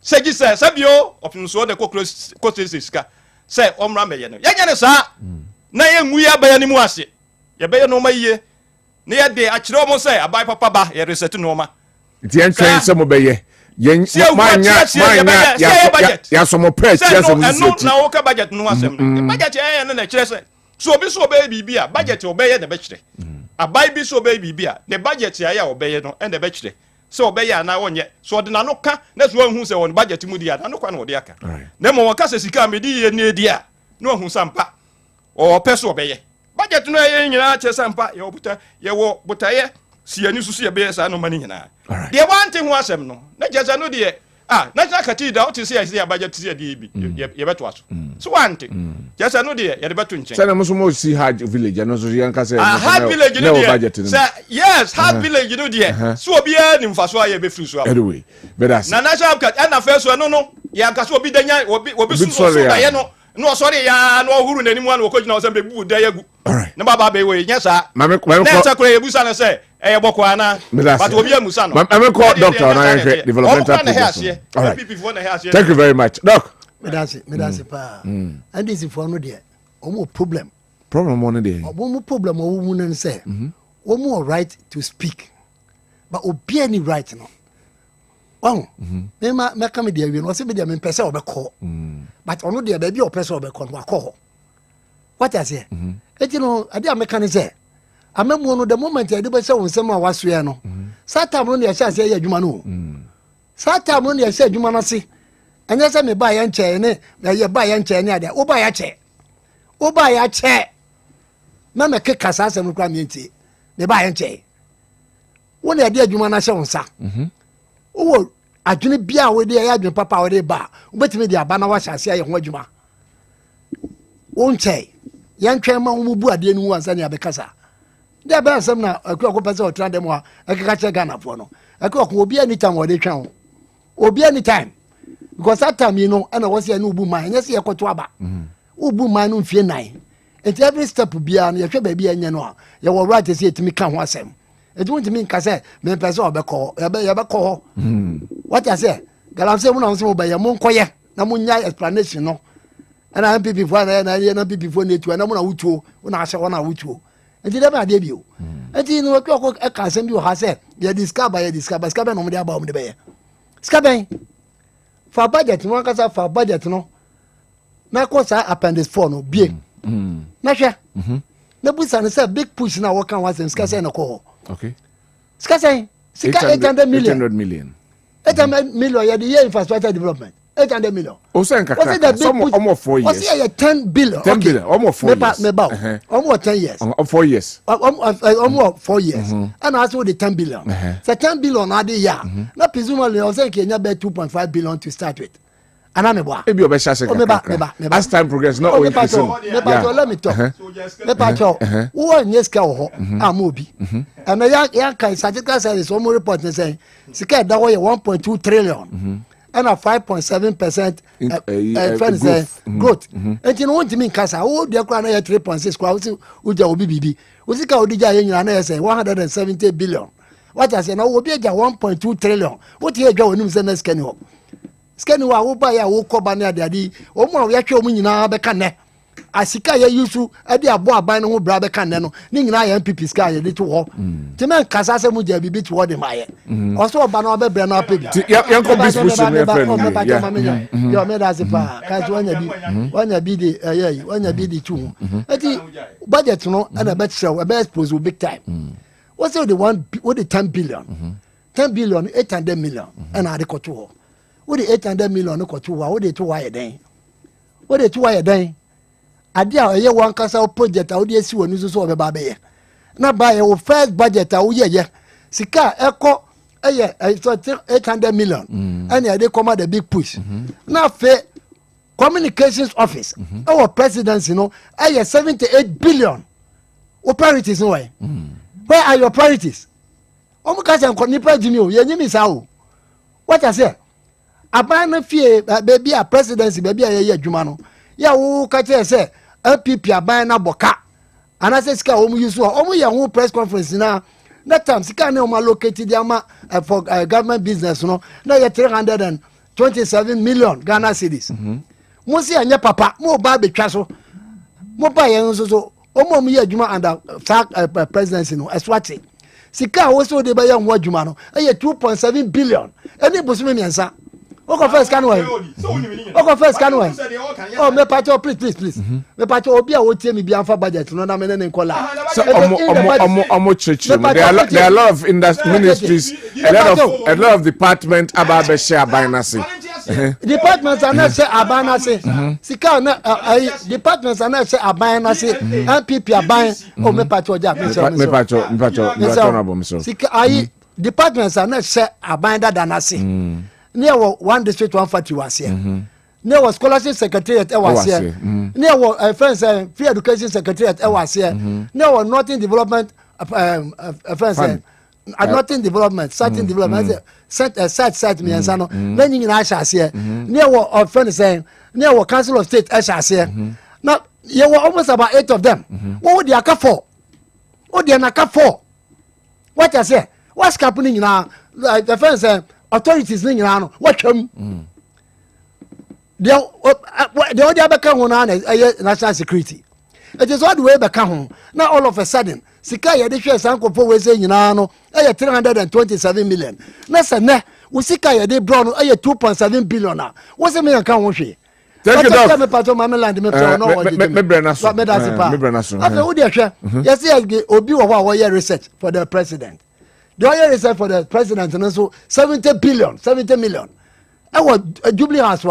seji se sabio open so de kokro sika se omra me ye no ye nya ne sa na ye nwu ya ba ya ni mu ase ye be ye no ma ye na ye de a kire o mo se abai papa ba ye reset no ma ti en twen se mo be ye yen manya ya so mo press ya so mo no na wo ka budget no asem no budget ye na kire se so obi so obey bibi a budget obey the be kire abai bi so obey bibi a the budget ya obey no and the be kire so obeya na wonye so de na no ka na so hu se won budget mu dia na no kwa na wo de aka na mo won ka se sika medi ye na edi a no hu sampa o peso obeye budget no ye nyina che sampa ye obuta ye wo butaye si ani susu ye be sa no mani nyina de wante hu asem no na jeza no de na chakati da oti se ya budget se de bi ye beto aso so wante jeza no de ye de beto nchen say na muso mo si hard village no so yan ka say hard village no de say yes hard village no de so obi a ni mfaso aye be free so anyway but that's na national cut na first one no ya ka so obi danya obi so da ye no sorry ya no huru nanimu an wo na o se be bu da yagu na baba be we nya sa na ta kure ebusa na say boko ana but obi amusa no I'm call doctor na developmental thank you very much doc me that's pa and this for no there omo problem on there omo problem o mu na say omo right to speak but obi any right no me come there we no say me there me pese obekọ but ono there baby o pese obekọ no akọ what I say eti no ade ameka say amemu no the moment ade be say wonsem a wasoe no satam no ne yɛhyɛ ase yɛ adwuma no satam no ne yɛhyɛ adwuma no se anya sɛ me ba yɛ nkyɛ ne yɛ ba yɛ nkyɛ ne ade wo ba yɛ kyɛ na me keka sa asɛm kra me ntie me ba yɛ nkyɛ wo ne ade adwuma no hyɛ wonsa wo adwene bia wo de yɛ adwene papa wo de ba wobetimi de aba na wa hyɛ ase yɛ ho adwuma wo nkyɛ yɛn twɛn ma wo mu bu ade nu wansa ne abekasa de ba asɛm na akura ko pɛsɛ ɔtran dem a akeka kyɛ Ghana fo no akura ko obi anytime wo de twɛn obi anytime because that time you know ana wɔsi ane ubu man nyɛ sɛ yɛkɔto aba ubu man no mfie nan enti every step bia no yɛhwɛ ba bia nyɛ no a yɛwɔ right sɛ yɛtumi ka ho asɛm enti wontumi nka sɛ me pɛsɛ ɔbɛkɔ yɛbɛkɔ what I say galamsɛ mu na wo sɛ wo ba yɛ mo nkɔyɛ na mo nya explanation no ana MPP fo na MPP fo na etu na mo na wutuo wo na ahyɛ wo na wutuo enti dem ade bio enti no ko ka asɛm bi wo ha sɛ yɛ discover no mo de aba mo de bɛyɛ discover for budget no kasa for budget no na ko sa appendix 4 no bie na hwɛ na busa ne say big push na wo kan wa sem ska say na ko okay ska say sika 800 million 800 million ya the infrastructure development 800 million o say nkaka some almost 4 years o say 10 billion 10 billion almost 4 years almost 10 years 4 years almost 4 years and also the 10 billion so 10 billion na dey ya na presumably o say Kenya be 2.5 billion to start with ana me boa ebi obe sha se as time progress not only increasing let me talk me pa cho wo nyeska wo amobi and ya kai statistical service one report say sika da wo 1.2 trillion and a 5.7% growth and you know what mean kasa wo de kwa na 3.6 kwa uja obi bibi usika odija ye nyina na say 170 billion what I say na wo bi aja 1.2 trillion what ye dwa onim say na scan ho scan wa wo ba ya wo koba na ade o mu a ya hwe o mu nyina be kan ne asika ya yusu ade abo aban no ho bra be kan ne no ni nyina ya MPP ska ya de to ho ti men kasa se mu ja bibi to ho de maye o so oba na obe bre na ope bi yan ko bis push me friend yo me da se pa ka so wanya bi de wanya bi de tu ati budget no ana be show be expose big time what's the one what the 10 billion 10 billion 800 million and ade ko to ho what the 800 million no ko to ho what the to why den what the to why den ade a ye wan kasa project a wo de asi wonu so obeba be ye na ba ye wo first budget a wo ye sika eko eye 800 million and they come out the big push na fe communications office our presidency no eye 78 billion what priorities no way where are your priorities omu ka se nko nipa jimi o ye nyimi sa o what I say aban na fie baby a presidency baby a ye adwuma no ya wo ka che se MPP aban na boka anase sika omu use omu ye ho press conference na time sika na omu allocate di ama for government business no na ye 327 million Ghana cedis mo si anya papa mo ba betwa so mo ba ye so omu ye adwuma under presidency no eswati sika wo so de ba ye ho adwuma no e 2.7 billion eni bosome miensa Oko first can way. Oko first can way. Oh, me pacho, please. Me pacho obi a wotie me bi amfa budget no na me ne nkola. So omo church. There are a lot of ministries, a lot of department about be share binance. Departments are not say abanase. Sika na departments are not say abanase. MPP aban o me pacho ja. Me pacho honorable so. Sika departments are not say abanda danase. Near one district 140 was here. Near was scholarship secretariat was here. Near was friends free education secretariat was here. Near was nothing development friends nothing development, certain development site me and sano. Then you know here. Near was friends saying near was council of state here. Now you were almost about 8 of them. What would you account for? What do you account for? What I say? What's happening now? Like the friends say authorities ni nyina what twam the other beka ho na national security it is all the way beka ho now all of a sudden sika ye de hwe sankofo we say nyina no 327 million na se ne we sika ye de bro no 2.7 billion na we say me kan ho hwe thank you doc me pato mama land me pro no me brana so me afa wo de hwe yes obi wo ho a wo research for the president. The oil reserve for the president and also 70 million. I was Jubilee House.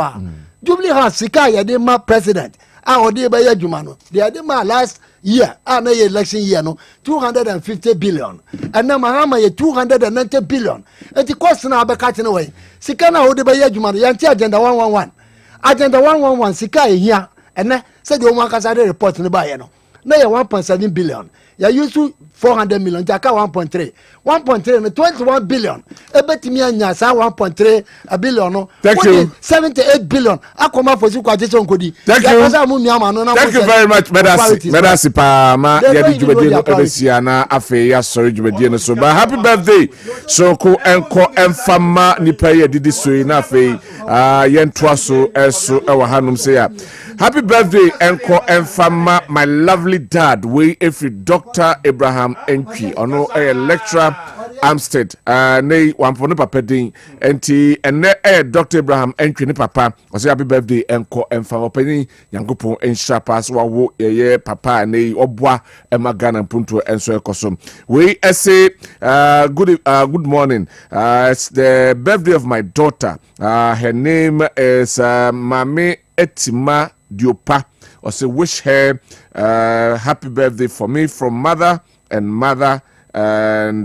Jubilee House, Sika, Yadima president. I would be a Jumano. The Adima last year, our election year, no, 250 billion. And now Mahama, 290 billion. And the cost now be cutting away. Sika now would be a Jumano, Yanti Agenda 111. Agenda 111, Sika here. And then said the Omakasade report in the Bayano. Now 1.7 billion. You used to 400 million, Jaka 1.3. 1.3 and 21 billion. Ebetimia Nyasa 1.3 billion. No. Thank you. 78 billion. Akoma for Zukwajison Kodi. Thank you. Thank you very much, Medasi Pa. Yadi Jubediano Ebesiana, Afeya, sorry, Jubediano. So, but happy birthday. So, ko enko enfama nipaye didi suina fe. Yentwaso, eso, ewahanum seya. Happy birthday, enko enfama, my lovely dad. We, if you Dr. Abraham Enkwi, ono a lecturer, Amstead, ne wampo ne papa din, enti ene Dr. Abraham Enkwi ne papa, wase happy birthday, enko enfama, openi, yankupon ensha pas, wawo, ye papa, ne obwa, emagana mpuntu, enso ekosom. We say, good morning. It's the birthday of my daughter. Her name is Mame Etima Diopa. Or say wish her happy birthday for me from mother and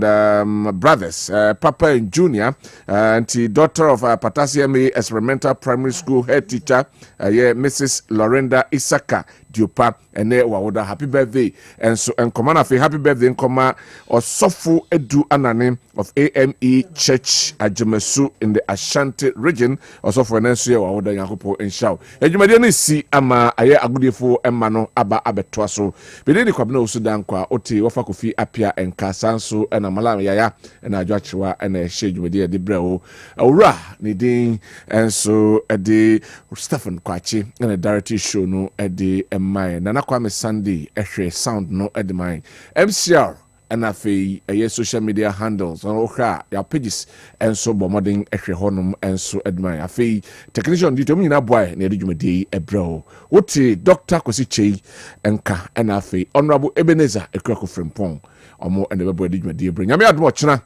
brothers, Papa and Junior, and the daughter of Patasiame Experimental Primary School head teacher, Mrs. Lorenda Isaka Diopa, and Wawoda happy birthday. And so, and command of a happy birthday in Koma or Sofu Edu Anane of AME Church Ajemesu in the Ashanti region, also for an NCA Wawoda Yakupo and Shao. And you may see Ama Aya Agudifo Emano Aba Abetwaso. But then the Kwabena also Dankwah, Oti, Wafakofi Apia and Kasanso, and Amalam Yaya, and Ajachua, and a shade with the Breo, Ura, Niding, and so at the Stephen Kwachi, and a Darity show no at the mine. Nana Kwame Sunday, a sound no at the mine. MCR. And afi social media handles on okra your pages and so bombarding ehwe honum and so admire afi technician dito mu nyina boy na edwumadi ebro woti Dr. Kosichei enka and afi honorable Ebenezer Ekwako Frimpong omo and the boy edwumadi ebro nyame admo chena